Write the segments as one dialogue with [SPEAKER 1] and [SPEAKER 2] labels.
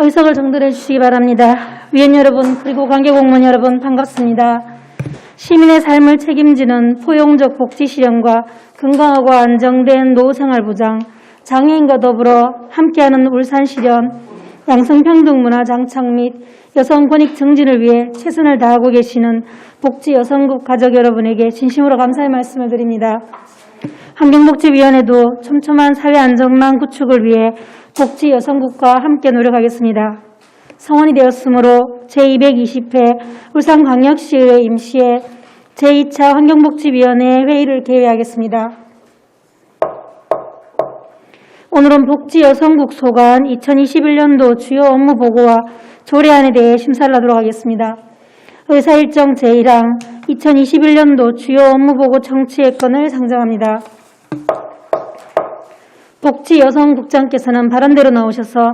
[SPEAKER 1] 의석을 정돈해 주시기 바랍니다. 위원 여러분 그리고 관계공무원 여러분 반갑습니다. 시민의 삶을 책임지는 포용적 복지 실현과 건강하고 안정된 노후생활 보장, 장애인과 더불어 함께하는 울산 실현, 양성평등 문화 장착 및 여성 권익 증진을 위해 최선을 다하고 계시는 복지 여성국 가족 여러분에게 진심으로 감사의 말씀을 드립니다. 환경복지위원회도 촘촘한 사회 안전망 구축을 위해 복지 여성국과 함께 노력하겠습니다. 성원이 되었으므로 제220회 울산광역시의회 임시회 제2차 환경복지위원회 회의를 개회하겠습니다. 오늘은 복지 여성국 소관 2021년도 주요 업무 보고와 조례안에 대해 심사를 하도록 하겠습니다. 의사일정 제1항 2021년도 주요 업무 보고 청취의 건을 상정합니다. 복지 여성국장께서는 발언대로 나오셔서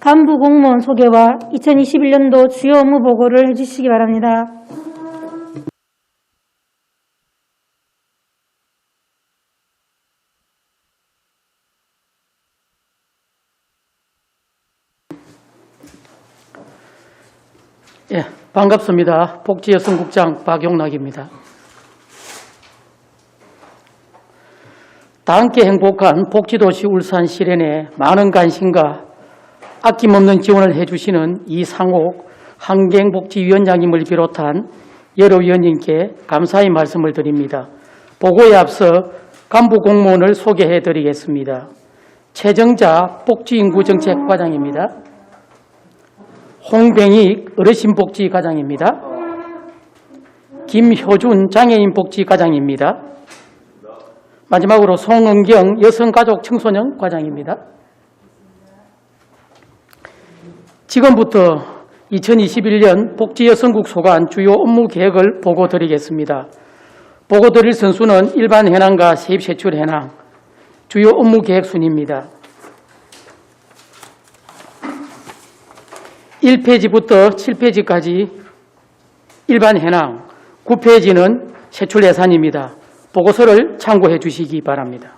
[SPEAKER 1] 간부 공무원 소개와 2021년도 주요 업무 보고를 해주시기 바랍니다.
[SPEAKER 2] 예, 반갑습니다. 복지여성국장 박용락입니다. 다 함께 행복한 복지도시 울산 실현에 많은 관심과 아낌없는 지원을 해주시는 이상옥 환경복지위원장님을 비롯한 여러 위원님께 감사의 말씀을 드립니다. 보고에 앞서 간부 공무원을 소개해드리겠습니다. 최정자 복지인구정책과장입니다. 홍병익 어르신복지과장입니다. 김효준 장애인복지과장입니다. 마지막으로 송은경 여성가족청소년 과장입니다. 지금부터 2021년 복지여성국 소관 주요 업무 계획을 보고 드리겠습니다. 보고 드릴 선수는 일반 현황과 세입세출 현황, 주요 업무 계획 순입니다. 1페이지부터 7페이지까지 일반 현황, 9페이지는 세출 예산입니다. 보고서를 참고해 주시기 바랍니다.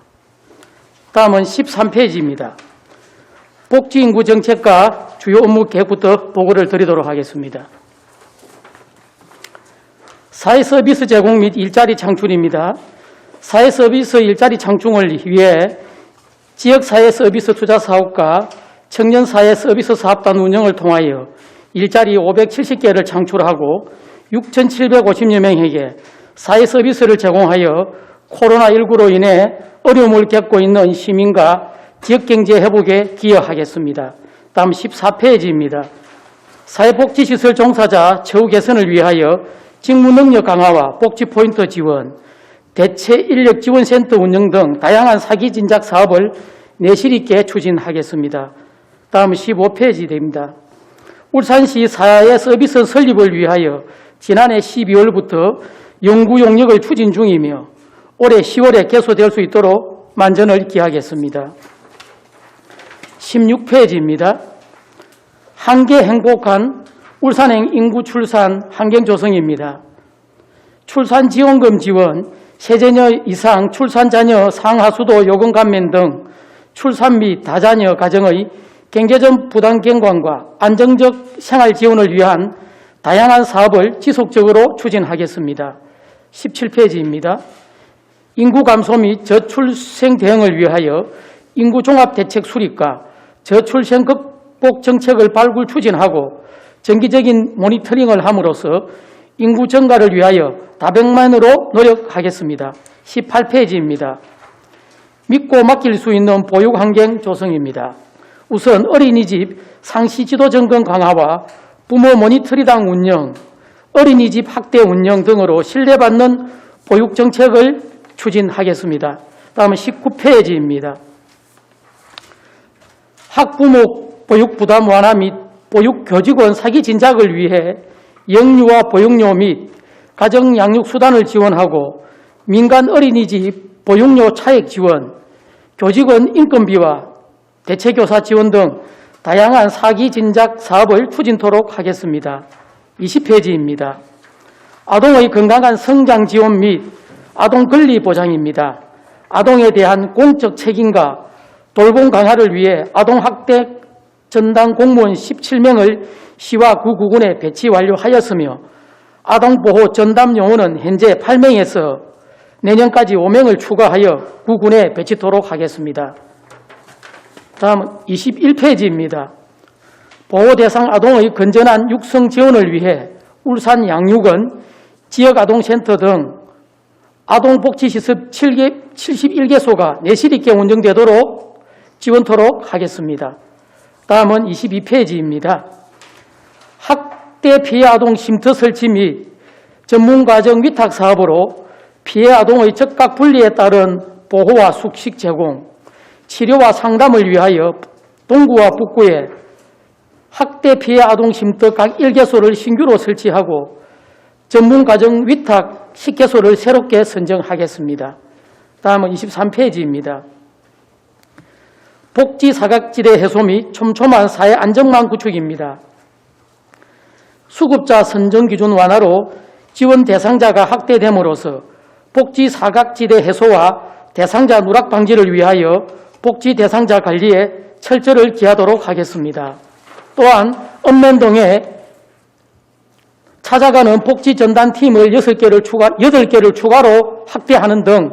[SPEAKER 2] 다음은 13페이지입니다. 복지인구정책과 주요 업무 계획부터 보고를 드리도록 하겠습니다. 사회서비스 제공 및 일자리 창출입니다. 사회서비스 일자리 창출을 위해 지역사회서비스 투자사업과 청년사회서비스 사업단 운영을 통하여 일자리 570개를 창출하고 6,750여 명에게 사회서비스를 제공하여 코로나19로 인해 어려움을 겪고 있는 시민과 지역경제 회복에 기여하겠습니다. 다음 14페이지입니다. 사회복지시설 종사자 처우 개선을 위하여 직무능력 강화와 복지포인트 지원, 대체인력지원센터 운영 등 다양한 사기진작 사업을 내실 있게 추진하겠습니다. 다음 15페이지입니다. 울산시 사회서비스 설립을 위하여 지난해 12월부터 연구 용역을 추진 중이며 올해 10월에 개소될 수 있도록 만전을 기하겠습니다. 16페이지입니다. 한계 행복한 울산행 인구 출산 환경 조성입니다. 출산 지원금 지원, 세자녀 이상 출산 자녀 상하수도 요금 감면 등 출산 및 다자녀 가정의 경제적 부담 경감과 안정적 생활 지원을 위한 다양한 사업을 지속적으로 추진하겠습니다. 17페이지입니다. 인구 감소 및 저출생 대응을 위하여 인구종합대책 수립과 저출생 극복 정책을 발굴 추진하고 정기적인 모니터링을 함으로써 인구 증가를 위하여 다백만으로 노력하겠습니다. 18페이지입니다. 믿고 맡길 수 있는 보육환경 조성입니다. 우선 어린이집 상시지도 점검 강화와 부모 모니터링당 운영, 어린이집 학대 운영 등으로 신뢰받는 보육정책을 추진하겠습니다. 다음은 19페이지입니다. 학부모 보육부담 완화 및 보육교직원 사기 진작을 위해 영유아 보육료 및 가정양육수단을 지원하고 민간 어린이집 보육료 차액 지원, 교직원 인건비와 대체교사 지원 등 다양한 사기 진작 사업을 추진토록 하겠습니다. 20페이지입니다. 아동의 건강한 성장 지원 및 아동 권리 보장입니다. 아동에 대한 공적 책임과 돌봄 강화를 위해 아동학대 전담 공무원 17명을 시와 구 구군에 배치 완료하였으며 아동보호 전담 요원은 현재 8명에서 내년까지 5명을 추가하여 구군에 배치토록 하겠습니다. 다음은 21페이지입니다. 보호대상 아동의 건전한 육성 지원을 위해 울산 양육은 지역아동센터 등 아동복지시설 71개소가 내실 있게 운영되도록 지원토록 하겠습니다. 다음은 22페이지입니다. 학대 피해 아동 쉼터 설치 및 전문과정 위탁 사업으로 피해 아동의 적각 분리에 따른 보호와 숙식 제공, 치료와 상담을 위하여 동구와 북구에 학대 피해 아동 쉼터 각 1개소를 신규로 설치하고 전문과정 위탁 10개소를 새롭게 선정하겠습니다. 다음은 23페이지입니다. 복지사각지대 해소 및 촘촘한 사회 안정망 구축입니다. 수급자 선정 기준 완화로 지원 대상자가 확대됨으로써 복지사각지대 해소와 대상자 누락 방지를 위하여 복지 대상자 관리에 철저를 기하도록 하겠습니다. 또한 읍면동에 찾아가는 복지전담팀을 8개를 추가로 확대하는 등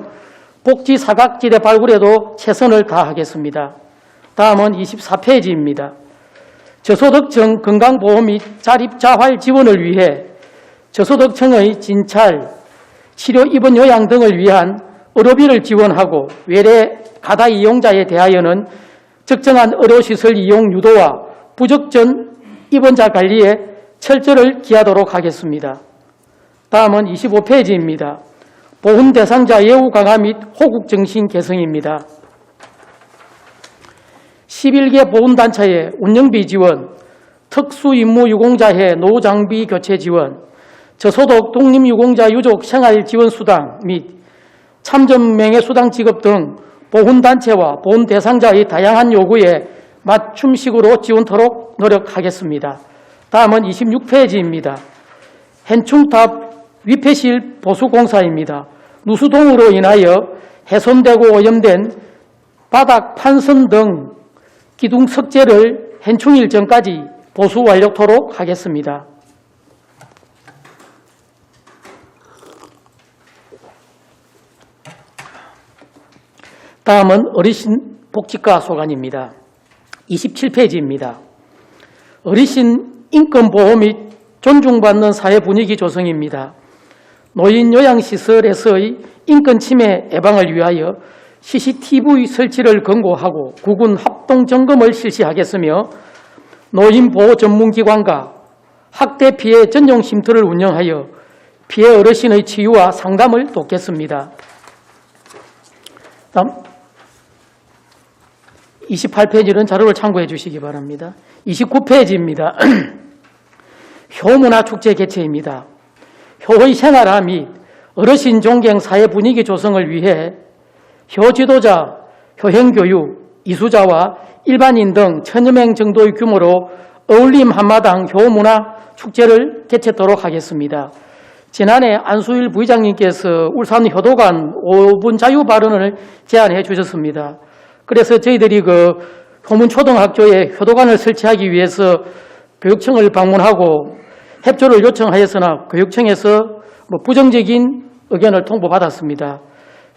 [SPEAKER 2] 복지사각지대 발굴에도 최선을 다하겠습니다. 다음은 24페이지입니다. 저소득층 건강보호 및 자립자활 지원을 위해 저소득층의 진찰, 치료 입원 요양 등을 위한 의료비를 지원하고 외래 가다 이용자에 대하여는 적정한 의료시설 이용 유도와 부적전 입원자 관리에 철저를 기하도록 하겠습니다. 다음은 25페이지입니다. 보훈 대상자 예우 강화 및 호국 정신 개성입니다. 11개 보훈단체의 운영비 지원, 특수임무 유공자의 노후 장비 교체 지원, 저소득 독립유공자 유족 생활 지원 수당 및 참전 명예수당 지급 등 보훈단체와 보훈 대상자의 다양한 요구에 맞춤식으로 지원토록 노력하겠습니다. 다음은 26페이지입니다. 현충탑 위폐실 보수공사입니다. 누수동으로 인하여 훼손되고 오염된 바닥 판선 등 기둥 석재를 현충일 전까지 보수 완료토록 하겠습니다. 다음은 어르신 복지과 소관입니다. 27페이지입니다. 어르신 인권보호 및 존중받는 사회 분위기 조성입니다. 노인 요양시설에서의 인권 침해 예방을 위하여 CCTV 설치를 권고하고 구군 합동 점검을 실시하겠으며 노인보호 전문기관과 학대 피해 전용 쉼터를 운영하여 피해 어르신의 치유와 상담을 돕겠습니다. 다음 28페이지는 자료를 참고해 주시기 바랍니다. 29페이지입니다. 효문화축제 개최입니다. 효의 생활화 및 어르신 존경 사회 분위기 조성을 위해 효지도자, 효행교육, 이수자와 일반인 등 1000여 명 정도의 규모로 어울림 한마당 효문화축제를 개최토록 하겠습니다. 지난해 안수일 부의장님께서 울산 효도관 5분 자유 발언을 제안해 주셨습니다. 그래서 저희들이 효문초등학교에 효도관을 설치하기 위해서 교육청을 방문하고 협조를 요청하였으나 교육청에서 부정적인 의견을 통보받았습니다.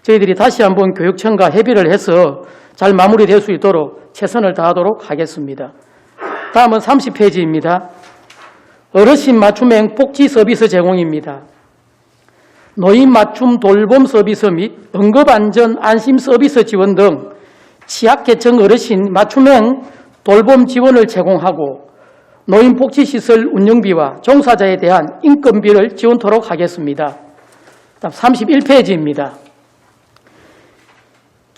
[SPEAKER 2] 저희들이 다시 한번 교육청과 협의를 해서 잘 마무리될 수 있도록 최선을 다하도록 하겠습니다. 다음은 30페이지입니다. 어르신 맞춤형 복지 서비스 제공입니다. 노인 맞춤 돌봄 서비스 및 응급안전 안심 서비스 지원 등 취약계층 어르신 맞춤형 돌봄 지원을 제공하고 노인복지시설 운영비와 종사자에 대한 인건비를 지원토록 하겠습니다. 다음 31페이지입니다.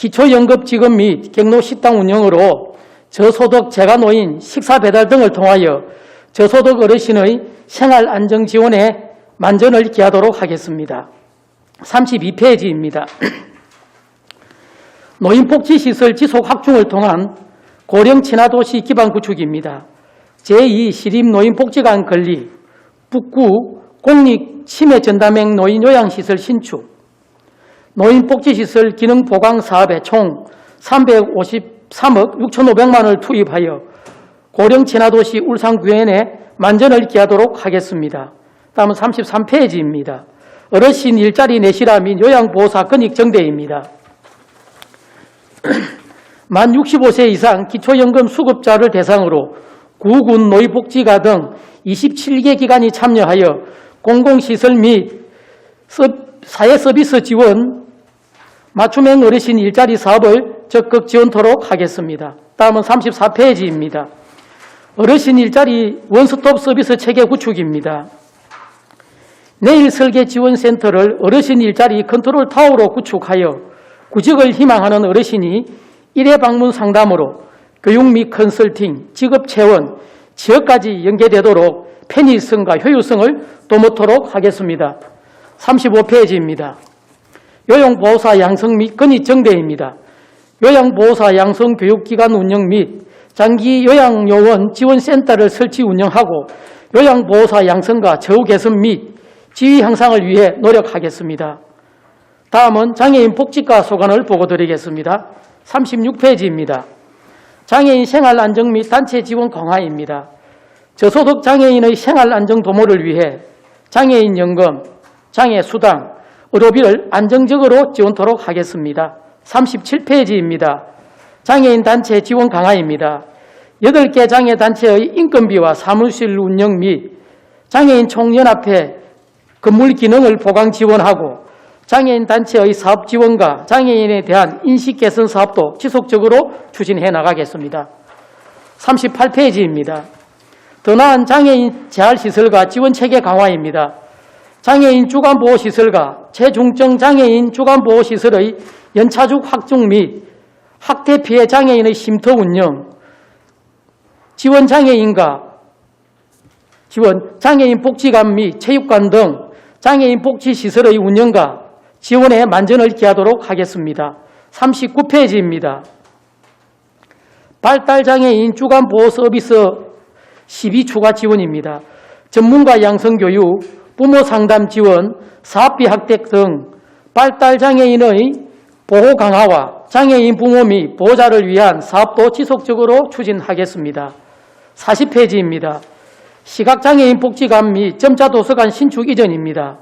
[SPEAKER 2] 기초연금지급 및 경로식당 운영으로 저소득 재가노인 식사배달 등을 통하여 저소득 어르신의 생활안정지원에 만전을 기하도록 하겠습니다. 32페이지입니다. 노인복지시설 지속 확충을 통한 고령 친화도시 기반 구축입니다. 제2시립노인복지관 건립, 북구 공립치매전담형 노인요양시설 신축, 노인복지시설 기능보강 사업에 총 353억 6,500만 원을 투입하여 고령 친화도시 울산구현에 만전을 기하도록 하겠습니다. 다음은 33페이지입니다. 어르신 일자리 내시라 및 요양보호사 권익정대입니다. 만 65세 이상 기초연금 수급자를 대상으로 구군 노인복지가 등 27개 기관이 참여하여 공공시설 및 사회서비스 지원 맞춤형 어르신 일자리 사업을 적극 지원토록 하겠습니다. 다음은 34페이지입니다. 어르신 일자리 원스톱 서비스 체계 구축입니다. 내일 설계 지원센터를 어르신 일자리 컨트롤 타워로 구축하여 구직을 희망하는 어르신이 1회 방문 상담으로 교육 및 컨설팅, 직업 체원, 지역까지 연계되도록 편의성과 효율성을 도모토록 하겠습니다. 35페이지입니다. 요양보호사 양성 및 권익정대입니다. 요양보호사 양성교육기관 운영 및 장기 요양요원 지원센터를 설치 운영하고 요양보호사 양성과 처우 개선 및 지위 향상을 위해 노력하겠습니다. 다음은 장애인 복지과 소관을 보고드리겠습니다. 36페이지입니다. 장애인 생활안정 및 단체 지원 강화입니다. 저소득 장애인의 생활안정 도모를 위해 장애인연금, 장애수당, 의료비를 안정적으로 지원토록 하겠습니다. 37페이지입니다. 장애인 단체 지원 강화입니다. 8개 장애단체의 인건비와 사무실 운영 및 장애인 총연합회 건물 기능을 보강 지원하고 장애인 단체의 사업 지원과 장애인에 대한 인식 개선 사업도 지속적으로 추진해 나가겠습니다. 38페이지입니다. 더 나은 장애인 재활시설과 지원체계 강화입니다. 장애인 주간보호시설과 체중증 장애인 주간보호시설의 연차juk 확충 및 학대 피해 장애인의 쉼터 운영, 지원 장애인 복지관 및 체육관 등 장애인 복지시설의 운영과 지원에 만전을 기하도록 하겠습니다. 39페이지입니다. 발달장애인 주간보호 서비스 12추가 지원입니다. 전문가 양성교육, 부모 상담 지원, 사업비 혜택 등 발달장애인의 보호 강화와 장애인 부모 및 보호자를 위한 사업도 지속적으로 추진하겠습니다. 40페이지입니다. 시각장애인 복지관 및 점자도서관 신축 이전입니다.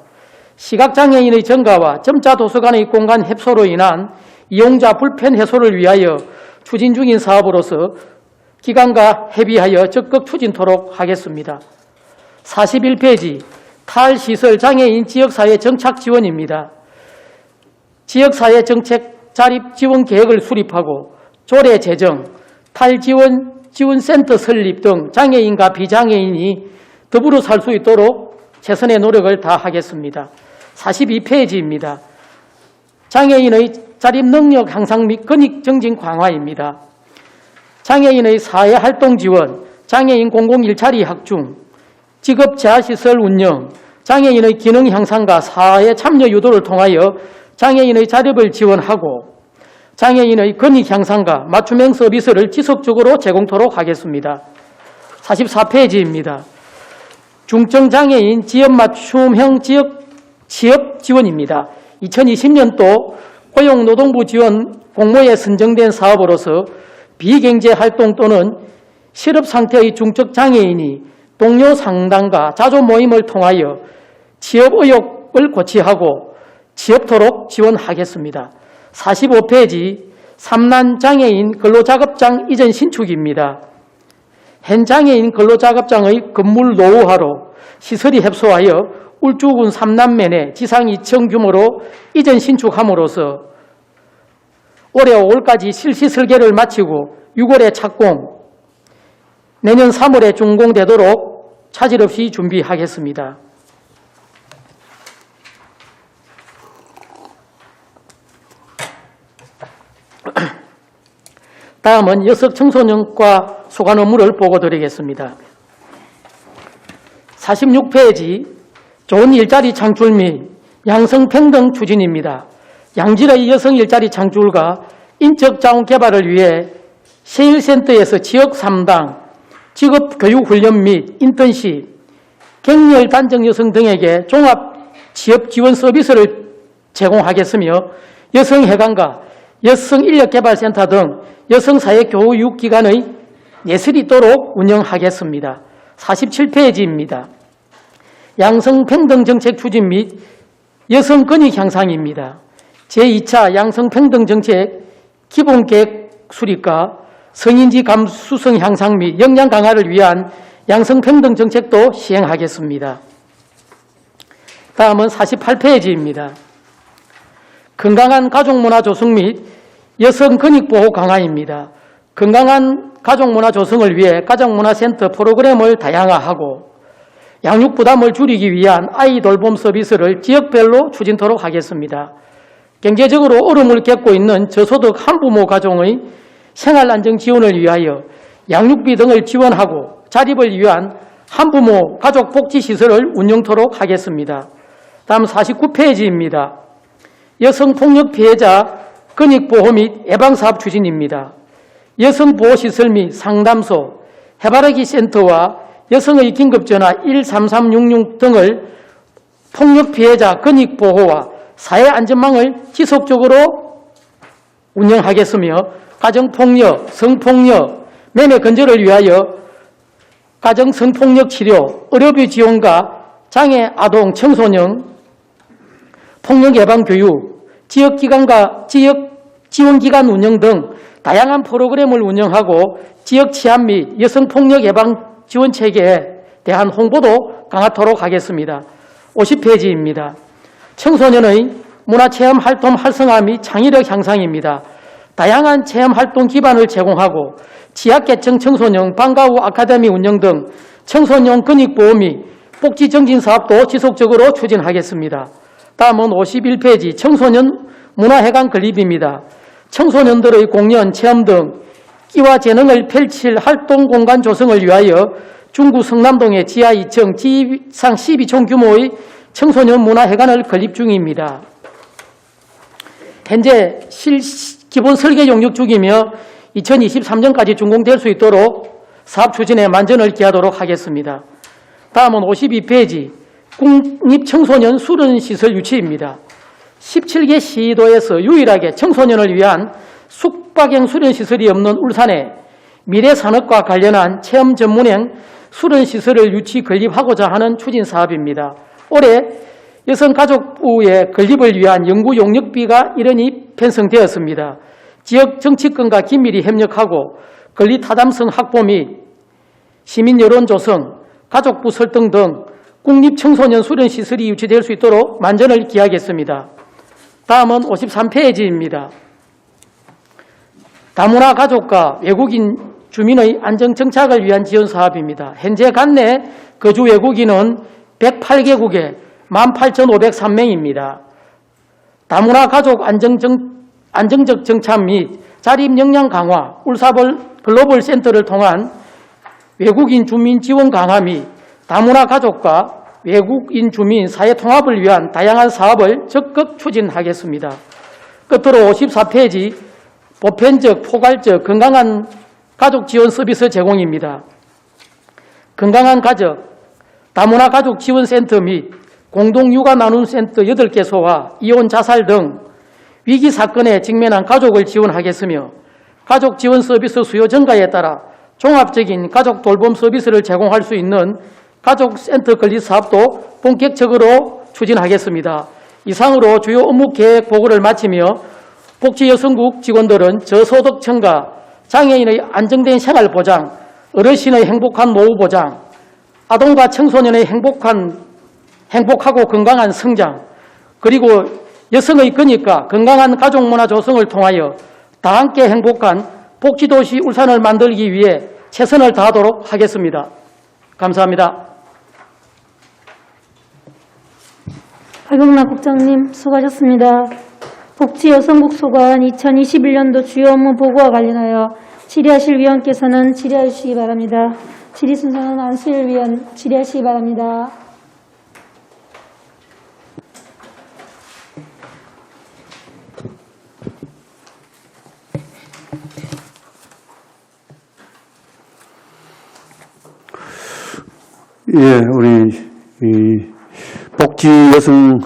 [SPEAKER 2] 시각장애인의 증가와 점자도서관의 공간 협소로 인한 이용자 불편 해소를 위하여 추진 중인 사업으로서 기관과 협의하여 적극 추진토록 하겠습니다. 41페이지 탈시설 장애인 지역사회 정착 지원입니다. 지역사회 정책 자립 지원 계획을 수립하고 조례 제정, 탈지원센터 설립 등 장애인과 비장애인이 더불어 살 수 있도록 최선의 노력을 다하겠습니다. 42페이지입니다. 장애인의 자립 능력 향상 및 권익 정진 강화입니다. 장애인의 사회활동 지원, 장애인 공공일자리 확충, 직업 재활시설 운영, 장애인의 기능 향상과 사회 참여 유도를 통하여 장애인의 자립을 지원하고 장애인의 권익 향상과 맞춤형 서비스를 지속적으로 제공토록 하겠습니다. 44페이지입니다. 중증장애인 지역 맞춤형 취업 지원입니다. 2020년도 고용노동부 지원 공모에 선정된 사업으로서 비경제활동 또는 실업상태의 중증장애인이 동료 상담과 자조 모임을 통하여 취업 의욕을 고취하고 취업토록 지원하겠습니다. 45페이지 삼난장애인 근로작업장 이전 신축입니다. 현 장애인 근로작업장의 건물 노후화로 시설이 협소하여 울주군 삼남면에 지상 2층 규모로 이전 신축함으로써 올해 5월까지 실시 설계를 마치고 6월에 착공, 내년 3월에 준공되도록 차질 없이 준비하겠습니다. 다음은 여성 청소년과 소관 업무를 보고드리겠습니다. 46페이지 좋은 일자리 창출 및 양성평등 추진입니다. 양질의 여성 일자리 창출과 인적 자원 개발을 위해 세일센터에서 지역 3당, 직업교육훈련 및 인턴십, 갱렬 단정 여성 등에게 종합 취업 지원 서비스를 제공하겠으며 여성회관과 여성인력개발센터 등 여성사회교육기관의 넷을 있도록 운영하겠습니다. 47페이지입니다. 양성평등정책 추진 및 여성권익 향상입니다. 제2차 양성평등정책 기본계획 수립과 성인지 감수성 향상 및 역량 강화를 위한 양성평등정책도 시행하겠습니다. 다음은 48페이지입니다. 건강한 가족문화 조성 및 여성권익보호 강화입니다. 건강한 가족문화 조성을 위해 가정문화센터 프로그램을 다양화하고 양육부담을 줄이기 위한 아이 돌봄 서비스를 지역별로 추진토록 하겠습니다. 경제적으로 어려움을 겪고 있는 저소득 한부모 가정의 생활안정 지원을 위하여 양육비 등을 지원하고 자립을 위한 한부모 가족복지시설을 운영토록 하겠습니다. 다음 49페이지입니다. 여성폭력 피해자 권익보호 및 예방사업 추진입니다. 여성보호시설 및 상담소, 해바라기 센터와 여성의 긴급전화 13366 등을 폭력 피해자 권익보호와 사회안전망을 지속적으로 운영하겠으며 가정폭력, 성폭력, 매매 근절을 위하여 가정성폭력 치료, 의료비 지원과 장애 아동 청소년 폭력 예방 교육, 지역 지원기관 운영 등 다양한 프로그램을 운영하고 지역 치안 및 여성폭력 예방 지원 체계에 대한 홍보도 강화토록 하겠습니다. 50페이지입니다. 청소년의 문화체험 활동 활성화 및 창의력 향상입니다. 다양한 체험 활동 기반을 제공하고 취약계층 청소년 방과 후 아카데미 운영 등 청소년 권익보호 및 복지 정진 사업도 지속적으로 추진하겠습니다. 다음은 51페이지 청소년 문화회관 건립입니다. 청소년들의 공연, 체험 등 끼와 재능을 펼칠 활동 공간 조성을 위하여 중구 성남동의 지하 2층 지상 12촌 규모의 청소년 문화회관을 건립 중입니다. 현재 기본 설계 용역 중이며 2023년까지 준공될 수 있도록 사업 추진에 만전을 기하도록 하겠습니다. 다음은 52페이지 국립청소년 수련시설 유치입니다. 17개 시도에서 유일하게 청소년을 위한 숙박형 수련시설이 없는 울산에 미래산업과 관련한 체험 전문형 수련시설을 유치 건립하고자 하는 추진 사업입니다. 올해 여성가족부의 건립을 위한 연구 용역비가 일원이 편성되었습니다. 지역 정치권과 긴밀히 협력하고 권리 타당성 확보 및 시민 여론 조성, 가족부 설득 등 국립청소년 수련시설이 유치될 수 있도록 만전을 기하겠습니다. 다음은 53페이지입니다. 다문화 가족과 외국인 주민의 안정정착을 위한 지원 사업입니다. 현재 관내 거주 외국인은 108개국에 18,503명입니다. 다문화 가족 안정적 정착 및 자립 역량 강화, 울사벌 글로벌 센터를 통한 외국인 주민 지원 강화 및 다문화 가족과 외국인 주민 사회 통합을 위한 다양한 사업을 적극 추진하겠습니다. 끝으로 54페이지 보편적, 포괄적, 건강한 가족 지원 서비스 제공입니다. 건강한 가족, 다문화 가족 지원센터 및 공동육아 나눔센터 8개소와 이혼 자살 등 위기 사건에 직면한 가족을 지원하겠으며 가족 지원 서비스 수요 증가에 따라 종합적인 가족 돌봄 서비스를 제공할 수 있는 가족센터 건립 사업도 본격적으로 추진하겠습니다. 이상으로 주요 업무 계획 보고를 마치며 복지여성국 직원들은 저소득층과 장애인의 안정된 생활 보장, 어르신의 행복한 노후 보장, 아동과 청소년의 행복하고 건강한 성장, 그리고 여성의 권익과 건강한 가족문화 조성을 통하여 다함께 행복한 복지도시 울산을 만들기 위해 최선을 다하도록 하겠습니다. 감사합니다.
[SPEAKER 1] 박용락 국장님 수고하셨습니다. 복지여성국 소관 2021년도 주요 업무 보고와 관련하여 질의하실 위원께서는 질의해 주시기 바랍니다. 질의 순서는 안수일 위원 질의하시기 바랍니다.
[SPEAKER 3] 예, 우리 복지여성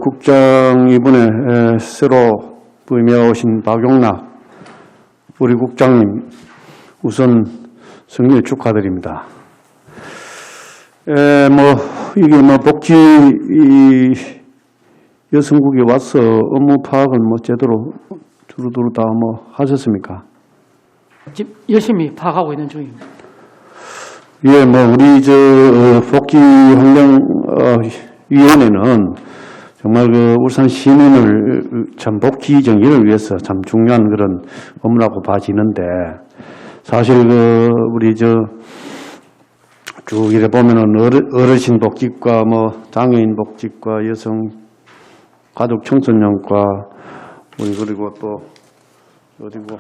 [SPEAKER 3] 국장 이번에 새로 부임해 오신 박용락 우리 국장님 우선 승리 축하드립니다. 이게 복지 여성국에 와서 업무 파악은 제대로 두루두루 다 하셨습니까?
[SPEAKER 2] 지금 열심히 파악하고 있는 중입니다.
[SPEAKER 3] 예, 우리 복지환경위원회는 정말 울산 시민을 참 복지 정의를 위해서 참 중요한 그런 업무라고 봐지는데, 사실 우리 쭉 이래 보면은 어르신 복지과, 장애인 복지과, 여성 가족 청소년과, 그리고 또 어디고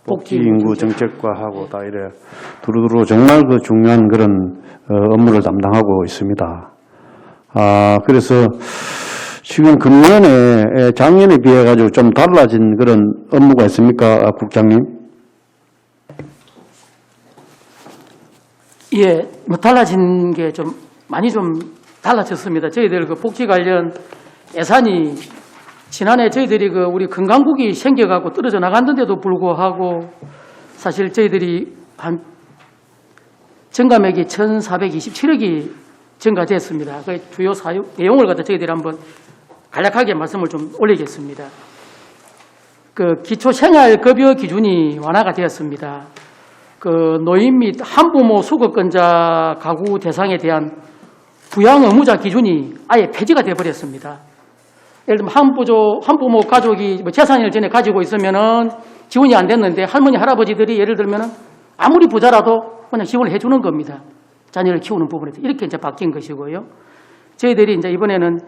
[SPEAKER 3] 복지 인구 정책과하고 다 이래 두루두루 정말 중요한 그런 업무를 담당하고 있습니다. 그래서 지금 금년에 작년에 비해 가지고 좀 달라진 그런 업무가 있습니까, 국장님?
[SPEAKER 2] 예, 달라진 게 많이 달라졌습니다. 저희들 복지 관련 예산이 지난해 저희들이 우리 건강국이 생겨가고 떨어져 나갔는데도 불구하고 사실 저희들이 한 증감액이 1,427억이 증가됐습니다. 그 주요 사유 내용을 갖다 저희들이 한번 간략하게 말씀을 좀 올리겠습니다. 기초생활급여 기준이 완화가 되었습니다. 노인 및 한부모 수급권자 가구 대상에 대한 부양 의무자 기준이 아예 폐지가 되어버렸습니다. 예를 들면 한부모 가족이 재산을 전에 가지고 있으면은 지원이 안 됐는데 할머니 할아버지들이 예를 들면은 아무리 부자라도 그냥 지원을 해주는 겁니다. 자녀를 키우는 부분에 이렇게 이제 바뀐 것이고요. 저희들이 이제 이번에는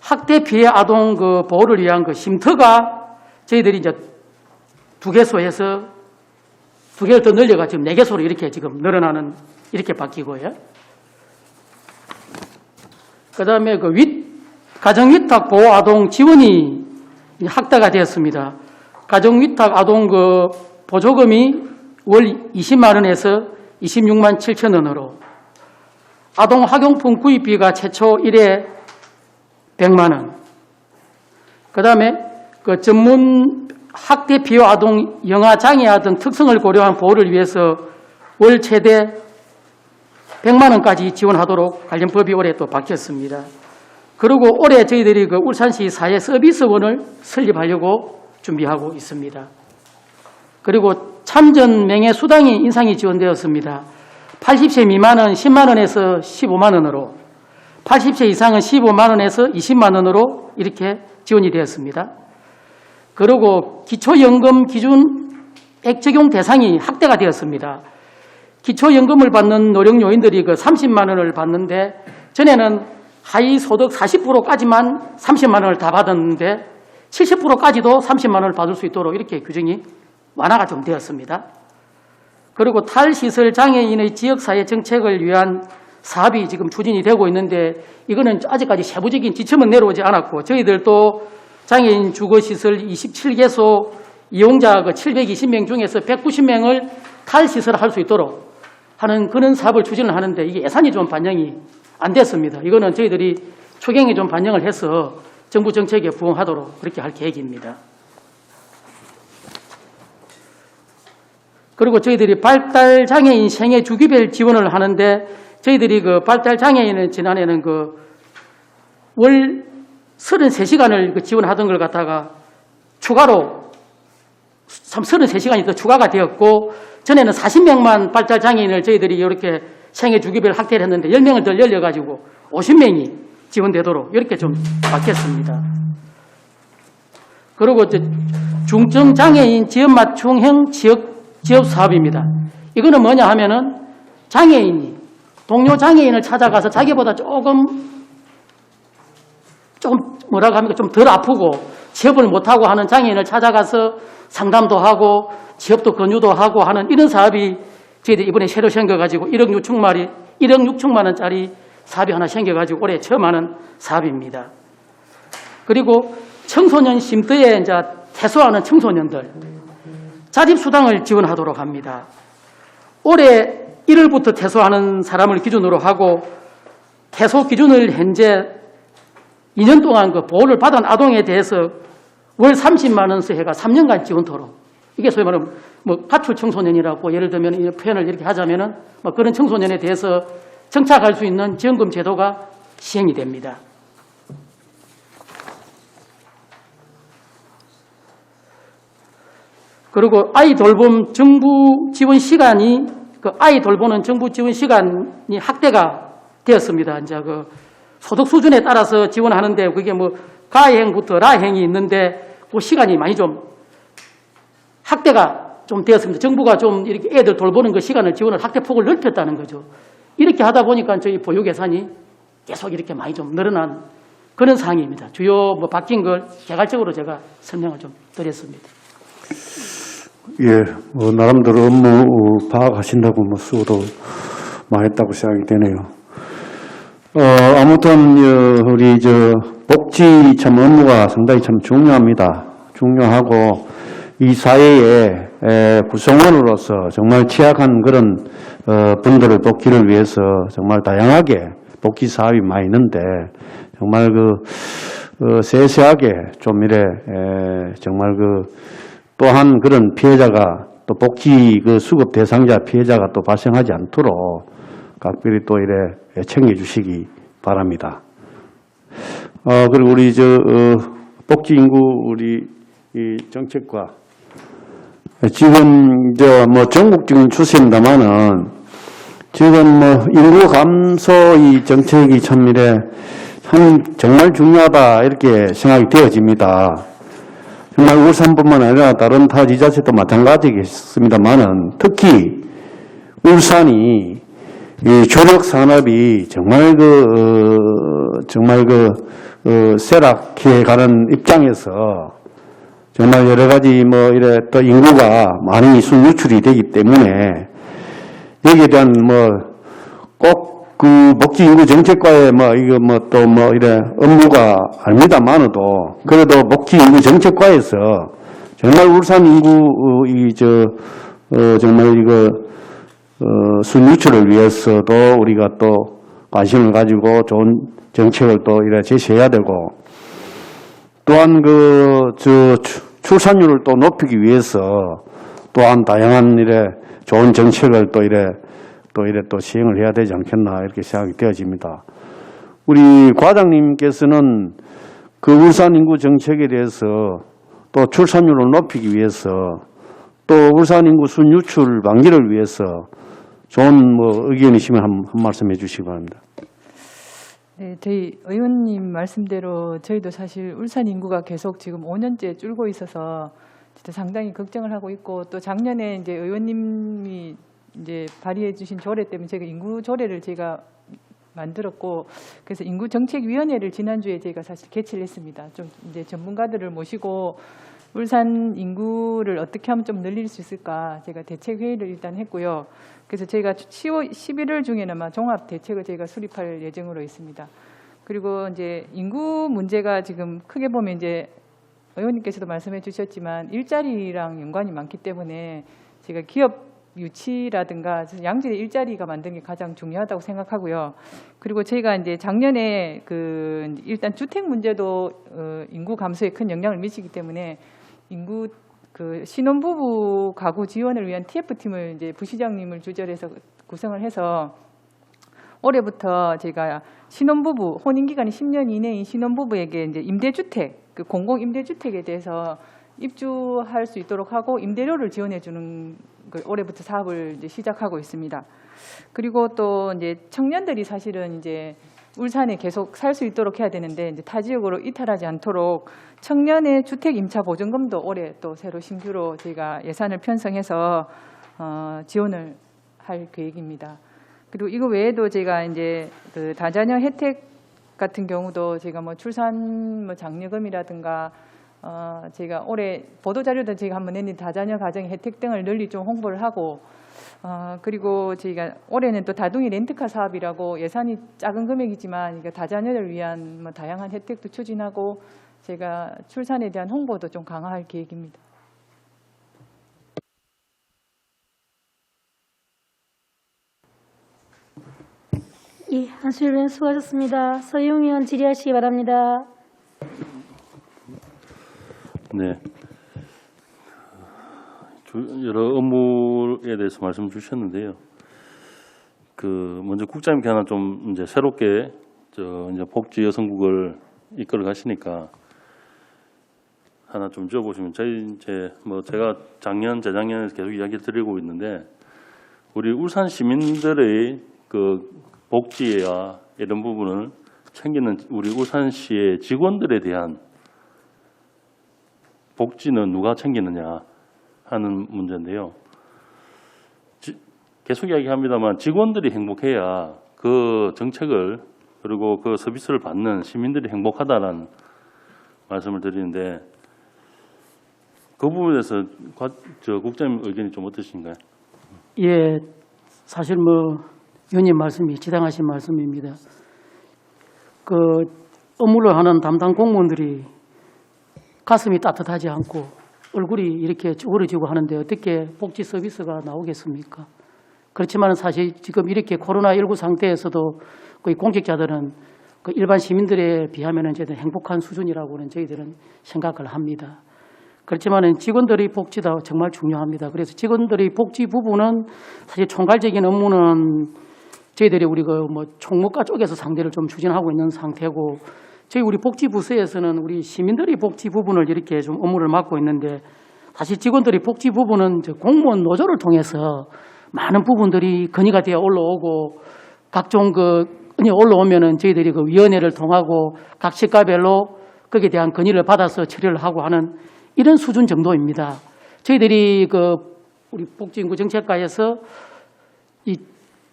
[SPEAKER 2] 학대 피해 아동 보호를 위한 쉼터가 저희들이 이제 2개소에서 2개를 더 늘려가 지금 4개소로 이렇게 지금 늘어나는 이렇게 바뀌고요. 그 다음에 가정위탁 보호 아동 지원이 확대가 되었습니다. 가정위탁 아동 보조금이 월 20만 원에서 26만 7천 원으로, 아동 학용품 구입비가 최초 1회 100만 원. 그 다음에 전문 학대 피해 아동 영아 장애아 등 특성을 고려한 보호를 위해서 월 최대 100만 원까지 지원하도록 관련 법이 올해 또 바뀌었습니다. 그리고 올해 저희들이 울산시 사회 서비스원을 설립하려고 준비하고 있습니다. 그리고 참전 명예 수당이 인상이 지원되었습니다. 80세 미만은 10만 원에서 15만 원으로, 80세 이상은 15만 원에서 20만 원으로 이렇게 지원이 되었습니다. 그리고 기초연금 기준액 적용 대상이 확대가 되었습니다. 기초연금을 받는 노령요인들이 30만 원을 받는데, 전에는 하위 소득 40%까지만 30만 원을 다 받았는데 70%까지도 30만 원을 받을 수 있도록 이렇게 규정이 완화가 좀 되었습니다. 그리고 탈시설 장애인의 지역사회 정책을 위한 사업이 지금 추진이 되고 있는데, 이거는 아직까지 세부적인 지침은 내려오지 않았고, 저희들도 장애인 주거시설 27개소 이용자 720명 중에서 190명을 탈시설을 할 수 있도록 하는 그런 사업을 추진을 하는데, 이게 예산이 좀 반영이 안 됐습니다. 이거는 저희들이 추경에 좀 반영을 해서 정부 정책에 부응하도록 그렇게 할 계획입니다. 그리고 저희들이 발달장애인 생애 주기별 지원을 하는데, 저희들이 발달장애인은 지난해는 월 33시간을 지원하던 걸 갖다가 추가로 33시간이 더 추가가 되었고, 전에는 40명만 발달장애인을 저희들이 이렇게 생애 주기별 확대를 했는데 10명을 더 열려가지고 50명이 지원되도록 이렇게 좀 바뀌었습니다. 그리고 이제 중증장애인 지역 맞춤형 지역 사업입니다. 이거는 뭐냐 하면은 장애인이 동료 장애인을 찾아가서 자기보다 조금 뭐라고 합니까? 좀 덜 아프고 취업을 못하고 하는 장애인을 찾아가서 상담도 하고 취업도 권유도 하고 하는 이런 사업이 저희들이 이번에 새로 생겨가지고 1억 6천만 원짜리 사업이 하나 생겨가지고 올해 처음 하는 사업입니다. 그리고 청소년 쉼터에 이제 퇴소하는 청소년들 자립수당을 지원하도록 합니다. 올해 1월부터 퇴소하는 사람을 기준으로 하고, 퇴소 기준을 현재 2년 동안 보호를 받은 아동에 대해서 월 30만 원씩 해가 3년간 지원토록, 이게 소위 말하면 뭐 가출 청소년이라고 예를 들면 이 표현을 이렇게 하자면은 뭐 그런 청소년에 대해서 정착할 수 있는 지원금 제도가 시행이 됩니다. 그리고 아이 돌봄 정부 지원 시간이 그 아이 돌보는 정부 지원 시간이 확대가 되었습니다. 이제 그 소득 수준에 따라서 지원하는데 그게 뭐 가행부터 라행이 있는데 그 시간이 많이 좀 확대가 좀 되었습니다. 정부가 좀 이렇게 애들 돌보는 그 시간을 지원을 확대폭을 넓혔다는 거죠. 이렇게 하다 보니까 저희 보육 예산이 계속 이렇게 많이 좀 늘어난 그런 상황입니다. 주요 뭐 바뀐 걸 개괄적으로 제가 설명을 좀 드렸습니다.
[SPEAKER 3] 예, 뭐 나름대로 업무 파악하신다고 뭐 수고도 많이 했다고 생각이 되네요. 아무튼 우리 복지 참 업무가 상당히 참 중요합니다. 중요하고 이 사회의 구성원으로서 정말 취약한 그런 분들의 복지를 위해서 정말 다양하게 복지 사업이 많이 있는데 정말 세세하게 좀 이래 정말 또한 그런 피해자가 또 복지 수급 대상자 피해자가 또 발생하지 않도록 각별히 또 이래 챙겨주시기 바랍니다. 그리고 우리 복지 인구 우리 이 정책과 지금 뭐 전국적인 추세입니다만은 지금 뭐 인구 감소 이 정책이 참 이래 참 정말 중요하다 이렇게 생각이 되어집니다. 정말 울산뿐만 아니라 다른 타 지자체도 마찬가지겠습니다만은 특히 울산이 이 주력 산업이 정말 쇠락해 가는 입장에서 정말 여러 가지 뭐 이래 또 인구가 많이 순유출이 되기 때문에 여기에 대한 꼭 복지 인구 정책과의 이래 업무가 아닙니다만도 그래도 복지 인구 정책과에서 정말 울산 인구 정말 순유출을 위해서도 우리가 또 관심을 가지고 좋은 정책을 또 이래 제시해야 되고 또한 출산율을 또 높이기 위해서 또한 다양한 이래 좋은 정책을 또 이래 또 시행을 해야 되지 않겠나 이렇게 생각이 되어집니다. 우리 과장님께서는 그 울산 인구 정책에 대해서 또 출산율을 높이기 위해서 또 울산 인구 순유출 방지를 위해서 좋은 의견이시면 한 말씀 해주시기 바랍니다.
[SPEAKER 4] 네, 저희 의원님 말씀대로 저희도 사실 울산 인구가 계속 지금 5년째 줄고 있어서 진짜 상당히 걱정을 하고 있고 또 작년에 이제 의원님이 이제 발의해 주신 조례 때문에 제가 인구 조례를 제가 만들었고 그래서 인구정책위원회를 지난주에 제가 사실 개최를 했습니다. 좀 이제 전문가들을 모시고 울산 인구를 어떻게 하면 좀 늘릴 수 있을까 제가 대책회의를 일단 했고요. 그래서 저희가 11월 중에는 아마 종합 대책을 저희가 수립할 예정으로 있습니다. 그리고 이제 인구 문제가 지금 크게 보면 이제 의원님께서도 말씀해 주셨지만 일자리랑 연관이 많기 때문에 제가 기업 유치라든가 양질의 일자리가 만드는 게 가장 중요하다고 생각하고요. 그리고 저희가 이제 작년에 일단 주택 문제도 인구 감소에 큰 영향을 미치기 때문에 인구 신혼부부 가구 지원을 위한 TF팀을 이제 부시장님을 주재해서 구성을 해서 올해부터 제가 신혼부부 혼인 기간이 10년 이내인 신혼부부에게 이제 임대주택 공공 임대주택에 대해서 입주할 수 있도록 하고 임대료를 지원해 주는 걸 올해부터 사업을 이제 시작하고 있습니다. 그리고 또 이제 청년들이 사실은 이제 울산에 계속 살 수 있도록 해야 되는데 이제 타 지역으로 이탈하지 않도록 청년의 주택 임차 보증금도 올해 또 새로 신규로 저희가 예산을 편성해서 지원을 할 계획입니다. 그리고 이거 외에도 제가 이제 다자녀 혜택 같은 경우도 제가 출산 장려금이라든가 제가 올해 보도자료도 제가 한번 냈는데 다자녀 가정의 혜택 등을 널리 좀 홍보를 하고 그리고 저희가 올해는 또 다둥이 렌트카 사업이라고 예산이 작은 금액이지만 다자녀를 위한 다양한 혜택도 추진하고 제가 출산에 대한 홍보도 좀 강화할 계획입니다.
[SPEAKER 1] 예, 한수일 의원 수고하셨습니다. 서영 의원 질의하시기 바랍니다.
[SPEAKER 5] 네. 여러 업무에 대해서 말씀 주셨는데요. 먼저 국장님께 하나 좀 이제 새롭게 이제 복지 여성국을 이끌어 가시니까 하나 좀 지어보시면 제가 작년, 재작년에 계속 이야기 드리고 있는데 우리 울산 시민들의 그 복지와 이런 부분을 챙기는 우리 울산시의 직원들에 대한 복지는 누가 챙기느냐 하는 문제인데요. 계속 이야기합니다만 직원들이 행복해야 그 정책을 그리고 그 서비스를 받는 시민들이 행복하다는 말씀을 드리는데 그 부분에서 국장님 의견이 좀 어떠신가요?
[SPEAKER 2] 예, 사실 위원님 말씀이 지당하신 말씀입니다. 그 업무를 하는 담당 공무원들이 가슴이 따뜻하지 않고 얼굴이 이렇게 쭈그러지고 하는데 어떻게 복지 서비스가 나오겠습니까? 그렇지만 사실 지금 이렇게 코로나19 상태에서도 거의 공직자들은 그 일반 시민들에 비하면 저희들은 행복한 수준이라고는 저희들은 생각을 합니다. 그렇지만 직원들의 복지도 정말 중요합니다. 그래서 직원들의 복지 부분은 사실 총괄적인 업무는 저희들이 우리 총무과 쪽에서 상대를 좀 추진하고 있는 상태고 우리 복지부서에서는 우리 시민들의 복지 부분을 이렇게 좀 업무를 맡고 있는데 사실 직원들의 복지 부분은 공무원 노조를 통해서 많은 부분들이 건의가 되어 올라오고 각종 건의 올라오면은 저희들이 그 위원회를 통하고 각 시가별로 거기에 대한 건의를 받아서 처리를 하고 하는 이런 수준 정도입니다. 저희들이 우리 복지인구 정책과에서 이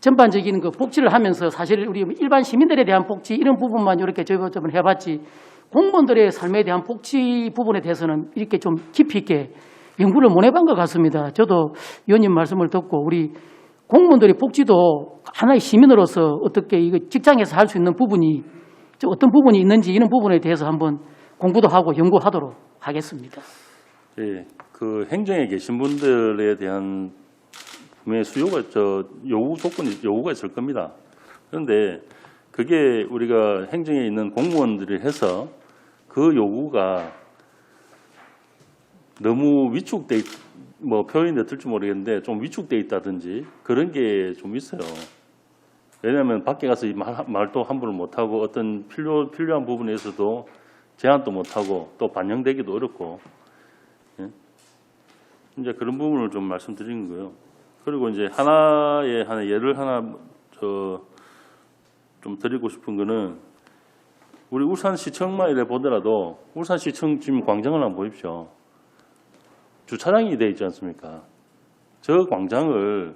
[SPEAKER 2] 전반적인 복지를 하면서 사실 우리 일반 시민들에 대한 복지 이런 부분만 이렇게 저희가 좀 해봤지 공무원들의 삶에 대한 복지 부분에 대해서는 이렇게 좀 깊이 있게 연구를 못 해본 것 같습니다. 저도 위원님 말씀을 듣고 우리 공무원들의 복지도 하나의 시민으로서 어떻게 이거 직장에서 할 수 있는 부분이 어떤 부분이 있는지 이런 부분에 대해서 한번 공부도 하고 연구하도록 하겠습니다.
[SPEAKER 5] 예, 그 행정에 계신 분들에 대한 분명히 요구가 있을 겁니다. 그런데 그게 우리가 행정에 있는 공무원들이 해서 그 요구가 너무 위축돼 표현이 어떨지 모르겠는데 좀 위축돼 있다든지 그런 게 좀 있어요. 왜냐하면 밖에 가서 말도 함부로 못하고 어떤 필요한 부분에서도 제한도 못하고 또 반영되기도 어렵고 예? 이제 그런 부분을 좀 말씀드리는 거예요. 그리고 이제 하나의 예를 좀 드리고 싶은 거는 우리 울산시청만 이래 보더라도 울산시청 지금 광장을 한번 보십시오. 주차장이 되어 있지 않습니까? 저 광장을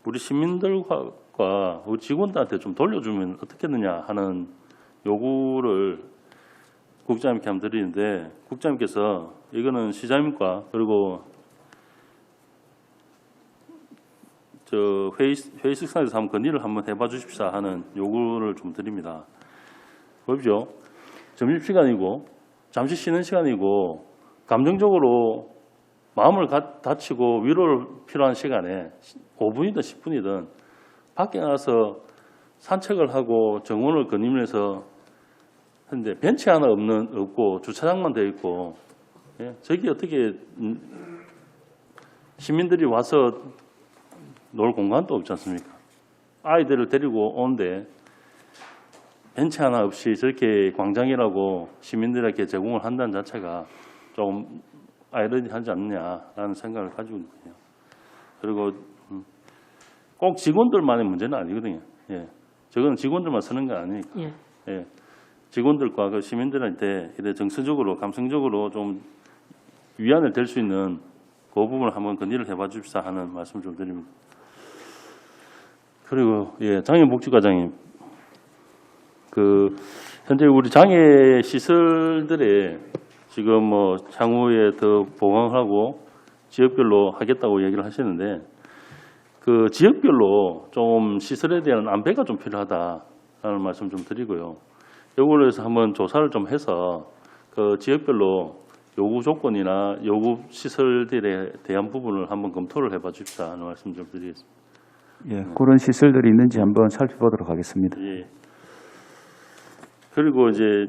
[SPEAKER 5] 우리 시민들과 우리 직원들한테 좀 돌려주면 어떻겠느냐 하는 요구를 국장님께 한번 드리는데 국장님께서 이거는 시장님과 그리고 회의 식사에서 한번 건의를 한번 해봐 주십사 하는 요구를 좀 드립니다. 보십시오. 점심시간이고 잠시 쉬는 시간이고 감정적으로 마음을 다치고 위로를 필요한 시간에 5분이든 10분이든 밖에 나가서 산책을 하고 정원을 거니면서 하는데 벤치 하나 없고 주차장만 되어 있고 예? 저기 어떻게 시민들이 와서 놀 공간도 없지 않습니까? 아이들을 데리고 오는데 벤치 하나 없이 저렇게 광장이라고 시민들에게 제공을 한다는 자체가 좀 아이러니하지 않느냐라는 생각을 가지고 있거든요. 그리고 꼭 직원들만의 문제는 아니거든요. 예. 저거는 직원들만 쓰는 건 아니니까.
[SPEAKER 2] 예.
[SPEAKER 5] 예. 직원들과 그 시민들한테 이래 정서적으로 감성적으로 좀 위안을 될 수 있는 그 부분을 한번 건의를 해봐 주십사 하는 말씀 좀 드립니다. 그리고 예, 장애복지과장님, 현재 우리 장애 시설들에 지금 향후에 더 보강하고 지역별로 하겠다고 얘기를 하시는데 그 지역별로 좀 시설에 대한 안배가 좀 필요하다라는 말씀 좀 드리고요. 이걸로 해서 한번 조사를 좀 해서 그 지역별로 요구 조건이나 요구 시설들에 대한 부분을 한번 검토를 해봐 주십사 하는 말씀 좀 드리겠습니다.
[SPEAKER 6] 예, 그런 시설들이 있는지 한번 살펴보도록 하겠습니다.
[SPEAKER 5] 예. 그리고 이제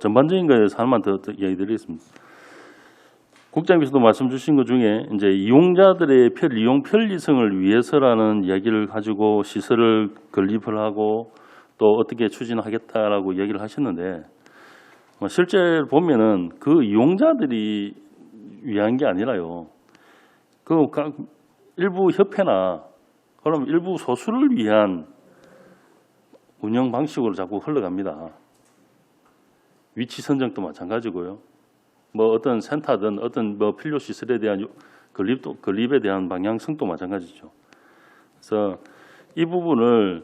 [SPEAKER 5] 전반적인 거에서 하나만 더 얘기 드리겠습니다. 국장님께서도 말씀 주신 것 중에 이제 이용자들의 이용 편리성을 위해서라는 이야기를 가지고 시설을 건립을 하고 또 어떻게 추진하겠다라고 이야기를 하셨는데 실제 보면은 그 이용자들이 위한 게 아니라요. 그 일부 협회나 그럼 일부 소수를 위한 운영 방식으로 자꾸 흘러갑니다. 위치 선정도 마찬가지고요. 뭐 어떤 센터든 어떤 뭐 필요 시설에 대한 건립에 대한 방향성도 마찬가지죠. 그래서 이 부분을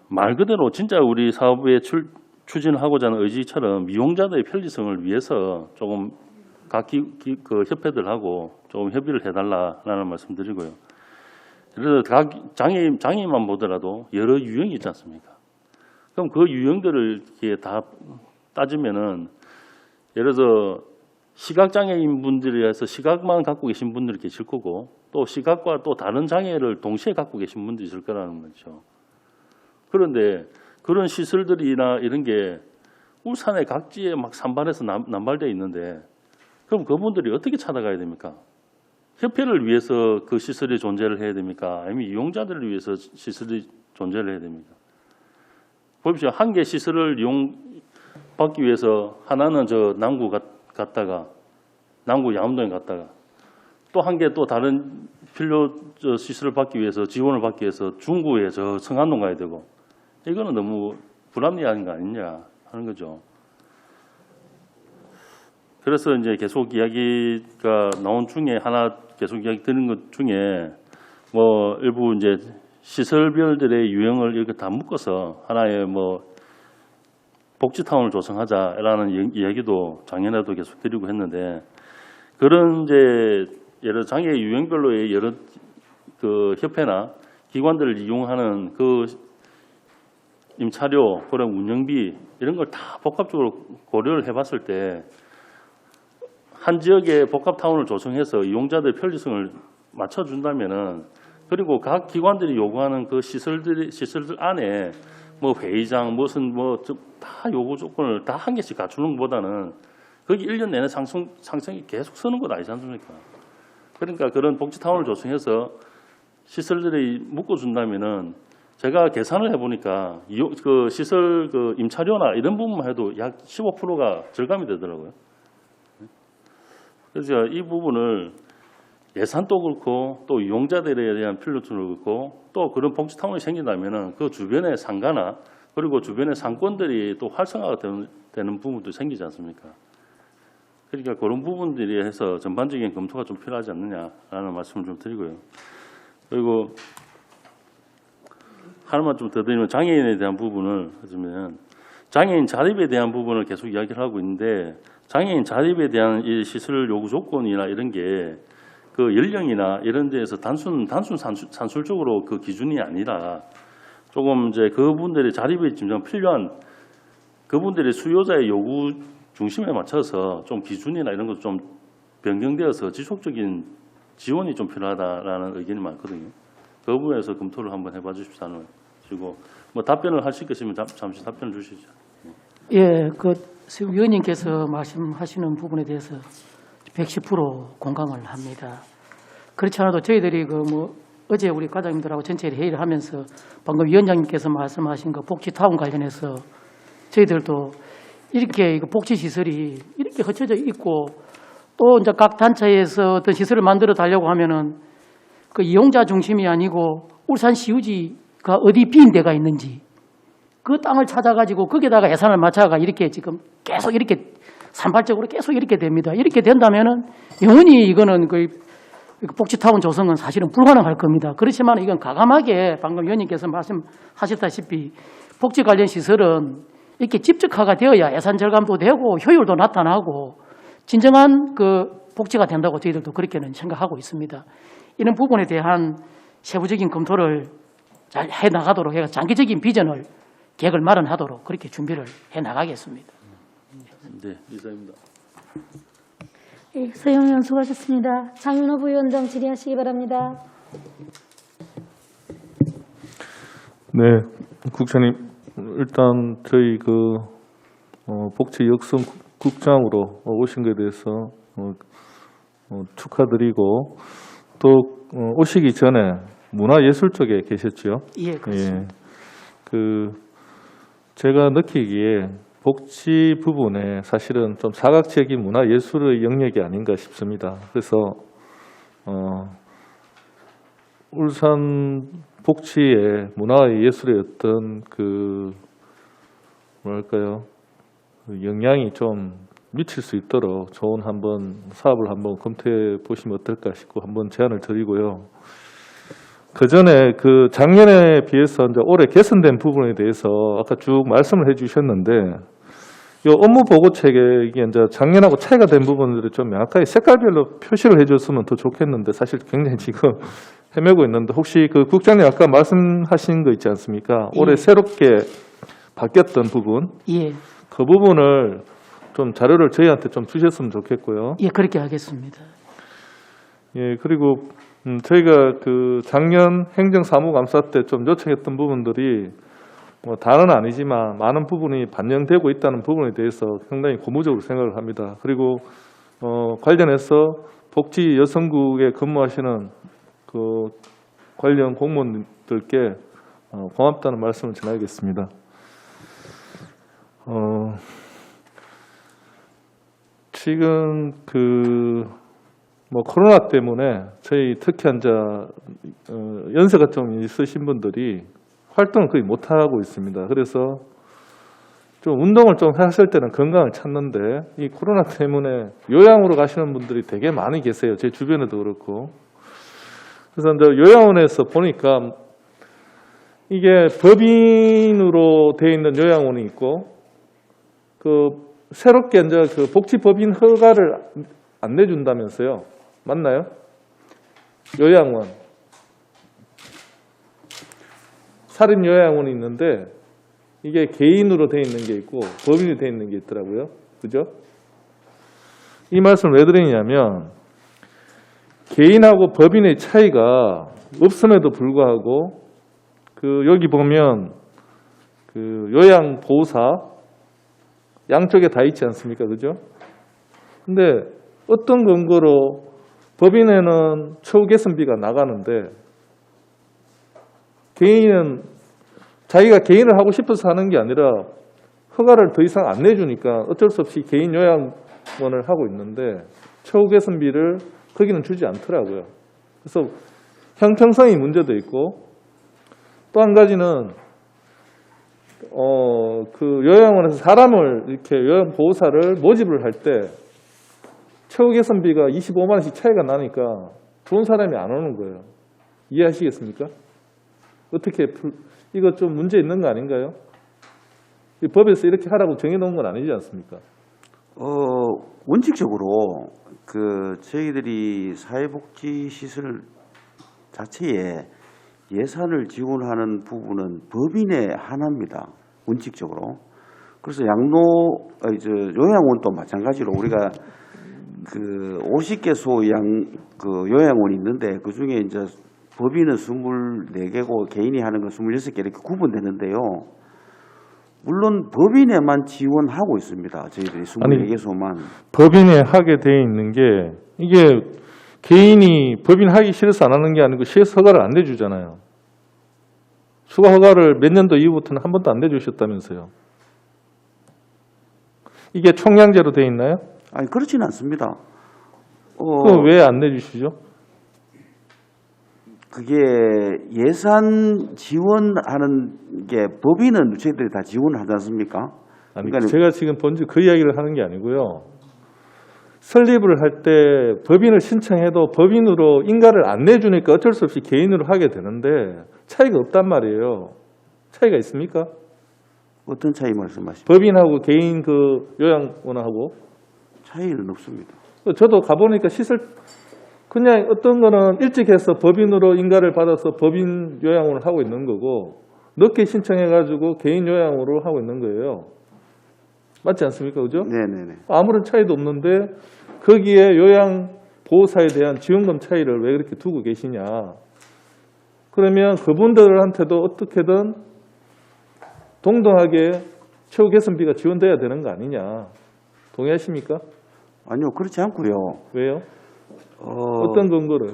[SPEAKER 5] 말 그대로 진짜 우리 사업에 추진하고자 하는 의지처럼 이용자들의 편리성을 위해서 조금 각 그 협회들하고 조금 협의를 해달라는 말씀드리고요. 예를 들어 각 장애인만 보더라도 여러 유형이 있지 않습니까? 그럼 그 유형들을 이렇게 다 따지면은 예를 들어 시각장애인 분들에 해서 시각만 갖고 계신 분들이 계실 거고 또 시각과 또 다른 장애를 동시에 갖고 계신 분들이 있을 거라는 거죠. 그런데 그런 시설들이나 이런 게 울산의 각지에 막 산발해서 남발되어 있는데 그럼 그분들이 어떻게 찾아가야 됩니까? 협회를 위해서 그 시설이 존재를 해야 됩니까? 아니면 이용자들을 위해서 시설이 존재를 해야 됩니까? 보십시오. 한 개 시설을 이용받기 위해서 하나는 저 남구 갔다가 남구 양암동에 갔다가 또 한 개 또 다른 필요 시설을 받기 위해서 지원을 받기 위해서 중구에 저 성안동 가야 되고 이거는 너무 불합리한 거 아니냐 하는 거죠. 그래서 이제 계속 이야기가 나온 중에 하나 계속 이야기 드는 것 중에 뭐 일부 이제 시설별들의 유형을 이렇게 다 묶어서 하나의 뭐 복지타운을 조성하자라는 이야기도 작년에도 계속 드리고 했는데 그런 이제 여러 장애 유형별로의 여러 그 협회나 기관들을 이용하는 그 임차료, 그런 운영비 이런 걸 다 복합적으로 고려를 해봤을 때 한 지역에 복합타운을 조성해서 이용자들 편리성을 맞춰준다면은 그리고 각 기관들이 요구하는 그 시설들 안에 뭐 회의장 무슨 뭐 다 요구 조건을 다 한 개씩 갖추는 것보다는 거기 1년 내내 상승이 계속 서는 것 아니지 않습니까? 그러니까 그런 복지타운을 조성해서 시설들이 묶어준다면은 제가 계산을 해보니까 그 시설 그 임차료나 이런 부분만 해도 약 15%가 절감이 되더라고요. 그래서 이 부분을 예산도 그렇고 또 이용자들에 대한 필요성도 그렇고 또 그런 복지타운이 생긴다면은 그 주변의 상가나 그리고 주변의 상권들이 또 활성화가 되는 부분도 생기지 않습니까? 그러니까 그런 부분들이 해서 전반적인 검토가 좀 필요하지 않느냐라는 말씀을 좀 드리고요. 그리고 하나만 좀 더 드리면 장애인에 대한 부분을 하자면 장애인 자립에 대한 부분을 계속 이야기를 하고 있는데 장애인 자립에 대한 이 시설 요구 조건이나 이런 게 그 연령이나 이런 데에서 단순 산술적으로 그 기준이 아니라 조금 이제 그분들의 자립에 진정 필요한 그분들의 수요자의 요구 중심에 맞춰서 좀 기준이나 이런 것 좀 변경되어서 지속적인 지원이 좀 필요하다라는 의견이 많거든요. 그 부분에서 검토를 한번 해봐 주십사는 주시고 뭐 답변을 하실 것이면 잠시 답변을 주시죠.
[SPEAKER 2] 예, 그 위원님께서 말씀하시는 부분에 대해서 110% 공감을 합니다. 그렇지 않아도 저희들이 그 뭐 어제 우리 과장님들하고 전체 회의를 하면서 방금 위원장님께서 말씀하신 그 복지타운 관련해서 저희들도 이렇게 복지 시설이 이렇게 흩어져 있고 또 이제 각 단체에서 어떤 시설을 만들어 달라고 하면은 그 이용자 중심이 아니고 울산시유지가 어디 빈 데가 있는지 그 땅을 찾아가지고 거기다가 예산을 맞춰가 이렇게 지금 계속 이렇게 산발적으로 계속 이렇게 됩니다. 이렇게 된다면은 영원히 이거는 그 복지타운 조성은 사실은 불가능할 겁니다. 그렇지만 이건 과감하게 방금 위원님께서 말씀하셨다시피 복지 관련 시설은 이렇게 집적화가 되어야 예산 절감도 되고 효율도 나타나고 진정한 그 복지가 된다고 저희들도 그렇게는 생각하고 있습니다. 이런 부분에 대한 세부적인 검토를 잘 해나가도록 해서 장기적인 비전을 계획을 마련하도록 그렇게 준비를 해나가겠습니다.
[SPEAKER 5] 네, 이상입니다.
[SPEAKER 1] 예, 서영 의원 수고하셨습니다. 장윤호 부위원장 질의하시기 바랍니다.
[SPEAKER 7] 네, 국장님 일단 저희 복지 역선 국장으로 오신 것에 대해서 축하드리고 또 오시기 전에 문화예술 쪽에 계셨죠?
[SPEAKER 2] 예, 그렇습니다.
[SPEAKER 7] 제가 느끼기에 복지 부분에 사실은 좀 사각지기 문화예술의 영역이 아닌가 싶습니다. 그래서 울산 복지의 문화예술의 어떤 영향이 좀 미칠 수 있도록 좋은 사업을 한번 검토해 보시면 어떨까 싶고 한번 제안을 드리고요. 그 전에 작년에 비해서 이제 올해 개선된 부분에 대해서 아까 쭉 말씀을 해주셨는데, 이 업무 보고 책에 이게 이제 작년하고 차이가 된 부분들을 좀 명확하게 색깔별로 표시를 해줬으면 더 좋겠는데 사실 굉장히 지금 헤매고 있는데 혹시 국장님 아까 말씀하신 거 있지 않습니까? 올해
[SPEAKER 2] 예.
[SPEAKER 7] 새롭게 바뀌었던 부분,
[SPEAKER 2] 예,
[SPEAKER 7] 그 부분을 좀 자료를 저희한테 좀 주셨으면 좋겠고요.
[SPEAKER 2] 예, 그렇게 하겠습니다.
[SPEAKER 7] 예, 그리고 저희가 작년 행정사무감사 때 좀 요청했던 부분들이 다는 아니지만 많은 부분이 반영되고 있다는 부분에 대해서 상당히 고무적으로 생각을 합니다. 그리고 관련해서 복지 여성국에 근무하시는 관련 공무원들께 고맙다는 말씀을 전하겠습니다. 지금 코로나 때문에 저희 특히 연세가 좀 있으신 분들이 활동을 거의 못 하고 있습니다. 그래서 좀 운동을 좀 하실 때는 건강을 찾는데 이 코로나 때문에 요양으로 가시는 분들이 되게 많이 계세요. 제 주변에도 그렇고. 그래서 이제 요양원에서 보니까 이게 법인으로 되어 있는 요양원이 있고 새롭게 이제 복지법인 허가를 안 내준다면서요. 맞나요? 요양원. 사립 요양원이 있는데 이게 개인으로 되어 있는 게 있고 법인이 되어 있는 게 있더라고요. 그죠? 이 말씀을 왜 드리냐면 개인하고 법인의 차이가 없음에도 불구하고 여기 보면 요양보호사 양쪽에 다 있지 않습니까? 그죠? 근데 어떤 근거로 법인에는 처우 개선비가 나가는데 개인은 자기가 개인을 하고 싶어서 하는 게 아니라 허가를 더 이상 안 내주니까 어쩔 수 없이 개인 요양원을 하고 있는데 처우 개선비를 거기는 주지 않더라고요. 그래서 형평성의 문제도 있고 또 한 가지는 요양원에서 사람을 이렇게 요양보호사를 모집을 할 때 처우 개선비가 25만 원씩 차이가 나니까 좋은 사람이 안 오는 거예요. 이해하시겠습니까? 어떻게 이거 좀 문제 있는 거 아닌가요? 이 법에서 이렇게 하라고 정해놓은 건 아니지 않습니까?
[SPEAKER 8] 원칙적으로 저희들이 사회복지시설 자체에 예산을 지원하는 부분은 법인의 하나입니다. 원칙적으로. 그래서 요양원도 마찬가지로 우리가 50개소 요양원이 있는데 그 중에 이제 법인은 24개고 개인이 하는 건 26개 이렇게 구분되는데요. 물론 법인에만 지원하고 있습니다. 저희들이 24개소만.
[SPEAKER 7] 법인에 하게 돼 있는 게 이게 개인이 법인 하기 싫어서 안 하는 게 아니고 시에서 허가를 안 내주잖아요. 추가 허가를 몇 년도 이후부터는 한 번도 안 내주셨다면서요. 이게 총량제로 돼 있나요?
[SPEAKER 8] 아니 그렇지는 않습니다.
[SPEAKER 7] 그럼 왜 안 내주시죠?
[SPEAKER 8] 그게 예산 지원하는 게 법인은 저희들이 다 지원하지 않습니까?
[SPEAKER 7] 아니
[SPEAKER 8] 그러니까
[SPEAKER 7] 제가 지금 먼저 그 이야기를 하는 게 아니고요. 설립을 할 때 법인을 신청해도 법인으로 인가를 안 내주니까 어쩔 수 없이 개인으로 하게 되는데 차이가 없단 말이에요. 차이가 있습니까?
[SPEAKER 8] 어떤 차이 말씀하십니까?
[SPEAKER 7] 법인하고 개인 요양원하고
[SPEAKER 8] 차이는 없습니다.
[SPEAKER 7] 저도 가보니까 시설 그냥 어떤 거는 일찍 해서 법인으로 인가를 받아서 법인 요양원을 하고 있는 거고 늦게 신청해가지고 개인 요양으로 하고 있는 거예요. 맞지 않습니까? 그죠?
[SPEAKER 8] 네네네.
[SPEAKER 7] 아무런 차이도 없는데 거기에 요양보호사에 대한 지원금 차이를 왜 그렇게 두고 계시냐. 그러면 그분들한테도 어떻게든 동등하게 처우 개선비가 지원돼야 되는 거 아니냐. 동의하십니까?
[SPEAKER 8] 아니요, 그렇지 않고요.
[SPEAKER 7] 왜요? 어떤 근거를?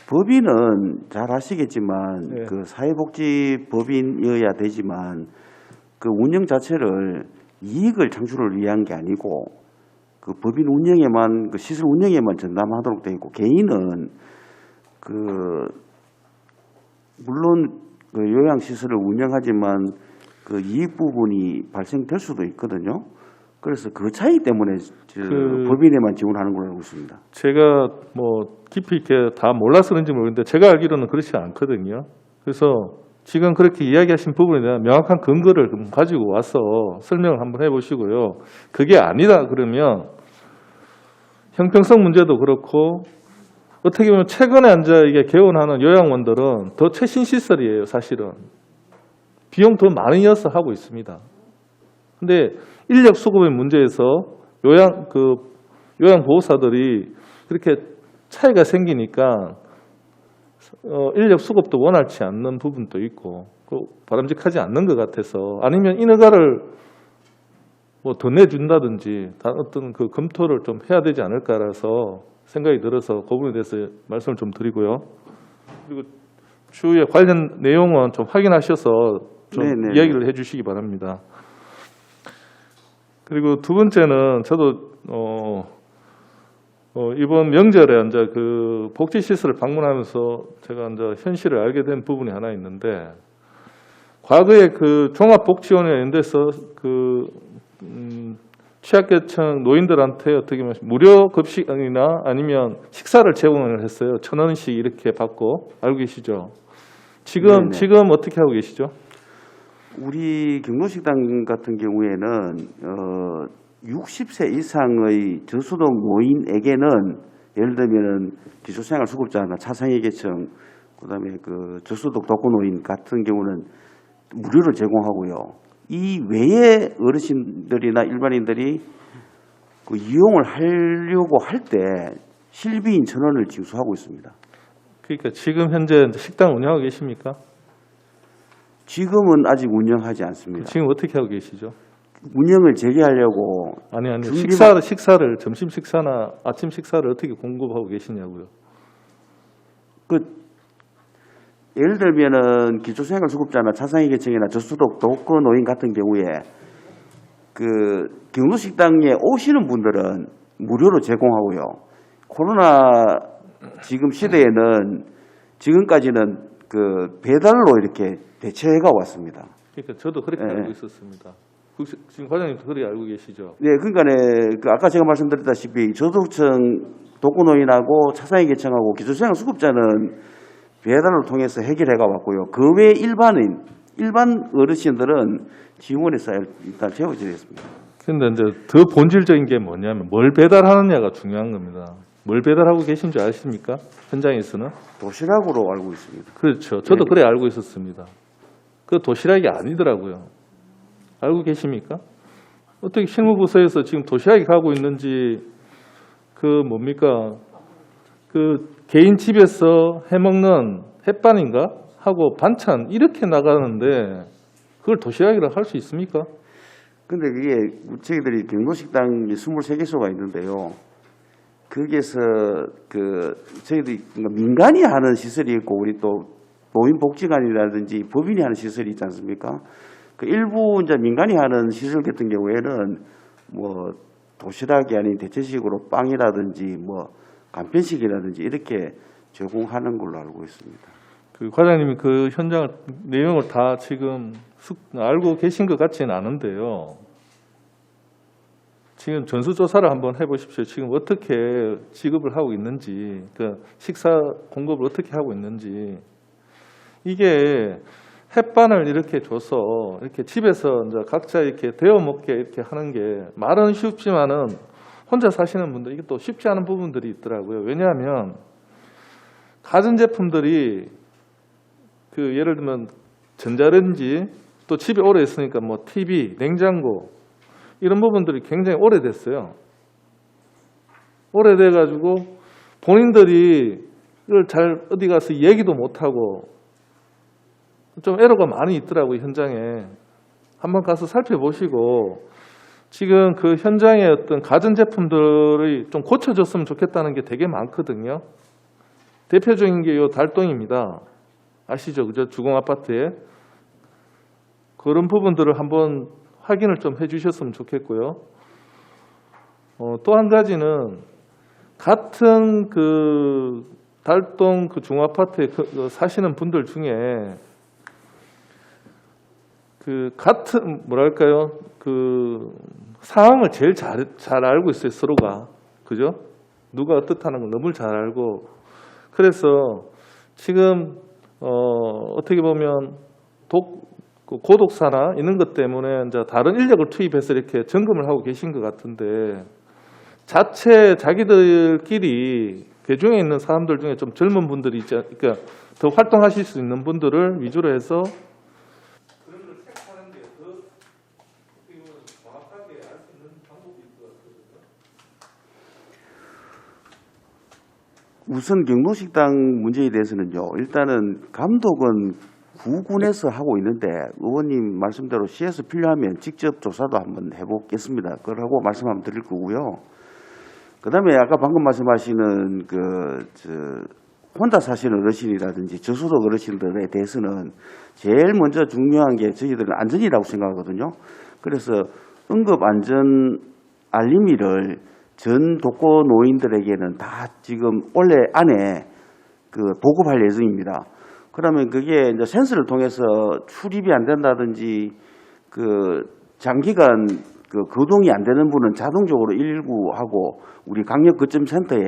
[SPEAKER 8] 법인은 잘 아시겠지만
[SPEAKER 7] 네.
[SPEAKER 8] 그 사회복지법인이어야 되지만 그 운영 자체를 이익을 창출을 위한 게 아니고 그 법인 운영에만 그 시설 운영에만 전담하도록 되어 있고 개인은 그 물론 그 요양시설을 운영하지만 그 이익 부분이 발생될 수도 있거든요. 그래서 그 차이 때문에 법인에만 지원하는 걸로 알고 있습니다.
[SPEAKER 7] 제가 뭐 깊이 있게 다 몰라서 그런지 모르겠는데 제가 알기로는 그렇지 않거든요. 그래서 지금 그렇게 이야기하신 부분에 대한 명확한 근거를 좀 가지고 와서 설명을 한번 해보시고요. 그게 아니다 그러면 형평성 문제도 그렇고 어떻게 보면 최근에 이게 개원하는 요양원들은 더 최신 시설이에요, 사실은. 비용 더 많이 이어서 하고 있습니다. 근데 인력 수급의 문제에서 요양보호사들이 그렇게 차이가 생기니까 인력 수급도 원활치 않는 부분도 있고 바람직하지 않는 것 같아서 아니면 인허가를 뭐 더 내준다든지 어떤 그 검토를 좀 해야 되지 않을까라서 생각이 들어서 그 부분에 대해서 말씀을 좀 드리고요. 그리고 추후에 관련 내용은 좀 확인하셔서 좀
[SPEAKER 8] 네네.
[SPEAKER 7] 이야기를 해주시기 바랍니다. 그리고 두 번째는 저도 이번 명절에 이제 그 복지시설을 방문하면서 제가 이제 현실을 알게 된 부분이 하나 있는데 과거에 그 종합복지원에서 그 취약계층 노인들한테 어떻게 보면 무료 급식이나 아니면 식사를 제공을 했어요. 1,000원씩 이렇게 받고 알고 계시죠?
[SPEAKER 8] 네네.
[SPEAKER 7] 지금 어떻게 하고 계시죠?
[SPEAKER 8] 우리 경로식당 같은 경우에는 60세 이상의 저소득 노인에게는 예를 들면은 기초생활수급자나 차상위 계층, 그다음에 그 저소득 독거노인 같은 경우는 무료로 제공하고요. 이 외에 어르신들이나 일반인들이 그 이용을 하려고 할 때 실비인 1,000원을 징수하고 있습니다.
[SPEAKER 7] 그러니까 지금 현재 식당 운영하고 계십니까?
[SPEAKER 8] 지금은 아직 운영하지 않습니다.
[SPEAKER 7] 지금 어떻게 하고 계시죠?
[SPEAKER 8] 운영을 재개하려고
[SPEAKER 7] 아니
[SPEAKER 8] 준비만-
[SPEAKER 7] 식사를 점심 식사나 아침 식사를 어떻게 공급하고 계시냐고요?
[SPEAKER 8] 예를 들면은 기초생활수급자나 차상위 계층이나 저소득 독거노인 같은 경우에 그 경로식당에 오시는 분들은 무료로 제공하고요. 코로나 지금 시대에는 지금까지는 그 배달로 이렇게 대체해가 왔습니다.
[SPEAKER 7] 그러니까 저도 그렇게
[SPEAKER 8] 네.
[SPEAKER 7] 알고 있었습니다. 지금 과장님도 그렇게 알고 계시죠?
[SPEAKER 8] 네, 그러니까 그 아까 제가 말씀드렸다시피 저소득층 독거노인하고 차상위 계층하고 기초생활수급자는 배달을 통해서 해결해가 왔고요. 그 외 일반 어르신들은 지원해서 일단 채워드리겠습니다.
[SPEAKER 7] 근데 이제 더 본질적인 게 뭐냐면 뭘 배달하느냐가 중요한 겁니다. 뭘 배달하고 계신 줄 아십니까? 현장에서는?
[SPEAKER 8] 도시락으로 알고 있습니다.
[SPEAKER 7] 그렇죠. 저도
[SPEAKER 8] 네.
[SPEAKER 7] 그래 알고 있었습니다. 그 도시락이 아니더라고요. 알고 계십니까? 어떻게 실무부서에서 지금 도시락이 가고 있는지 그 개인 집에서 해먹는 햇반인가? 하고 반찬 이렇게 나가는데 그걸 도시락이라고 할 수 있습니까?
[SPEAKER 8] 근데 그게 저희들이 경로식당이 23개소가 있는데요. 거기에서 그 저희들이 민간이 하는 시설이 있고 우리 또 노인복지관이라든지 법인이 하는 시설이 있지 않습니까? 그 일부 이제 민간이 하는 시설 같은 경우에는 뭐 도시락이 아닌 대체식으로 빵이라든지 뭐 간편식이라든지 이렇게 제공하는 걸로 알고 있습니다.
[SPEAKER 7] 그 과장님이 그 현장을 내용을 다 지금 알고 계신 것 같지는 않은데요. 지금 전수조사를 한번 해보십시오. 지금 어떻게 지급을 하고 있는지, 그 식사 공급을 어떻게 하고 있는지. 이게 햇반을 이렇게 줘서 이렇게 집에서 이제 각자 이렇게 데워 먹게 이렇게 하는 게 말은 쉽지만은 혼자 사시는 분들 이게 또 쉽지 않은 부분들이 있더라고요. 왜냐하면 가전제품들이 그 예를 들면 전자레인지 또 집에 오래 있으니까 뭐 TV, 냉장고 이런 부분들이 굉장히 오래됐어요. 오래돼가지고 본인들이 이걸 잘 어디 가서 얘기도 못하고 좀 에러가 많이 있더라고요, 현장에. 한번 가서 살펴보시고 지금 그 현장의 어떤 가전제품들이 좀 고쳐졌으면 좋겠다는 게 되게 많거든요. 대표적인 게 요 달동입니다. 아시죠? 그죠? 주공아파트에. 그런 부분들을 한번 확인을 좀 해주셨으면 좋겠고요. 또 한 가지는 같은 그 달동 그 중아파트에 사시는 분들 중에 그 같은 뭐랄까요? 그 상황을 제일 잘 알고 있어요, 서로가. 그죠? 누가 어떻다는 걸 너무 잘 알고. 그래서 지금 어떻게 보면 고독사나 이런 것 때문에 이제 다른 인력을 투입해서 이렇게 점검을 하고 계신 것 같은데 자기들끼리 그 중에 있는 사람들 중에 좀 젊은 분들이 있지, 그러니까 더 활동하실 수 있는 분들을 위주로 해서 그런 걸 체크하는 게 더 정확하게 알 수 있는 방법일 것 같거든요.
[SPEAKER 8] 우선 경로식당 문제에 대해서는요. 일단은 감독은 구군에서 하고 있는데 의원님 말씀대로 시에서 필요하면 직접 조사도 한번 해보겠습니다. 그러고 말씀 한번 드릴 거고요. 그다음에 아까 방금 말씀하시는 혼자 사시는 어르신이라든지 저소득 어르신들에 대해서는 제일 먼저 중요한 게 저희들은 안전이라고 생각하거든요. 그래서 응급 안전 알림이를 전 독거 노인들에게는 다 지금 올해 안에 보급할 예정입니다. 그러면 그게 이제 센서를 통해서 출입이 안 된다든지 장기간 거동이 안 되는 분은 자동적으로 119하고 우리 강력 거점 센터에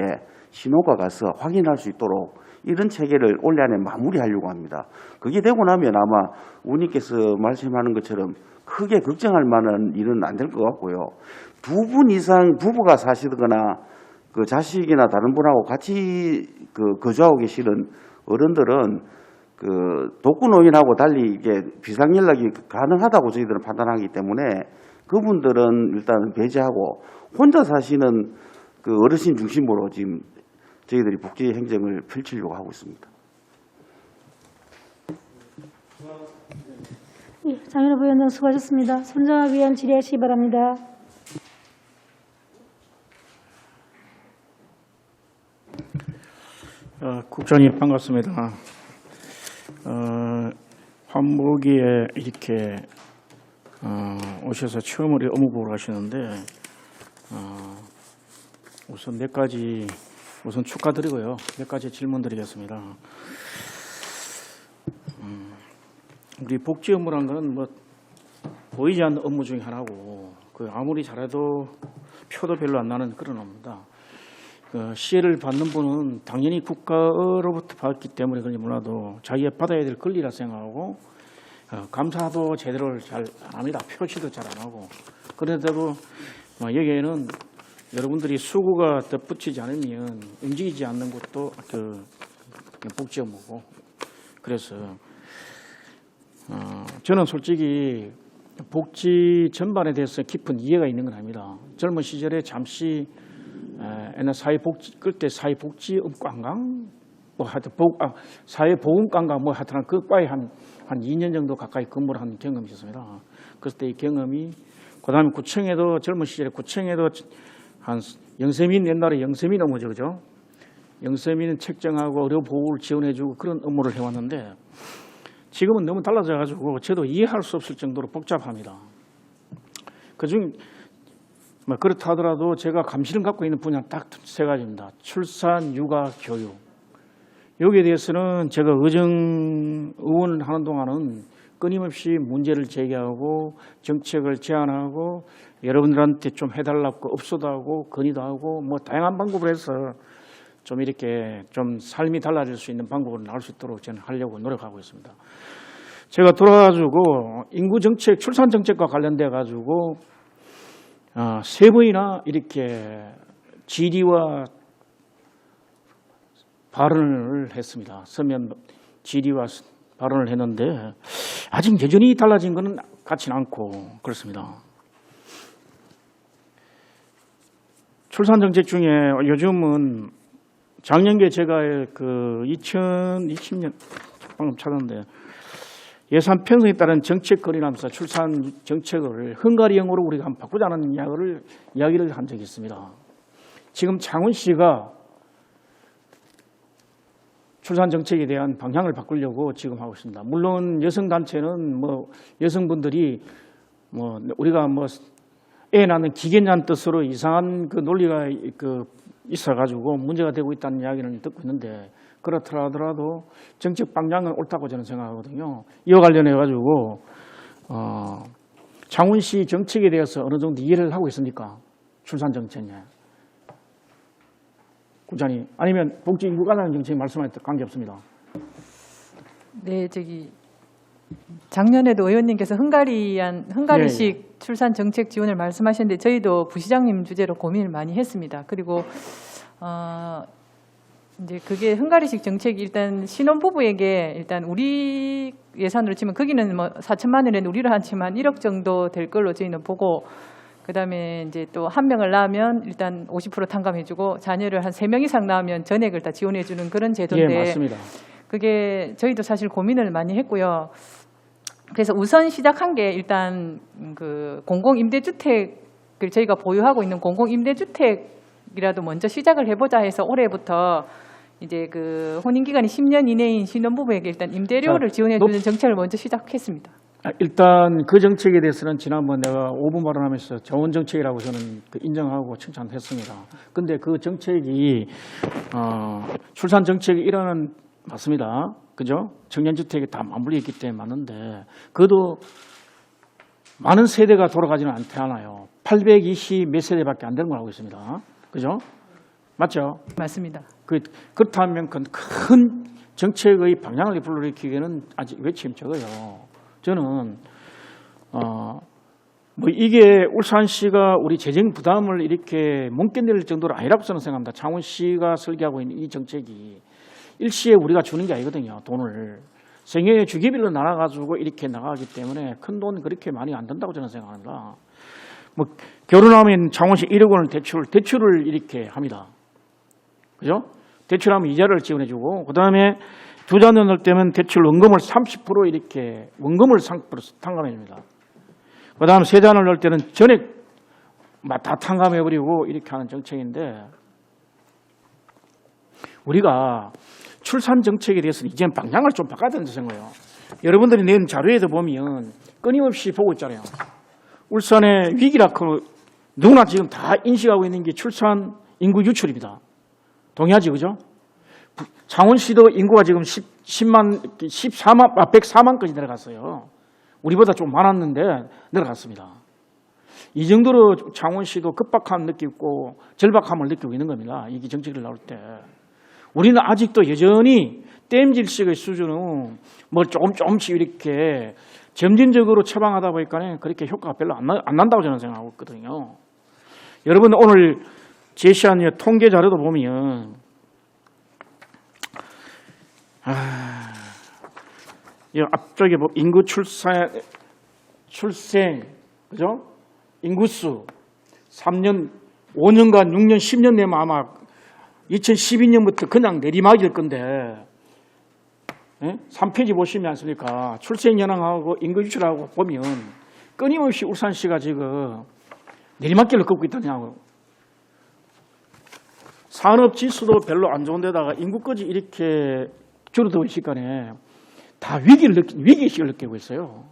[SPEAKER 8] 신호가 가서 확인할 수 있도록 이런 체계를 올해 안에 마무리하려고 합니다. 그게 되고 나면 아마 의원님께서 말씀하는 것처럼 크게 걱정할 만한 일은 안 될 것 같고요. 2분 이상 부부가 사시거나 그 자식이나 다른 분하고 같이 거주하고 계시는 어른들은 독거노인하고 달리 이게 비상 연락이 가능하다고 저희들은 판단하기 때문에 그분들은 일단 배제하고 혼자 사시는 그 어르신 중심으로 지금 저희들이 복지 행정을 펼치려고 하고 있습니다.
[SPEAKER 1] 예, 장현우 부위원장 수고하셨습니다. 손정학 위원 질의하시기 바랍니다.
[SPEAKER 9] 국장님 반갑습니다. 환무기에 이렇게 오셔서 처음으로 업무보고를 하시는데 우선 몇 가지 축하드리고요. 몇 가지 질문 드리겠습니다. 우리 복지 업무란 건 뭐 보이지 않는 업무 중에 하나고 아무리 잘해도 표도 별로 안 나는 그런 업무입니다. 시혜를 받는 분은 당연히 국가로부터 받기 때문에 그런지 몰라도 자기가 받아야 될 권리라 생각하고 감사도 제대로 잘 안 합니다. 표시도 잘 안 하고. 그런데도 여기에는 여러분들이 수고가 덧붙이지 않으면 움직이지 않는 것도 복지 업무고. 그래서 저는 솔직히 복지 전반에 대해서 깊은 이해가 있는 건 아닙니다. 젊은 시절에 잠시 사회복지 그때 사회복지관광 뭐 하여튼 사회보험관광 뭐 하여튼 그 과에 한 2년 정도 가까이 근무를 한 경험이 있었습니다. 그랬을 때 이 경험이 그다음에 구청에도 젊은 시절에 구청에도 한 영세민 옛날에 영세민 업무죠, 그죠? 영세민은 책정하고 의료 보호를 지원해주고 그런 업무를 해왔는데 지금은 너무 달라져가지고 저도 이해할 수 없을 정도로 복잡합니다. 그중 그렇다 하더라도 제가 감시를 갖고 있는 분야는 딱 세 가지입니다. 출산, 육아, 교육. 여기에 대해서는 제가 의원을 하는 동안은 끊임없이 문제를 제기하고 정책을 제안하고 여러분들한테 좀 해달라고 업소도 하고 건의도 하고 뭐 다양한 방법을 해서 좀 이렇게 좀 삶이 달라질 수 있는 방법을 나올 수 있도록 저는 하려고 노력하고 있습니다. 제가 돌아가지고 인구정책, 출산정책과 관련돼 가지고 3번이나 이렇게 질의와 발언을 했습니다. 서면 질의와 발언을 했는데 아직 여전히 달라진 것은 같지는 않고 그렇습니다. 출산정책 중에 요즘은 작년에 제가 2020년 방금 찾았는데 예산 편성에 따른 정책 거리라면서 출산 정책을 헝가리형으로 우리가 한번 바꾸자는 이야기를 한 적이 있습니다. 지금 창원시가 출산 정책에 대한 방향을 바꾸려고 지금 하고 있습니다. 물론 여성단체는 뭐 여성분들이 뭐 우리가 뭐 애 낳는 기계냐는 뜻으로 이상한 그 논리가 있어가지고 문제가 되고 있다는 이야기를 듣고 있는데 그렇더라 하더라도 정책 방향은 옳다고 저는 생각하거든요. 이와 관련해가지고 창원시 정책에 대해서 어느 정도 이해를 하고 있습니까? 출산 정책에. 국장님 아니면 복지인구 가장 정책 말씀할 때 관계없습니다.
[SPEAKER 4] 네, 작년에도 의원님께서 헝가리식
[SPEAKER 9] 예.
[SPEAKER 4] 출산 정책 지원을 말씀하셨는데 저희도 부시장님 주제로 고민을 많이 했습니다. 그리고 이제 그게 헝가리식 정책이 일단 신혼부부에게 일단 우리 예산으로 치면 거기는 뭐 4천만 원에 우리로 한치만 1억 정도 될 걸로 저희는 보고 그다음에 이제 또 한 명을 낳으면 일단 50% 탕감해주고 자녀를 한 3명 이상 낳으면 전액을 다 지원해주는 그런 제도인데
[SPEAKER 9] 예, 맞습니다.
[SPEAKER 4] 그게 저희도 사실 고민을 많이 했고요. 그래서 우선 시작한 게 일단 그 공공임대주택을 저희가 보유하고 있는 공공임대주택이라도 먼저 시작을 해보자 해서 올해부터 이제 그 혼인기간이 10년 이내인 신혼부부에게 일단 임대료를 지원해주는 정책을 먼저 시작했습니다.
[SPEAKER 9] 일단 그 정책에 대해서는 지난번 내가 5분 발언하면서 좋은 정책이라고 저는 인정하고 칭찬했습니다. 근데 그 정책이 출산 정책의 일환은 맞습니다. 그죠? 청년주택이 다 맞물려 있기 때문에 맞는데 그래도 많은 세대가 돌아가지는 않아요. 820 몇 세대밖에 안 되는 걸 알고 있습니다. 그죠? 맞죠?
[SPEAKER 4] 맞습니다.
[SPEAKER 9] 그렇다면 큰 정책의 방향을 불러일으키기에는 아직 외침이 적어요. 저는 뭐 이게 울산시가 우리 재정 부담을 이렇게 못 견딜 정도로 아니라고 저는 생각합니다. 창원시가 설계하고 있는 이 정책이 일시에 우리가 주는 게 아니거든요. 돈을 생애 주기별로 나눠가지고 이렇게 나가기 때문에 큰 돈 그렇게 많이 안 든다고 저는 생각합니다. 뭐 결혼하면 창원시 1억 원을 대출을 이렇게 합니다. 그죠? 대출하면 이자를 지원해주고 그다음에 두 자녀 넣을 때면 대출 원금을 30% 이렇게 원금을 30% 탕감해줍니다. 그다음 세 자녀 넣을 때는 전액 다 탕감해버리고 이렇게 하는 정책인데 우리가 출산 정책에 대해서는 이제는 방향을 좀 바꿔야 된다고 생각해요. 여러분들이 낸 자료에도 보면 끊임없이 보고 있잖아요. 울산의 위기라고 누구나 지금 다 인식하고 있는 게 출산 인구 유출입니다. 동의하지, 그죠? 창원시도 인구가 지금 104만까지 내려갔어요. 우리보다 좀 많았는데 내려갔습니다. 이 정도로 창원시도 급박함을 느끼고 절박함을 느끼고 있는 겁니다. 이게 정책을 나올 때. 우리는 아직도 여전히 땜질식의 수준은 뭐 조금씩 이렇게 점진적으로 처방하다 보니까 그렇게 효과가 별로 안 난다고 저는 생각하고 있거든요. 여러분 오늘 제시한 통계 자료도 보면 이 앞쪽에 뭐 인구 출생, 그죠? 인구수 3년, 5년간 6년, 10년 내면 아마 2012년부터 그냥 내리막일 건데 3페이지 보시면 않습니까? 출생 현황하고 인구 유출하고 보면 끊임없이 울산시가 지금 내리막길로 걷고 있다냐고. 산업 지수도 별로 안 좋은 데다가 인구까지 이렇게 줄어들고 있을 간에 다 위기의식을 느끼고 있어요.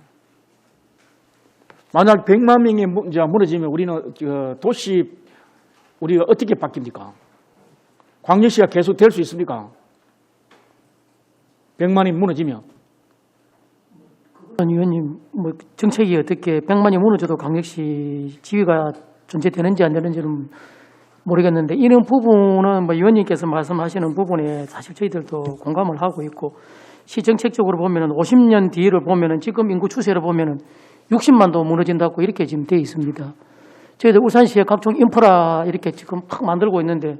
[SPEAKER 9] 만약 100만 명이 무너지면 우리는 도시 우리가 어떻게 바뀝니까? 광역시가 계속 될 수 있습니까? 100만이 무너지면.
[SPEAKER 2] 의원님, 뭐 정책이 어떻게 100만이 무너져도 광역시 지위가 존재되는지 안 되는지는 모르겠는데 이런 부분은 뭐 의원님께서 말씀하시는 부분에 사실 저희들도 공감을 하고 있고 시 정책적으로 보면은 50년 뒤를 보면은 지금 인구 추세를 보면은 60만도 무너진다고 이렇게 지금 되어 있습니다. 저희들 울산시에 각종 인프라 이렇게 지금 팍 만들고 있는데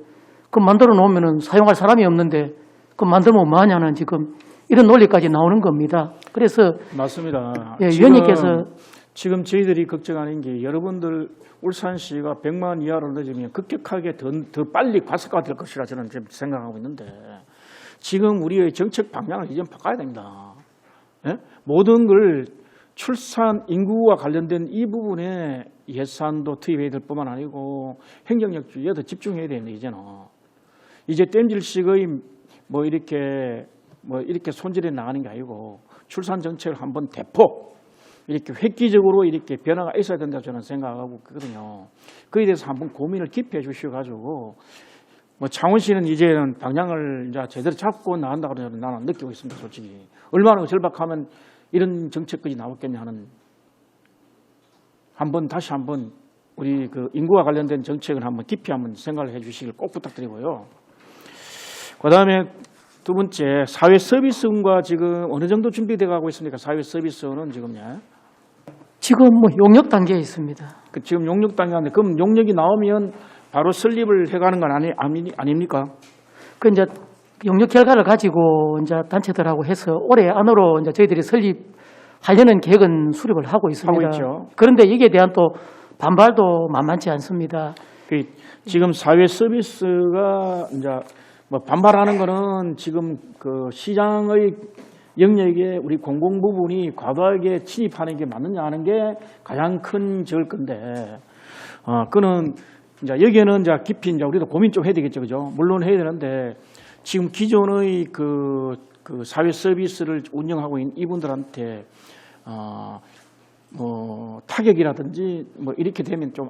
[SPEAKER 2] 그 만들어 놓으면은 사용할 사람이 없는데 그 만들면 뭐하냐는 지금 이런 논리까지 나오는 겁니다. 그래서
[SPEAKER 9] 맞습니다.
[SPEAKER 2] 예, 의원님께서
[SPEAKER 9] 지금 저희들이 걱정하는 게 여러분들 울산시가 100만 이하로 늦으면 급격하게 더 빨리 과속화될 것이라 저는 지금 생각하고 있는데 지금 우리의 정책 방향을 이제 바꿔야 됩니다. 예? 모든 걸 출산 인구와 관련된 이 부분에 예산도 투입해야 될 뿐만 아니고 행정력주의에 더 집중해야 되는데 이제 땜질식의 뭐 이렇게 손질해 나가는 게 아니고 출산 정책을 한번 대폭 이렇게 획기적으로 이렇게 변화가 있어야 된다 저는 생각하고 있거든요. 그에 대해서 한번 고민을 깊이 해 주셔가지고 뭐 창원시는 이제는 방향을 이제 제대로 잡고 나간다고 나는 느끼고 있습니다. 솔직히 얼마나 절박하면 이런 정책까지 나왔겠냐 하는 다시 한번 우리 그 인구와 관련된 정책을 한번 깊이 한번 생각을 해 주시길 꼭 부탁드리고요. 그다음에 두 번째 사회 서비스원과 지금 어느 정도 준비돼 가고 있습니까? 사회 서비스원은
[SPEAKER 2] 지금 뭐 용역 단계에 있습니다.
[SPEAKER 9] 지금 용역 단계인데 그럼 용역이 나오면 바로 설립을 해가는 건 아닙니까?
[SPEAKER 2] 그 이제 용역 결과를 가지고 이제 단체들하고 해서 올해 안으로 이제 저희들이 설립하려는 계획은 수립을 하고 있습니다.
[SPEAKER 9] 하고 있죠.
[SPEAKER 2] 그런데 이게 대한 또 반발도 만만치 않습니다.
[SPEAKER 9] 지금 사회 서비스가 이제 뭐 반발하는 거는 지금 그 시장의 영역에 우리 공공 부분이 과도하게 침입하는 게 맞느냐 하는 게 가장 큰 적을 건데, 그는 이제 여기에는 이제 깊이 이제 우리도 고민 좀 해야 되겠죠, 그죠? 물론 해야 되는데 지금 기존의 그 사회 서비스를 운영하고 있는 이분들한테 뭐 타격이라든지 뭐 이렇게 되면 좀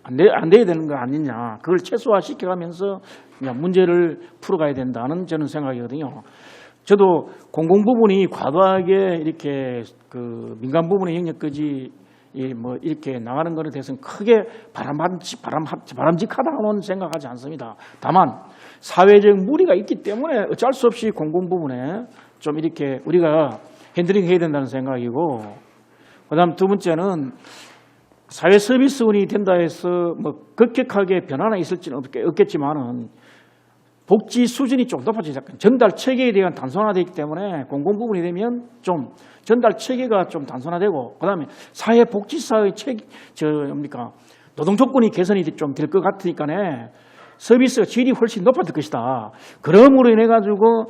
[SPEAKER 9] 안 돼야 되는 거 아니냐. 그걸 최소화 시켜가면서 문제를 풀어가야 된다는 저는 생각이거든요. 저도 공공 부분이 과도하게 이렇게 그 민간 부분의 영역까지 뭐 이렇게 나가는 것에 대해서는 크게 바람직하다고는 생각하지 않습니다. 다만 사회적 무리가 있기 때문에 어쩔 수 없이 공공 부분에 좀 이렇게 우리가 핸들링 해야 된다는 생각이고, 그다음 두 번째는 사회 서비스원이 된다 해서 뭐 급격하게 변화가 있을지는 없겠지만은 복지 수준이 좀 높아지지 않을까. 전달 체계에 대한 단순화되기 때문에 공공 부분이 되면 좀 전달 체계가 좀 단순화되고, 그다음에 사회복지사의 노동 조건이 개선이 좀 될 것 같으니까네 서비스 질이 훨씬 높아질 것이다. 그러므로 인해 가지고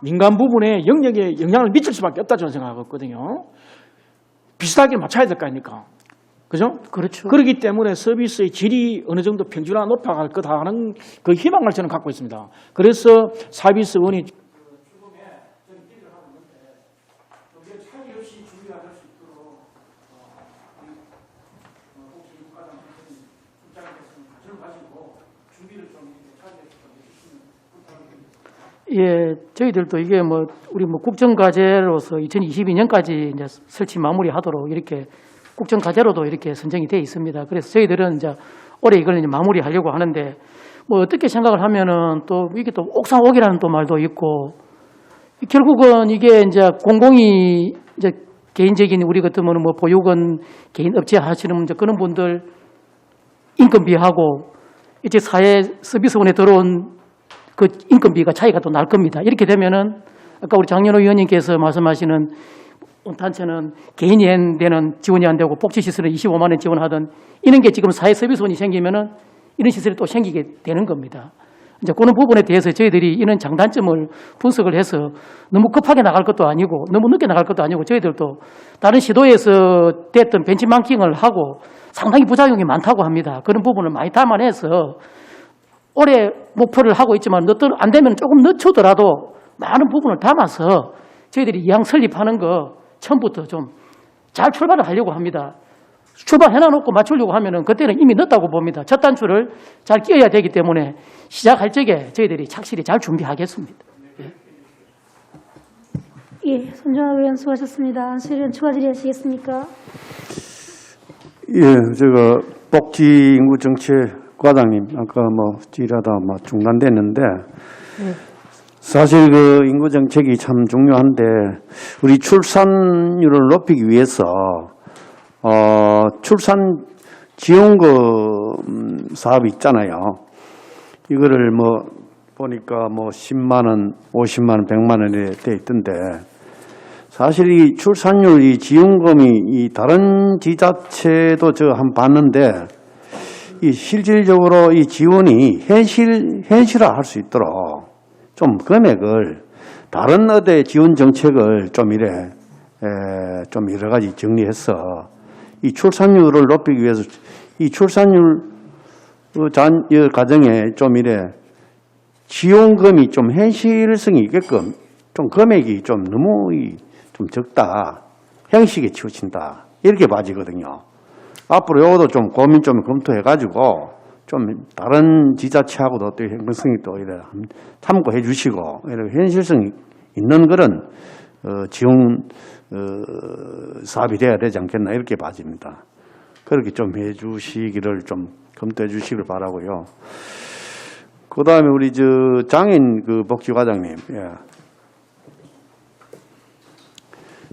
[SPEAKER 9] 민간 부분에 영역에 영향을 미칠 수밖에 없다 저는 생각하거든요. 비슷하게 맞춰야 될 거 아닙니까? 그죠?
[SPEAKER 2] 그렇죠.
[SPEAKER 9] 그렇기 때문에 서비스의 질이 어느 정도 평준화 높아갈 거다 하는 그 희망을 저는 갖고 있습니다. 그래서 서비스원이
[SPEAKER 2] 예, 저희들도 이게 뭐 우리 뭐 국정과제로서 2022년까지 이제 설치 마무리하도록 이렇게 국정과제로도 이렇게 선정이 되어 있습니다. 그래서 저희들은 이제 올해 이걸 이제 마무리하려고 하는데, 뭐 어떻게 생각을 하면은 또 이게 또 옥상옥이라는 또 말도 있고, 결국은 이게 이제 공공이 이제 개인적인 우리 같으면 뭐 보육원 개인 업체 하시는 이제 그런 분들 인건비하고 이제 사회 서비스원에 들어온 그 인건비가 차이가 또 날 겁니다. 이렇게 되면은 아까 우리 장현호 의원님께서 말씀하시는 단체는 개인이 되는 지원이 안 되고 복지시설은 25만 원 지원하던 이런 게 지금 사회 서비스원이 생기면은 이런 시설이 또 생기게 되는 겁니다. 이제 그런 부분에 대해서 저희들이 이런 장단점을 분석을 해서 너무 급하게 나갈 것도 아니고 너무 늦게 나갈 것도 아니고, 저희들도 다른 시도에서 됐던 벤치마킹을 하고 상당히 부작용이 많다고 합니다. 그런 부분을 많이 담아내서 올해 목표를 하고 있지만 안 되면 조금 늦추더라도 많은 부분을 담아서 저희들이 이왕 설립하는 거 처음부터 좀 잘 출발을 하려고 합니다. 출발해놔놓고 맞추려고 하면은 그때는 이미 늦다고 봅니다. 첫 단추를 잘 끼워야 되기 때문에 시작할 적에 저희들이 착실히 잘 준비하겠습니다.
[SPEAKER 1] 예, 손정학 의원 수고하셨습니다. 안수일 의원 추가 질의하시겠습니까?
[SPEAKER 3] 예, 제가 복지인구정책과장님 아까 뭐 질의하다 중단됐는데, 사실 그 인구정책이 참 중요한데 우리 출산율을 높이기 위해서 출산 지원금 사업이 있잖아요. 이거를 뭐 보니까 뭐 10만 원, 50만 원, 100만 원에 돼 있던데, 사실 이 출산율 이 지원금이 이 다른 지자체도 저 한번 봤는데 이 실질적으로 이 지원이 현실화할 수 있도록 좀 금액을 다른 어대 지원 정책을 좀 좀 여러 가지 정리해서 이 출산율을 높이기 위해서 이 출산율 가정에 좀 지원금이 좀 현실성이 있게끔 좀 금액이 좀 너무 좀 적다. 형식에 치우친다. 이렇게 봐지거든요. 앞으로 요것도 좀 고민 좀 검토해가지고 좀 다른 지자체하고도 또 형평성이 또 참고해 주시고 이렇게 현실성이 있는 그런 지원 사업이 돼야 되지 않겠나 이렇게 봐집니다. 그렇게 좀 해 주시기를 좀 검토해 주시길 바라고요. 그 다음에 우리 장애인 복지과장님. 예.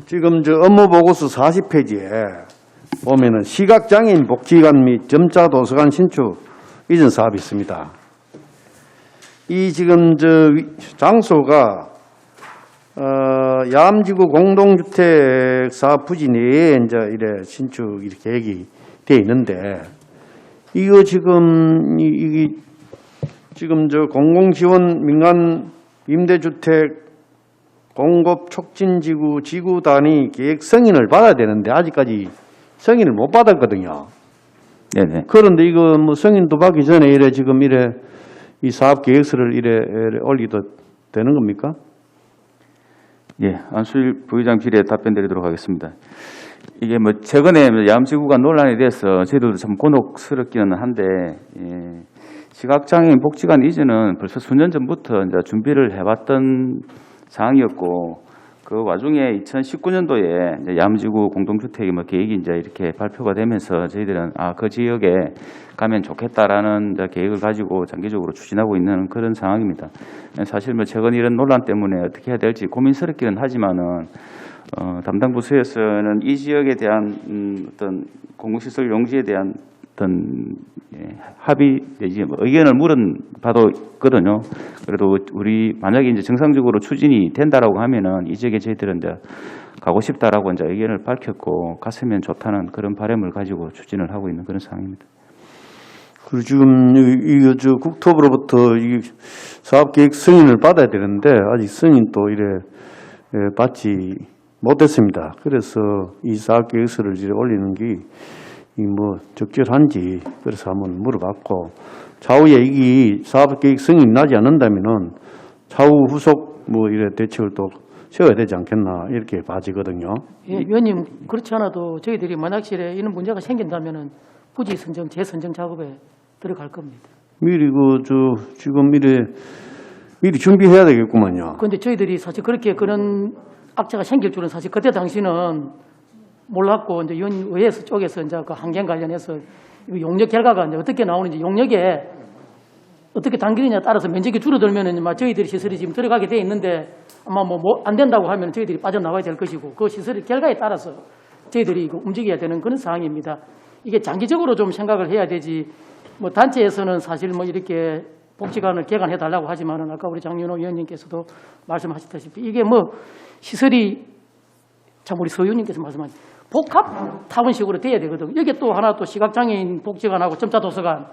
[SPEAKER 3] 지금 업무보고서 40페이지에 보면은 시각장애인 복지관 및 점자도서관 신축 이전 사업이 있습니다. 이 지금 장소가 야암지구 공동주택 사업 부지 내에 이제 신축 계획이 되어 있는데 이거 지금 공공지원 민간 임대주택 공급 촉진지구 지구 단위 계획 승인을 받아야 되는데 아직까지 승인을 못 받았거든요.
[SPEAKER 6] 네네.
[SPEAKER 3] 그런데 이거 승인도 받기 전에 이 사업 계획서를 올리도 되는 겁니까?
[SPEAKER 6] 예, 안수일 부의장 질의에 답변드리도록 하겠습니다. 이게 최근에 야암지구가 논란에 대해서 저희들도 참 곤혹스럽기는 한데, 시각장애인 복지관 이전은 벌써 수년 전부터 이제 준비를 해왔던 사항이었고, 그 와중에 2019년도에 이제 야암지구 공동주택이 계획이 이제 이렇게 발표가 되면서 저희들은 그 지역에 가면 좋겠다라는 이제 계획을 가지고 장기적으로 추진하고 있는 그런 상황입니다. 사실 최근 이런 논란 때문에 어떻게 해야 될지 고민스럽기는 하지만은 담당 부서에서는 이 지역에 대한 어떤 공공시설 용지에 대한 어떤 합의 내지 의견을 물어봐도거든요. 그래도 우리 만약에 이제 정상적으로 추진이 된다라고 하면은 이 지역에 저희들은 이제 가고 싶다라고 이제 의견을 밝혔고 갔으면 좋다는 그런 바람을 가지고 추진을 하고 있는 그런 상황입니다.
[SPEAKER 3] 그리고 지금 국토부로부터 이 사업계획 승인을 받아야 되는데 아직 승인도 받지 못했습니다. 그래서 이 사업계획서를 올리는 게 적절한지 그래서 한번 물어봤고 차후에 이 사업계획 승인 나지 않는다면은 차후 후속 대책을 또 세워야 되지 않겠나 이렇게 봐지거든요.
[SPEAKER 2] 예, 위원님 그렇지 않아도 저희들이 만약실에 이런 문제가 생긴다면은 부지 선정, 재선정 작업에 들어갈 겁니다.
[SPEAKER 3] 미리 지금 미리 준비해야 되겠구만요.
[SPEAKER 2] 그런데 저희들이 사실 그런 악재가 생길 줄은 사실 그때 당시는 몰랐고 이제 의회에서 쪽에서 이제 그 환경 관련해서 용역 결과가 이제 어떻게 나오는지 용역에 어떻게 당기느냐에 따라서 면적이 줄어들면은 저희들이 시설이 지금 들어가게 돼 있는데 아마 안 된다고 하면 저희들이 빠져나와야 될 것이고 그 시설의 결과에 따라서 저희들이 움직여야 되는 그런 상황입니다. 이게 장기적으로 좀 생각을 해야 되지 단체에서는 사실 이렇게 복지관을 개관해 달라고 하지만은 아까 우리 장윤호 위원님께서도 말씀하셨다시피 이게 시설이 참 우리 서 의원님께서 말씀하신 복합 타운식으로 돼야 되거든. 여기 또 하나 또 시각장애인 복지관하고 점자도서관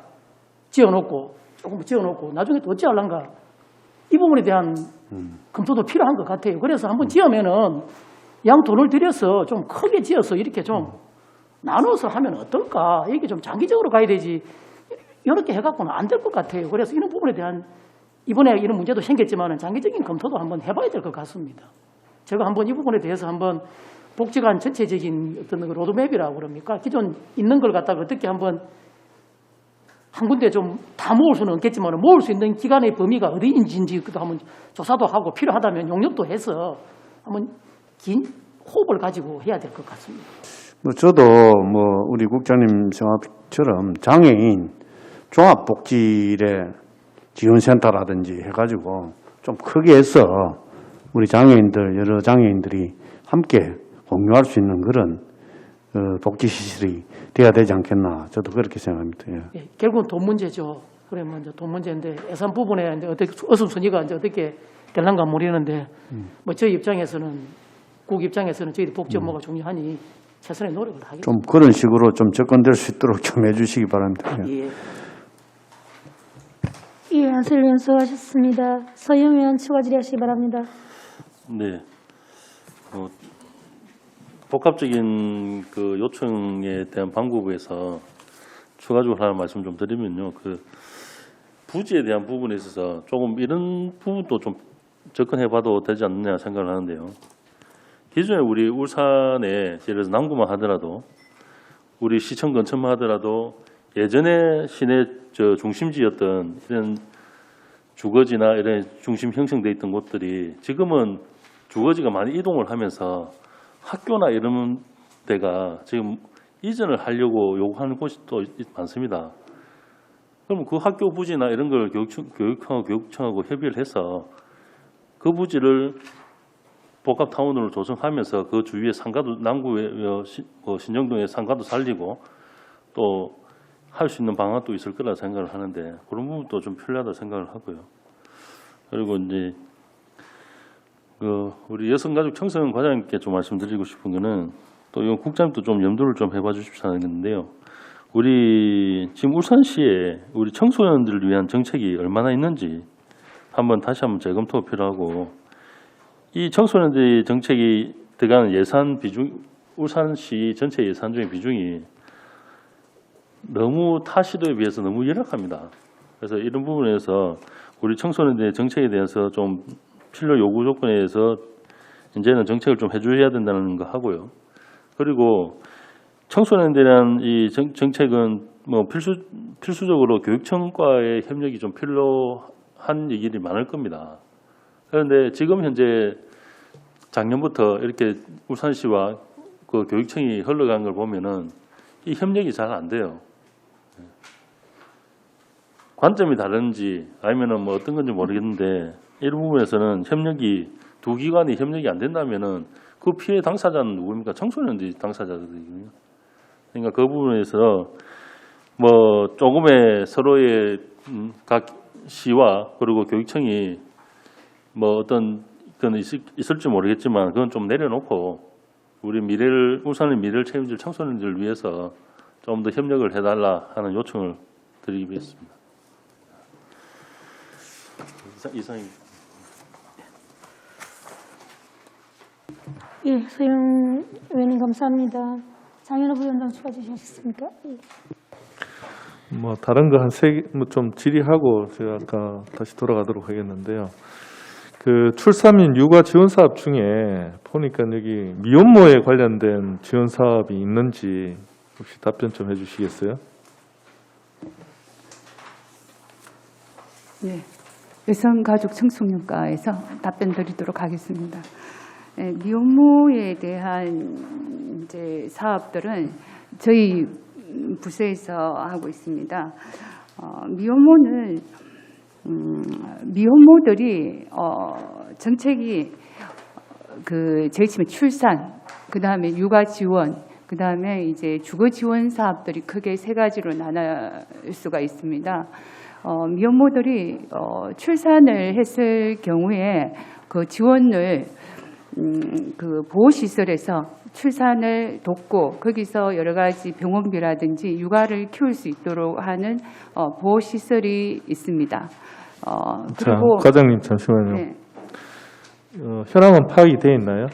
[SPEAKER 2] 조금 지어놓고 나중에 또 어찌 할란가 이 부분에 대한 검토도 필요한 것 같아요. 그래서 한번 지으면은 양 돈을 들여서 좀 크게 지어서 이렇게 좀 나눠서 하면 어떨까? 이게 좀 장기적으로 가야 되지. 이렇게 해갖고는 안 될 것 같아요. 그래서 이런 부분에 대한 이번에 이런 문제도 생겼지만 장기적인 검토도 한번 해봐야 될 것 같습니다. 제가 한번 이 부분에 대해서 한번 복지관 전체적인 어떤 로드맵이라고 그럽니까? 기존 있는 걸 갖다가 어떻게 한번 한 군데 좀 다 모을 수는 없겠지만 모을 수 있는 기간의 범위가 어디인지 그것도 한번 조사도 하고 필요하다면 용역도 해서 한번 긴 호흡을 가지고 해야 될 것 같습니다.
[SPEAKER 3] 저도 우리 국장님 생각처럼 장애인 종합복지의 지원센터라든지 해가지고 좀 크게 해서 우리 여러 장애인들이 함께 공유할 수 있는 그런 복지시설이 돼야 되지 않겠나 저도 그렇게 생각합니다.
[SPEAKER 2] 예, 결국은 돈 문제죠. 그러면 이제 돈 문제인데 예산 부분에 이제 어떻게 어순순위가 이제 어떻게 될란가 모르겠는데 저희 입장에서는 국 입장에서는 저희 복지 업무가 중요하니 최선의 노력을 하겠습니다.
[SPEAKER 3] 좀 그런 식으로 좀 접근될 수 있도록 좀 해주시기 바랍니다.
[SPEAKER 2] 예.
[SPEAKER 1] 예, 안수일 의원 수고하셨습니다. 서영 의원 추가 질의하시기 바랍니다.
[SPEAKER 5] 네. 복합적인 그 요청에 대한 방법에서 추가적으로 하나 말씀 좀 드리면요. 그 부지에 대한 부분에 있어서 조금 이런 부분도 좀 접근해봐도 되지 않느냐 생각을 하는데요. 기존에 우리 울산에 예를 들어서 남구만 하더라도 우리 시청 근처만 하더라도 예전에 시내 중심지였던 이런 주거지나 이런 중심 형성돼 있던 곳들이 지금은 주거지가 많이 이동을 하면서 학교나 이런 데가 지금 이전을 하려고 요구하는 곳이 또 많습니다. 그럼 그 학교 부지나 이런 걸 교육청하고 협의를 해서 그 부지를 복합타운으로 조성하면서 그 주위에 상가도 남구에 신정동에 상가도 살리고 또 할 수 있는 방안도 있을 거라 생각을 하는데 그런 부분도 좀 필요하다 생각을 하고요. 그리고 이제 우리 여성가족 청소년 과장님께 좀 말씀드리고 싶은 거는 또 이건 국장님도 좀 염두를 좀 해봐 주십사 하는데요. 우리 지금 울산시에 우리 청소년들을 위한 정책이 얼마나 있는지 다시 한번 재검토가 필요하고 이 청소년들의 정책이 들어가는 예산 비중, 울산시 전체 예산 중의 비중이 너무 타 시도에 비해서 너무 열악합니다. 그래서 이런 부분에서 우리 청소년들의 정책에 대해서 좀 필요 요구 조건에 의해서 이제는 정책을 좀 해줘야 된다는 거 하고요. 그리고 청소년들에 대한 이 정책은 뭐 필수적으로 교육청과의 협력이 좀 필요한 얘기들이 많을 겁니다. 그런데 지금 현재 작년부터 이렇게 울산시와 그 교육청이 흘러간 걸 보면은 이 협력이 잘 안 돼요. 관점이 다른지 아니면은 뭐 어떤 건지 모르겠는데 이런 부분에서는 두 기관이 협력이 안 된다면은 그 피해 당사자는 누구입니까? 청소년들이 당사자들이거든요. 그러니까 그 부분에서 뭐 조금의 서로의 각 시와 그리고 교육청이 뭐 어떤 그건 있을지 모르겠지만 그건 좀 내려놓고 우리 울산의 미래를 책임질 청소년들을 위해서 좀 더 협력을 해달라 하는 요청을 드리겠습니다. 이상입니다.
[SPEAKER 1] 예, 소영 의원님 감사합니다. 장현호 부위원장 추가 주시겠습니까? 예.
[SPEAKER 7] 뭐 다른 거 한 세 개 뭐 좀 질의하고 제가 아까 다시 돌아가도록 하겠는데요. 그 출산민 육아 지원 사업 중에 보니까 여기 미혼모에 관련된 지원 사업이 있는지 혹시 답변 좀 해주시겠어요?
[SPEAKER 10] 네, 여성가족청소년과에서 답변 드리도록 하겠습니다. 네, 미혼모에 대한 이제 사업들은 저희 부서에서 하고 있습니다. 미혼모들이 정책이 제일 처음에 출산, 그 다음에 육아 지원, 그 다음에 이제 주거 지원 사업들이 크게 세 가지로 나눌 수가 있습니다. 미혼모들이 출산을 했을 경우에 그 지원을 그 보호시설에서 출산을 돕고 거기서 여러 가지 병원비라든지 육아를 키울 수 있도록 하는 보호시설이 있습니다. 그리고
[SPEAKER 7] 자, 과장님 잠시만요.
[SPEAKER 10] 네.
[SPEAKER 7] 현황은 파악이 돼 있나요?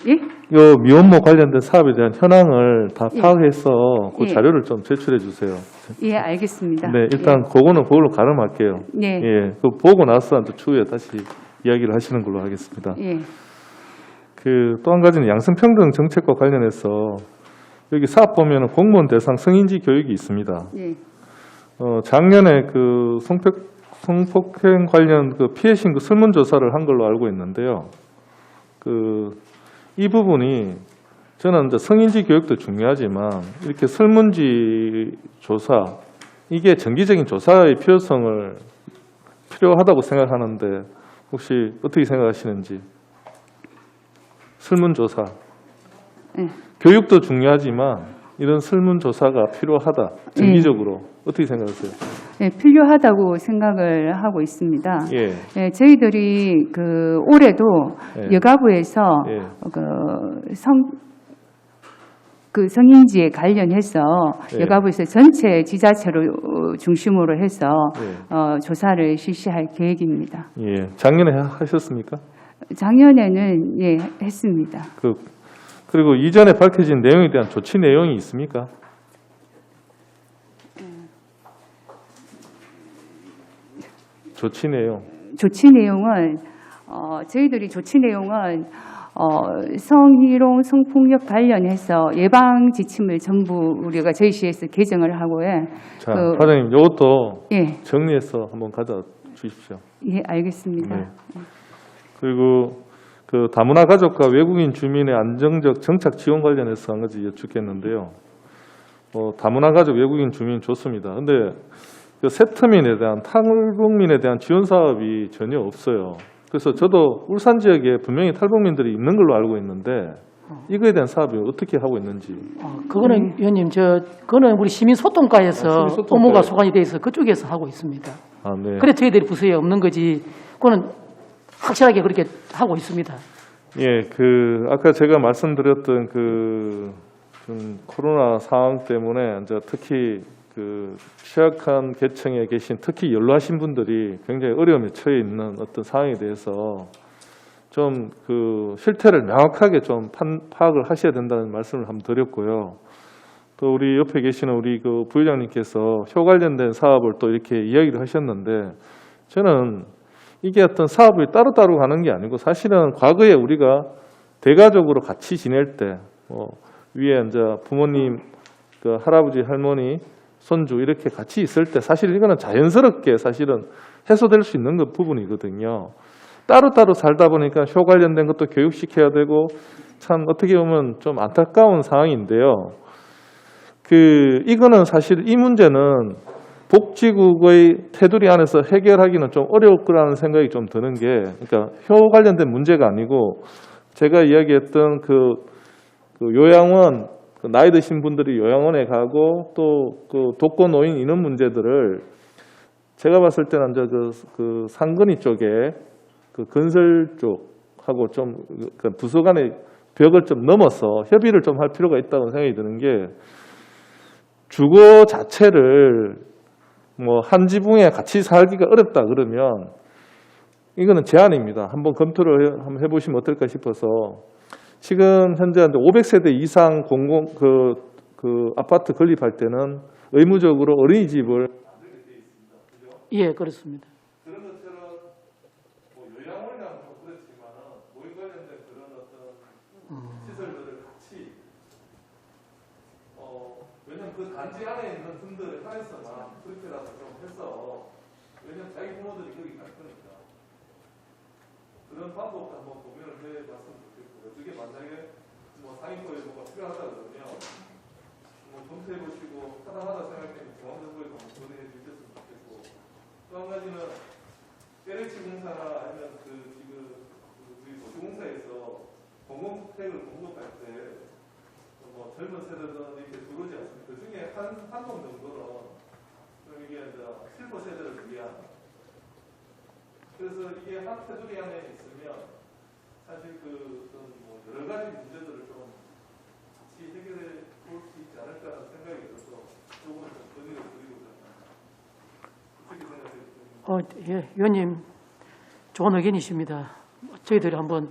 [SPEAKER 10] 예?
[SPEAKER 7] 이 미혼모 관련된 사업에 대한 현황을 다 파악해서 그
[SPEAKER 10] 예.
[SPEAKER 7] 자료를 좀 제출해 주세요.
[SPEAKER 10] 예, 알겠습니다.
[SPEAKER 7] 네, 일단 그걸로 가름할게요.
[SPEAKER 10] 네.
[SPEAKER 7] 예, 그 보고 나서 추후에 다시 이야기를 하시는 걸로 하겠습니다.
[SPEAKER 10] 예.
[SPEAKER 7] 또 한 가지는 양성평등 정책과 관련해서 여기 사업 보면 공무원 대상 성인지 교육이 있습니다.
[SPEAKER 10] 예.
[SPEAKER 7] 작년에 그 성폭행 관련 그 피해 신고 설문조사를 한 걸로 알고 있는데요. 이 부분이 저는 이제 성인지 교육도 중요하지만 이렇게 설문지 조사 이게 정기적인 조사의 필요하다고 생각하는데 혹시 어떻게 생각하시는지? 설문조사.
[SPEAKER 10] 네.
[SPEAKER 7] 교육도 중요하지만 이런 설문조사가 필요하다. 정기적으로. 어떻게 생각하세요?
[SPEAKER 10] 네, 필요하다고 생각을 하고 있습니다.
[SPEAKER 7] 예.
[SPEAKER 10] 네, 저희들이 올해도
[SPEAKER 7] 예.
[SPEAKER 10] 여가부에서
[SPEAKER 7] 예.
[SPEAKER 10] 성인지에 관련해서
[SPEAKER 7] 예.
[SPEAKER 10] 여가부에서 전체 지자체로 중심으로 해서
[SPEAKER 7] 예.
[SPEAKER 10] 조사를 실시할 계획입니다.
[SPEAKER 7] 예. 작년에 하셨습니까?
[SPEAKER 10] 작년에는 예, 했습니다.
[SPEAKER 7] 그리고 이전에 밝혀진 내용에 대한 조치 내용이 있습니까? 조치 내용.
[SPEAKER 10] 조치 내용은 저희들이 조치 내용은 성희롱, 성폭력 관련해서 예방 지침을 전부 우리가 저희 시에서 개정을 하고요.
[SPEAKER 7] 자, 과장님, 이것도
[SPEAKER 10] 예,
[SPEAKER 7] 정리해서 한번 가져 주십시오.
[SPEAKER 10] 예, 알겠습니다.
[SPEAKER 7] 네. 그리고 그 다문화 가족과 외국인 주민의 안정적 정착 지원 관련해서 한 가지 여쭙겠는데요. 다문화 가족, 외국인 주민 좋습니다. 근데 그 세트민에 대한 탈북민에 대한 지원 사업이 전혀 없어요. 그래서 저도 울산 지역에 분명히 탈북민들이 있는 걸로 알고 있는데 이거에 대한 사업이 어떻게 하고 있는지.
[SPEAKER 2] 그거는 위원님, 그거는 우리 시민소통과에서
[SPEAKER 7] 시민소통과에.
[SPEAKER 2] 업무가 소관이 돼 있어 그쪽에서 하고 있습니다.
[SPEAKER 7] 네.
[SPEAKER 2] 그래 저희들이 부서에 없는 거지. 그거는 확실하게 그렇게 하고 있습니다.
[SPEAKER 7] 예, 아까 제가 말씀드렸던 좀 코로나 상황 때문에 이제 특히 취약한 계층에 계신 특히 연로하신 분들이 굉장히 어려움에 처해 있는 어떤 상황에 대해서 좀 실태를 명확하게 좀 파악을 하셔야 된다는 말씀을 한번 드렸고요. 또 우리 옆에 계시는 우리 부회장님께서 효 관련된 사업을 또 이렇게 이야기를 하셨는데 저는 이게 어떤 사업이 따로따로 가는 게 아니고 사실은 과거에 우리가 대가족으로 같이 지낼 때 위에 이제 부모님, 할아버지, 할머니, 손주 이렇게 같이 있을 때 사실 이거는 자연스럽게 사실은 해소될 수 있는 부분이거든요. 따로따로 살다 보니까 효 관련된 것도 교육시켜야 되고 참 어떻게 보면 좀 안타까운 상황인데요. 이거는 사실 이 문제는 복지국의 테두리 안에서 해결하기는 좀 어려울 거라는 생각이 좀 드는 게, 그러니까 효 관련된 문제가 아니고 제가 이야기했던 요양원, 나이 드신 분들이 요양원에 가고 또 독거노인 이런 문제들을 제가 봤을 때는 이제 상근이 쪽에 건설 쪽하고 좀 부서 간의 벽을 좀 넘어서 협의를 좀 할 필요가 있다고 생각이 드는 게, 주거 자체를 한 지붕에 같이 살기가 어렵다 그러면 이거는 제안입니다. 한번 검토를 한번 해보시면 어떨까 싶어서, 지금 현재 500세대 이상 아파트 건립할 때는 의무적으로 어린이집을
[SPEAKER 2] 예, 그렇습니다.
[SPEAKER 7] 그런 것처럼 요양원이라는 건 그렇지만 노인 관련된 그런 어떤 시설들을 같이 왜냐면 그 단지 안에 있는 분들에 한해서만 그렇게라도 좀 해서, 왜냐면 자기 부모들이 거기 갈 거니까 그런 방법도 한번 고민을 해봤으면 좋겠고요. 그게 만약에 상위권에 뭐가 필요하다 그러면 검토해보시고 타당하다 생각되면 중앙정부에도 한번 고려해 주셨으면 좋겠고, 또 한 가지는 LH 공사나 아니면 지금 우리 도시공사에서 공공주택을 공급할 때 젊은 세대들은 이렇게 들어오지 않습니까? 그 중에 한 동 정도는 좀 이게 이제 실버 세대를 위한, 그래서 이게 한 테두리 안에 있으면 사실 여러 가지 문제들을 좀 같이 해결해 볼 수 있지 않을까라는 생각이 들어서 조금은 좀 건의를 드리고자 합니다. 어떻게 생각하세요?
[SPEAKER 2] 예, 위원님 좋은 의견이십니다. 저희들이 한번